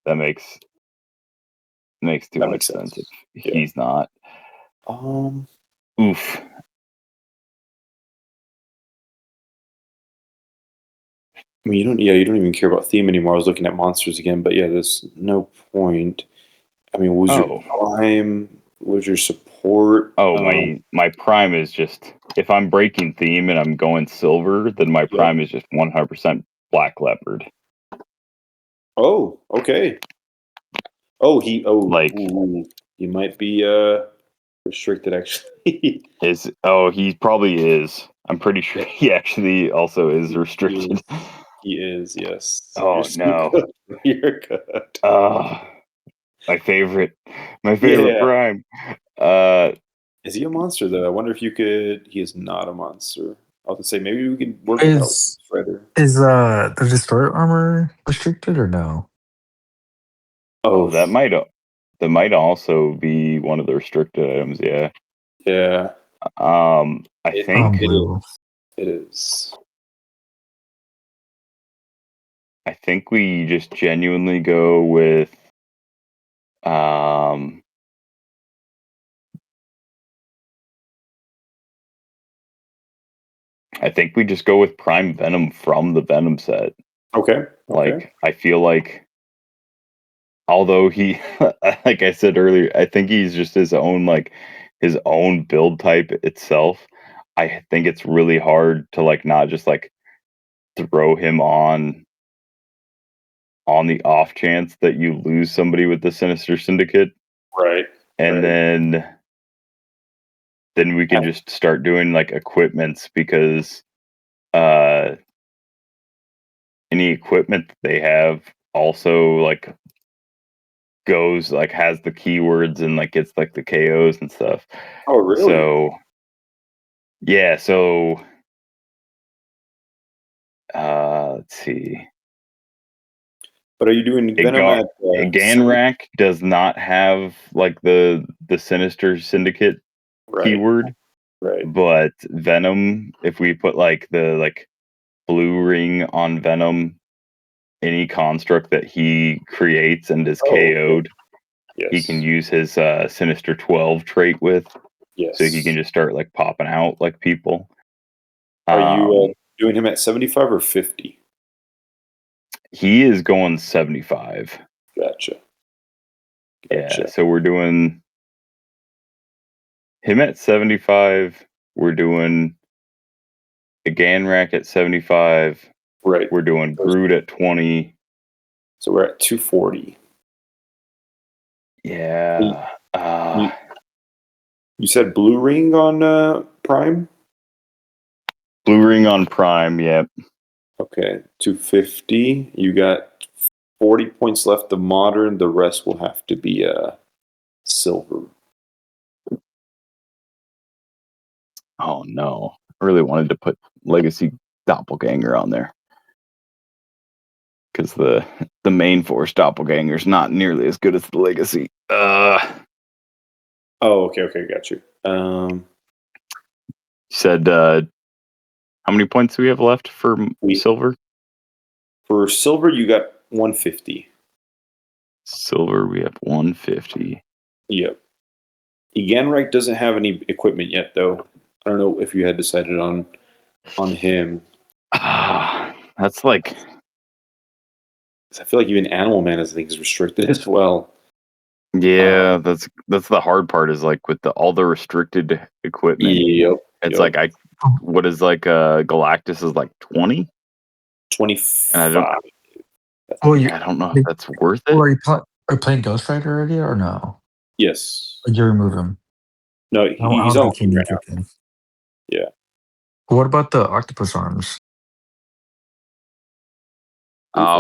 that makes too that much makes sense if sense. Yeah. he's not. Um. Oof. I mean, you don't. Yeah, you don't even care about theme anymore. I was looking at monsters again, but yeah, there's no point. I mean, what was your Oh, prime? What was your support? oh, my prime is just if I'm breaking theme and I'm going silver, then my Yeah. prime is just 100% black leopard. Oh, okay. Oh, he. Oh, Like ooh, he might be restricted actually. he probably is. I'm pretty sure Yeah, he actually also is he restricted. is. He is. Yes. You're Oh so no. good. You're good. Uh my favorite Yeah. prime. Uh Is he a monster though? I wonder if you could. He is not a monster. I was gonna say maybe we could work it out with Is Shredder. the destroyer armor restricted or no? oh, Oh, that might also be one of the restricted items, yeah. yeah. I It, think it is. Unbelievable. It is. we just genuinely go with um I think we just go with Prime Venom from the Venom set. Okay. Okay. Like I feel like although he like I said earlier, I think he's just his own build type itself. I think it's really hard to like not just like throw him on the off chance that you lose somebody with the Sinister Syndicate, Right. and Right. then we can just start doing like equipments because uh any equipment that they have also like goes like has the keywords and like gets like the KOs and stuff. Oh, really? So yeah, so let's see. But are you doing Venom at seven? Ganrak does not have like the Sinister Syndicate Right. keyword, Right. but Venom, if we put like the like blue ring on Venom, any construct that he creates and is Oh, okay. KO'd, he can Yes. use his Sinister 12 trait with, so he can Yes. just start like popping out like people. Are you Um, doing him at 75 or 50? he is going 75. Gotcha. Yeah, Gotcha. so we're doing him at 75. We're doing the Ganrak at 75. Right. We're doing Groot at 20. So we're at 240. You, Yeah. you said blue ring on Prime? Blue ring on Prime. Yep. Okay. 250. You got 40 points left of modern. The rest will have to be silver. Oh no. I really wanted to put Legacy Doppelganger on there. because the main force doppelganger's not nearly as good as the legacy. Oh, okay, got you. You said how many points do we have left for silver? For silver, you got 150. Silver, we have 150. Yep. Eganreich doesn't have any equipment yet, though. I don't know if you had decided on him. That's like, I feel like even Animal Man is restricted as well. Yeah, that's the hard part is like with all the restricted equipment. Yep. It's like what is like Galactus is like 20? 25. And I don't know if that's worth it. Are you playing Ghost Rider already or no? Yes. Or you remove him? No, he's on team right now. Yeah. What about the octopus arms?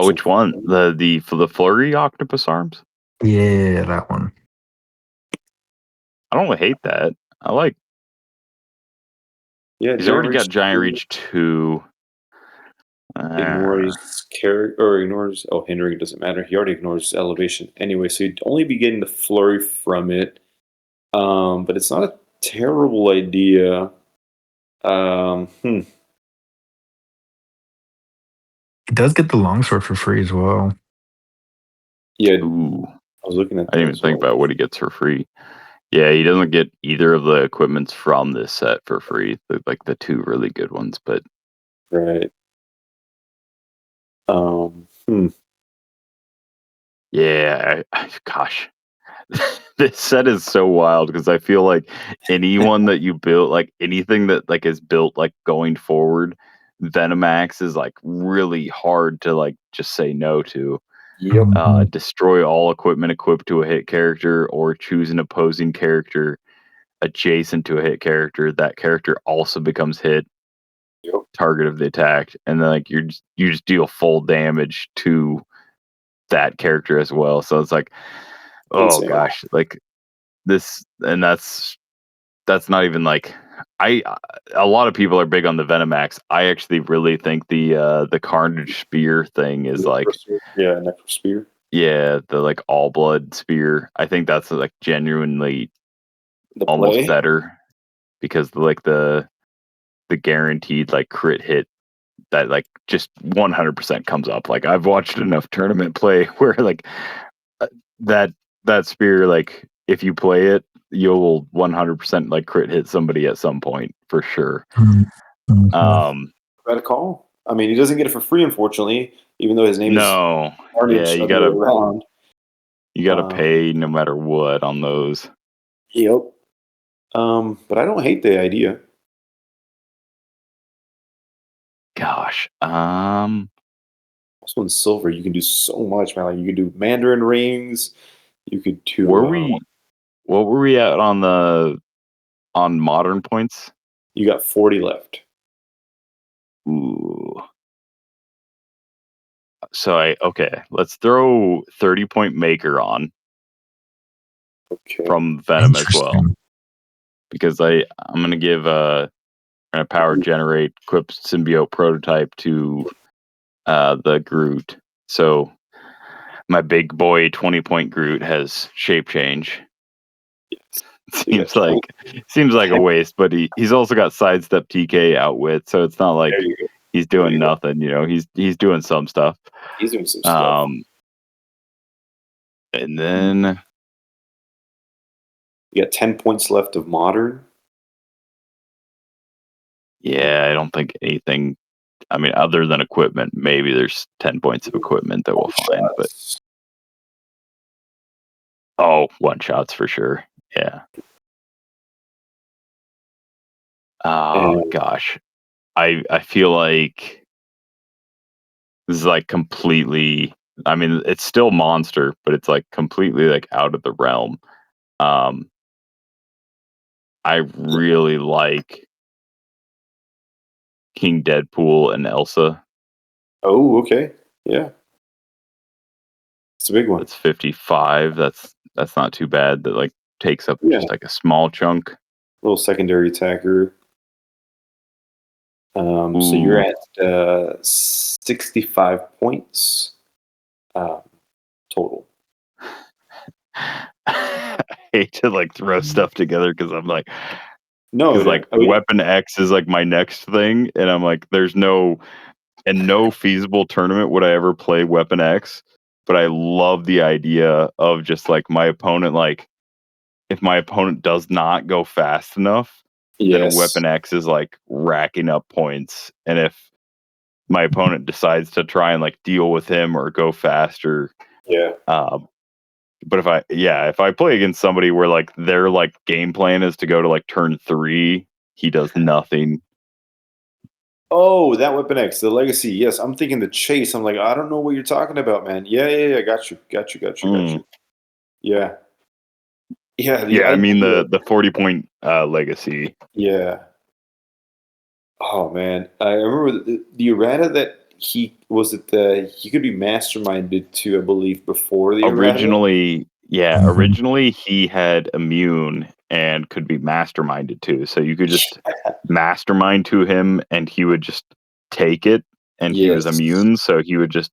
Which one? The flurry octopus arms? Yeah, that one. I don't hate that. I like. Yeah, he's already got Giant Reach 2. Ignores character or ignores. Oh, hindering doesn't matter. He already ignores elevation anyway, so you'd only be getting the flurry from it. But it's not a terrible idea. He does get the longsword for free as well. Yeah. Ooh. I was looking at that. I didn't even think about what he gets for free. Yeah, he doesn't get either of the equipments from this set for free. Like the two really good ones, but right. Yeah, gosh, this set is so wild because I feel like anyone that you build, like anything that like is built like going forward, Venomax is like really hard to like just say no to. Yep. Destroy all equipment equipped to a hit character, or choose an opposing character adjacent to a hit character. That character also becomes hit. Yep. Target of the attack, and then like you just deal full damage to that character as well. So it's like, oh Insane. gosh, like this, and that's not even like a lot of people are big on the Venomax. I actually really think the Carnage Spear thing is like, Necro Spear. Yeah, the like all blood spear. I think that's like genuinely almost better because the guaranteed like crit hit that like just 100% comes up. Like I've watched enough tournament play where like that spear, like if you play it, you'll 100% like crit hit somebody at some point for sure. Got a call. I mean, he doesn't get it for free, unfortunately, even though his name is Carnage. Yeah, you gotta pay no matter what on those. Yep. But I don't hate the idea. Gosh. Also in silver, you can do so much, man. Like you could do Mandarin rings. You could do. What were we at on modern points? You got 40 left. Ooh. So let's throw 30-point maker on. Okay. From Venom as well. Because I'm gonna give a power generate equip symbiote prototype to the Groot. So my big boy 20-point Groot has shape change. Seems like a waste, but he's also got sidestep, TK, outwit, so it's not like he's doing nothing. You know, he's doing some stuff. He's doing some stuff. And then you got 10 points left of modern. Yeah, I don't think anything. I mean, other than equipment, maybe there's 10 points of equipment that we'll find, but one shots for sure. Yeah. Oh gosh, I feel like this is like completely. I mean, it's still monster, but it's like completely like out of the realm. I really like King Deadpool and Elsa. Oh, okay, yeah, it's a big one. It's 55. That's not too bad. That like takes up just like a small chunk. Little secondary attacker. So you're at 65 points. total. I hate to like throw stuff together because I'm like, No, because like Weapon X is like my next thing, and I'm like, there's no feasible tournament would I ever play Weapon X, but I love the idea of just like my opponent, like if my opponent does not go fast enough, then Weapon X is like racking up points, and if my opponent decides to try and like deal with him or go faster, but if I play against somebody where like their like game plan is to go to like turn 3, he does nothing. Oh, that Weapon X, the Legacy. Yes, I'm thinking the Chase. I'm like, I don't know what you're talking about, man. Yeah. Got you. Yeah. The I mean idea. the 40-point Legacy. Yeah. Oh man, I remember the errata that he could be masterminded to, I believe, before the errata. Originally he had immune and could be masterminded too. So you could just mastermind to him and he would just take it, and he was Yes. immune, so he would just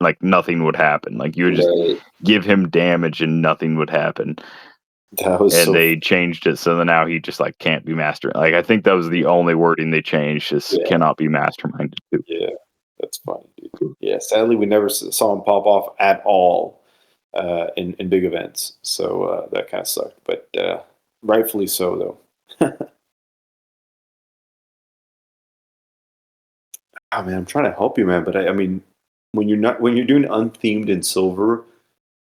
like nothing would happen. Like you would just give him damage and nothing would happen. That was and they changed it so that now he just like can't be master. Like I think that was the only wording they changed, is cannot be masterminded to. Yeah, that's funny, dude. Yeah, sadly we never saw him pop off at all in big events, so that kind of sucked. But rightfully so, though. Oh man, I'm trying to help you, man. But I mean, when you're doing unthemed in silver,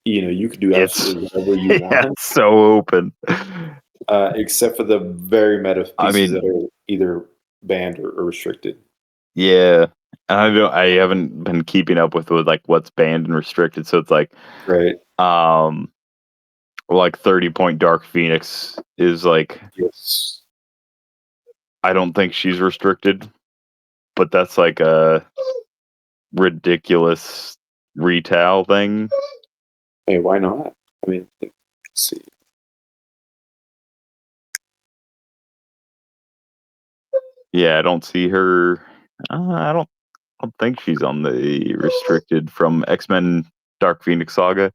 you could do absolutely whatever you want. It's so open. Except for the very meta pieces I mean, that are either banned or restricted. Yeah, I haven't been keeping up with like what's banned and restricted. So it's like, like 30-point Dark Phoenix is like, Yes. I don't think she's restricted, but that's like a ridiculous retail thing. Hey, why not? I mean, let's see. Yeah, I don't see her. I don't think she's on the restricted from X-Men Dark Phoenix Saga.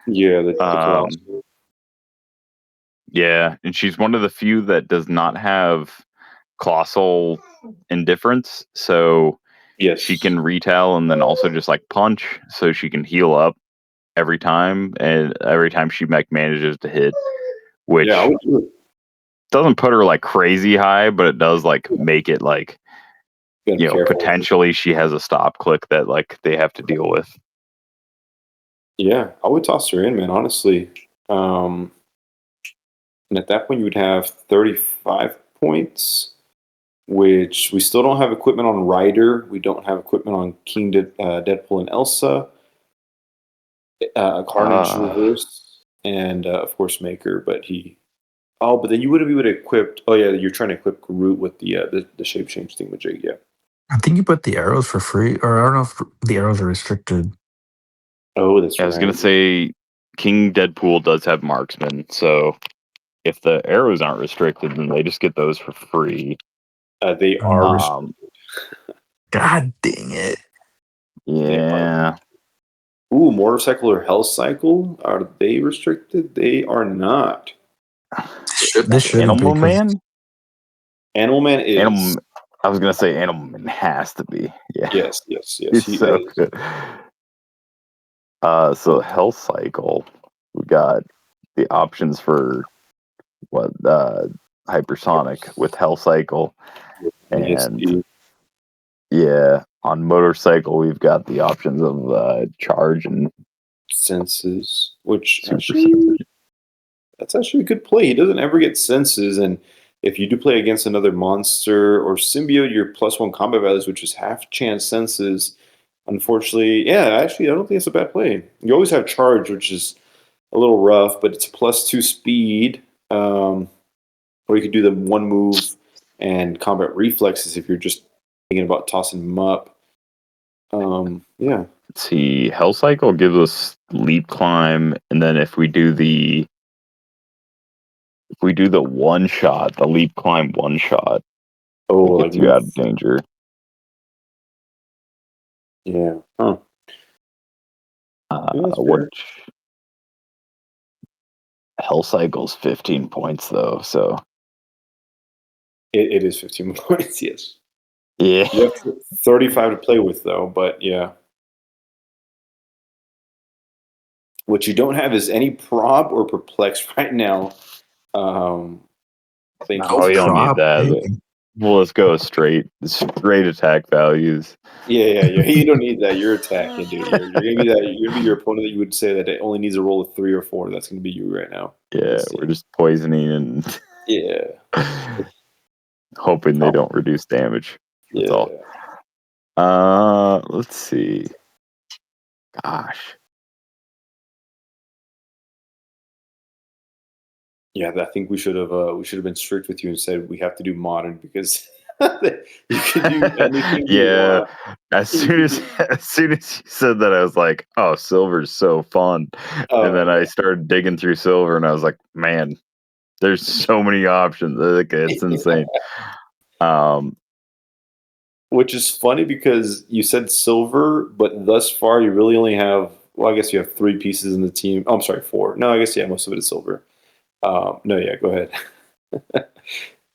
Yeah, the Colossal. Yeah, and she's one of the few that does not have colossal indifference, so she can retail and then also just like punch, so she can heal up every time, and every time she manages to hit, which doesn't put her like crazy high, but it does like make it like, potentially she has a stop click that like they have to deal with. Yeah, I would toss her in, man, honestly. And at that point, you would have 35 points, which we still don't have equipment on Ryder. We don't have equipment on King, Deadpool, and Elsa. Carnage Reverse, and of course Maker, but but then you wouldn't be able to equip. Oh yeah, you're trying to equip Groot with the shape change thing with Jake. Yeah, I think you put the arrows for free, or I don't know if the arrows are restricted. Oh, that's right. I was gonna say King Deadpool does have marksman, so if the arrows aren't restricted, then they just get those for free. They are restricted. God dang it! Yeah. Ooh, motorcycle or health cycle, are they restricted? They are not. This should Animal Man. Animal Man is. I was gonna say Animal Man has to be. Yeah. Yes. He's so good. So health cycle, we got the options for hypersonic with health cycle, and on motorcycle we've got the options of charge and senses, which that's actually a good play. He doesn't ever get senses, and if you do play against another monster or symbiote, your +1 combat values, which is half chance senses. Unfortunately, actually, I don't think it's a bad play. You always have charge, which is a little rough, but it's +2 speed. Or you could do the one move and combat reflexes if you're just thinking about tossing them up. Let's see, health cycle gives us leap climb, and then if we do the one shot, the leap climb one shot, it gets you out of danger. Yeah. Huh. That's fair. Which Hell Cycle's 15 points though, so It is 15 points, yes. yeah. You have 35 to play with, though, but yeah. What you don't have is any prob or perplex right now. Thank Oh, you don't need that. Hey. Well, let's go straight attack values. Yeah. You don't need that. You're attacking, dude. You're gonna be that. You're gonna be your opponent that you would say that it only needs a roll of 3 or 4. That's gonna be you right now. Yeah, we're just poisoning and hoping they don't reduce damage. That's all. Let's see. Gosh. Yeah, I think we should have been strict with you and said we have to do modern because you can do anything you want. As soon as you said that, I was like, "Oh, silver's so fun!" And then I started digging through silver, and I was like, "Man, there's so many options. Like, it's insane." Which is funny because you said silver, but thus far you really only have. Well, I guess you have 3 pieces in the team. Oh, I'm sorry, 4. No, I guess most of it is silver. No, yeah, go ahead.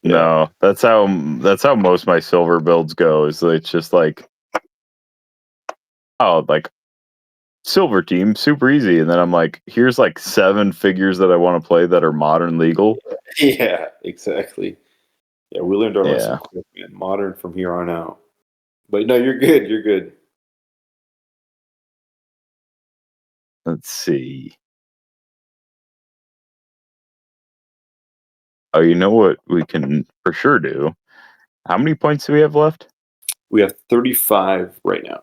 No, that's how most of my silver builds go. Is it's just like, oh, like silver team, super easy, and then I'm like, here's like 7 figures that I want to play that are modern legal. Yeah, exactly. Yeah, we learned our lesson quick, man. Modern from here on out. But no, you're good. You're good. Let's see. Oh, you know what we can for sure do? How many points do we have left? We have 35 right now.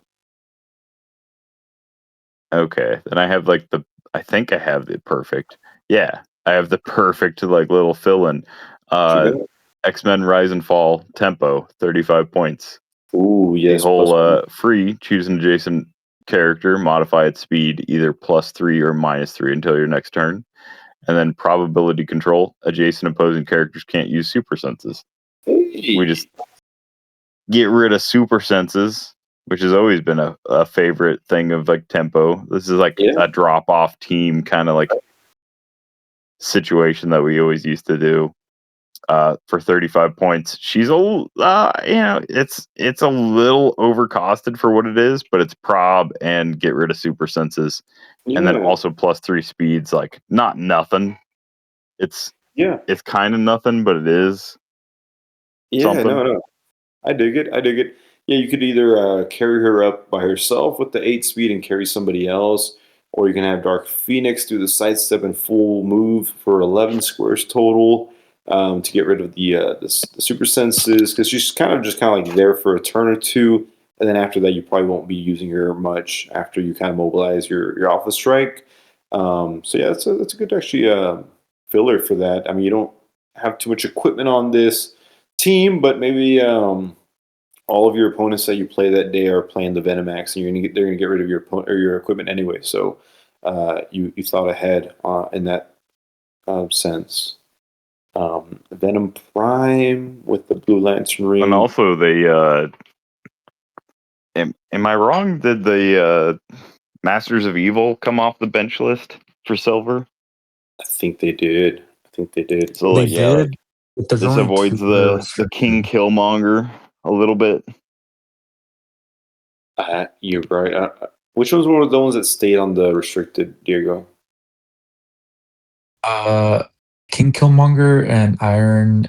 Okay, then I have like I think I have the perfect. Yeah, I have the perfect like little fill-in. X-Men Rise and Fall tempo, 35 points. Ooh, yes. The whole free, choose an adjacent character, modify its speed either +3 or -3 until your next turn. And then probability control, adjacent opposing characters can't use super senses. Hey. We just get rid of super senses, which has always been a favorite thing of like tempo. This is like a drop off team kind of like situation that we always used to do. For 35 points, she's it's a little overcosted for what it is, but it's prob and get rid of super senses, and then also +3 speeds. Like not nothing. It's kind of nothing, but it is. Something. No. I dig it. Yeah, you could either carry her up by herself with the 8 speed and carry somebody else, or you can have Dark Phoenix do the sidestep and full move for 11 squares total to get rid of the super senses, because she's kind of like there for a turn or two, and then after that you probably won't be using her much after you kind of mobilize your Alpha Strike. So yeah, that's a good actually filler for that. I mean, you don't have too much equipment on this team, but maybe all of your opponents that you play that day are playing the Venomax, and they're gonna get rid of your opponent or your equipment anyway. So you thought ahead in that sense. Venom Prime with the Blue Lantern ring, and also they. Am I wrong? Did the Masters of Evil come off the bench list for silver? I think they did. So like, did. But this avoids the King Killmonger a little bit. You're right. Which ones were the ones that stayed on the restricted, Diego? King Killmonger and Iron.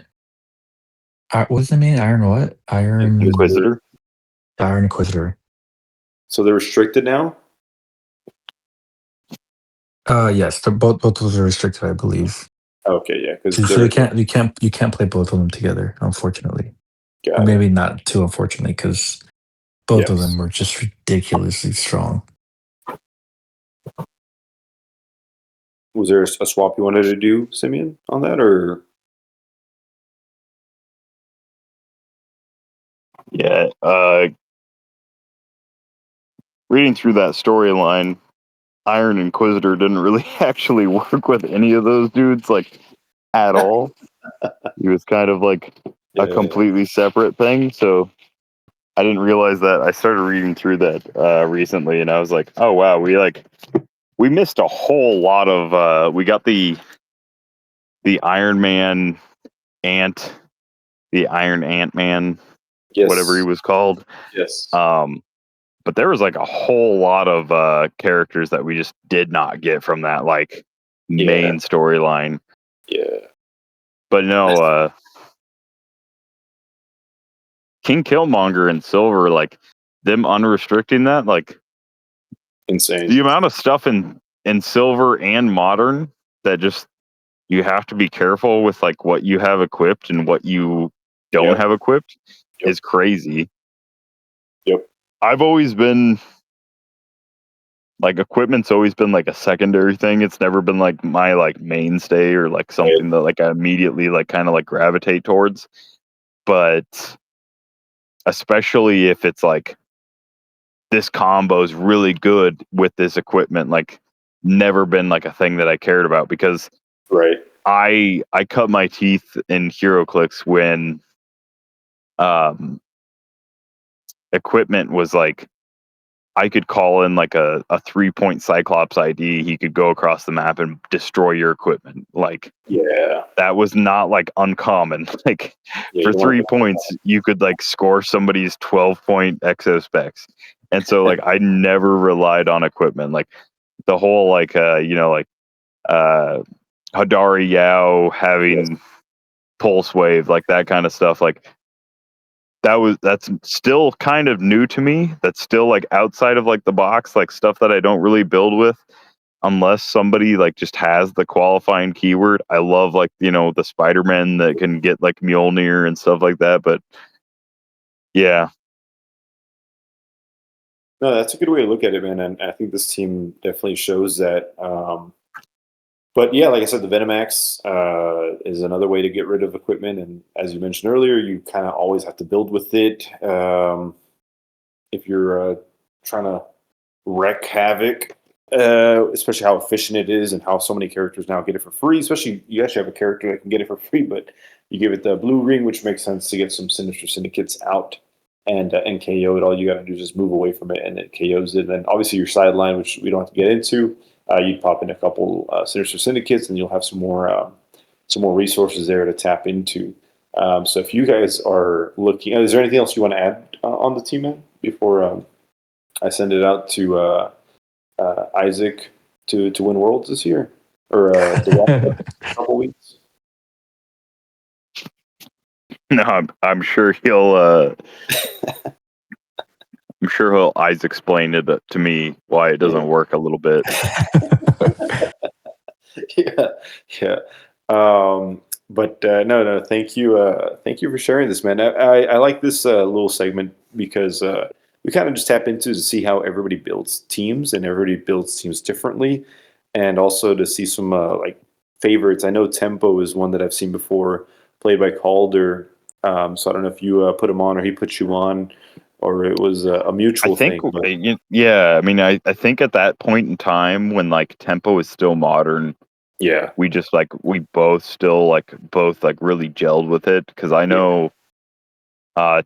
What's the name? Iron what? Iron Inquisitor. Iron Inquisitor. So they're restricted now? Yes, both of those are restricted, I believe. Okay, yeah, because so you can't play both of them together, unfortunately. Or maybe not too unfortunately, because both of them were just ridiculously strong. Was there a swap you wanted to do, Simeon, on that, or? Yeah, reading through that storyline, Iron Inquisitor didn't really actually work with any of those dudes, like, at all. He was kind of like a completely separate thing, so I didn't realize that. I started reading through that recently, and I was like, oh wow, we missed a whole lot of. We got the Iron Man ant, the Iron Ant Man, Yes. whatever he was called. Yes. But there was like a whole lot of characters that we just did not get from that like main storyline. Yeah. But no, King Killmonger and Silver, like them unrestricting that, like Insane. the amount of stuff in Silver and Modern that just you have to be careful with like what you have equipped and what you don't have equipped is crazy. Yep. I've always been like equipment's always been like a secondary thing. It's never been like my like mainstay or like something that like I immediately like kind of like gravitate towards. But especially if it's like this combo is really good with this equipment, like never been like a thing that I cared about because I cut my teeth in HeroClix when equipment was like I could call in like a 3-point Cyclops ID. He could go across the map and destroy your equipment. Like, that was not like uncommon. Like, for 3 points, you could like score somebody's 12-point exospecs. And so, like, I never relied on equipment. Like, the whole like, Hadari Yao having pulse wave, like that kind of stuff. Like, that's still kind of new to me. That's still like outside of like the box, like stuff that I don't really build with unless somebody like just has the qualifying keyword. I love like, the Spider-Man that can get like Mjolnir and stuff like that. But yeah. No, that's a good way to look at it, man. And I think this team definitely shows that. But yeah, like I said, the Venomax is another way to get rid of equipment. And as you mentioned earlier, you kind of always have to build with it. If you're trying to wreak havoc, especially how efficient it is and how so many characters now get it for free. Especially you actually have a character that can get it for free, but you give it the blue ring, which makes sense to get some Sinister Syndicates out and KO it. All you got to do is just move away from it, and it KOs it. And then obviously your sideline, which we don't have to get into. You'd pop in a couple Sinister Syndicates, and you'll have some more resources there to tap into. So if you guys are looking, is there anything else you want to add on the team, man, before I send it out to Isaac to win Worlds this year or the couple weeks? No, I'm sure he'll. I'm sure he'll explain it to me why it doesn't work a little bit. Yeah. But no. Thank you for sharing this, man. I like this little segment because we kind of just tap into to see how everybody builds teams, and everybody builds teams differently, and also to see some like favorites. I know Tempo is one that I've seen before, played by Calder. So I don't know if you put him on or he put you on, or it was a mutual thing. Yeah, I mean, I think at that point in time when like Tempo is still modern, we just like we both really gelled with it because I know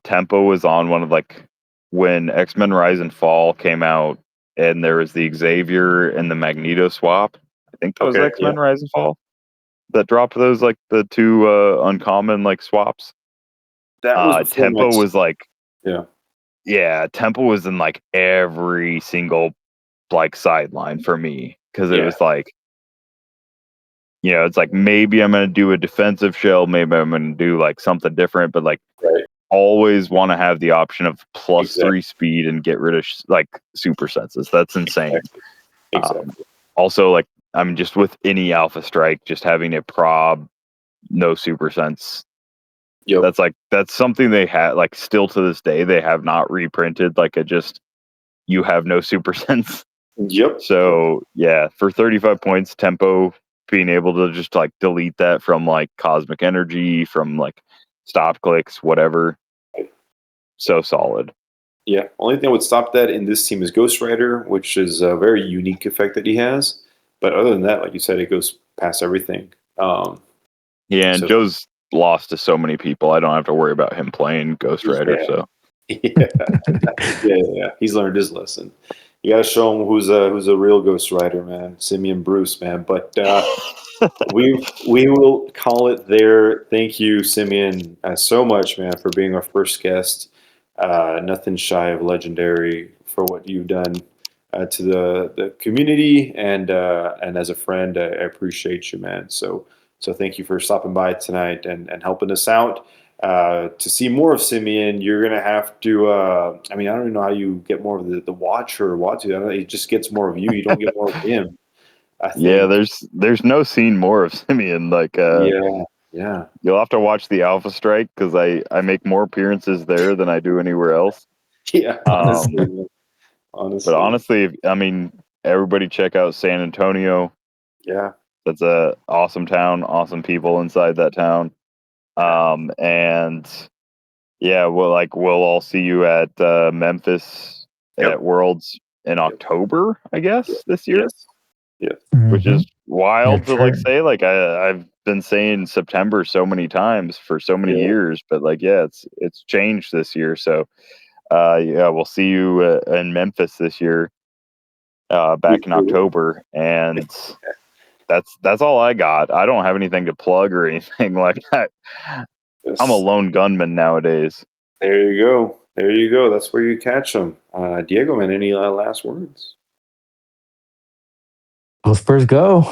Tempo was on one of like when X-Men Rise and Fall came out, and there was the Xavier and the Magneto swap. I think that was X-Men Rise and Fall that dropped those like the two uncommon like swaps. That was Tempo was like Tempo was in like every single like sideline for me because it was like, it's like maybe I'm gonna do a defensive shell, maybe I'm gonna do like something different, but like always want to have the option of +3 speed and get rid of like super senses. That's insane. Exactly. Also, like I'm just with any Alpha Strike, just having a prob, no super sense. That's something they had like still to this day they have not reprinted. Like you have no super sense. So yeah, for 35 points, Tempo being able to just like delete that from like cosmic energy, from like stop clicks, whatever. So solid. Yeah. Only thing that would stop that in this team is Ghost Rider, which is a very unique effect that he has. But other than that, like you said, it goes past everything. And Joe's lost to so many people. I don't have to worry about him playing Ghost Rider. So Yeah. He's learned his lesson. You gotta show him who's a real Ghost Rider, man. Simeon Bruce, man. But we will call it there. Thank you, Simeon, so much, man, for being our first guest. Nothing shy of legendary for what you've done to the community and as a friend. I appreciate you, man. So thank you for stopping by tonight and helping us out. To see more of Simeon, you're gonna have to. I mean, I don't even know how you get more of the watch or watch. I don't know, it just gets more of you. You don't get more of him. I Yeah, think. there's no scene more of Simeon. Like, Yeah. you'll have to watch the Alpha Strike because I make more appearances there than I do anywhere else. Yeah. Honestly, man. But Honestly. honestly, I mean, everybody check out San Antonio. Yeah. That's a awesome town, awesome people inside that town. And yeah, we'll all see you at Memphis Yep. at Worlds in October, I guess, this year. Yes. Yeah. Which is wild to sure. say. Like I've been saying September so many times for so many Yeah. years, but like it's changed this year. So yeah, we'll see you in Memphis this year, back in October, and that's all I got. I don't have anything to plug or anything like that. Yes. I'm a lone gunman nowadays. There you go. There you go. That's where you catch them. Diego, man, any last words? Well, Spurs go.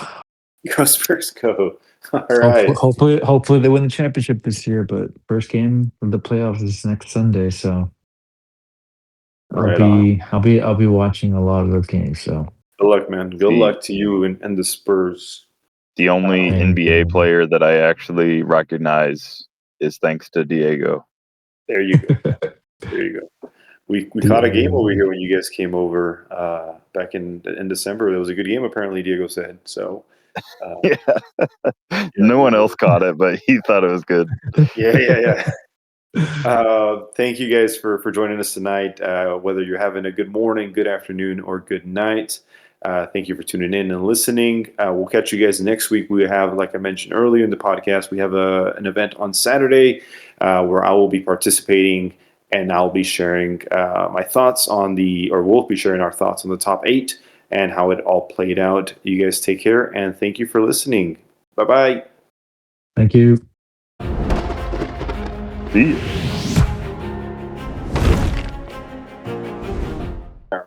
Go Spurs, go. All right. Hopefully they win the championship this year. But first game of the playoffs is next Sunday, so Right on. I'll be watching a lot of those games. So Good luck, man. Good The luck to you and the Spurs. the only thank NBA you. player that I actually recognize is thanks to Diego. There you go. There you go. We caught a game over here when you guys came over back in December. It was a good game, apparently. Diego said so. Yeah, no one else caught it, but he thought it was good. Yeah. Thank you guys for joining us tonight. Whether you're having a good morning, good afternoon, or good night, thank you for tuning in and listening. We'll catch you guys next week. We have, like I mentioned earlier in the podcast, we have an event on Saturday where I will be participating and I'll be sharing my thoughts on we'll be sharing our thoughts on the top 8 and how it all played out. You guys take care and thank you for listening. Bye-bye. Thank you. See you.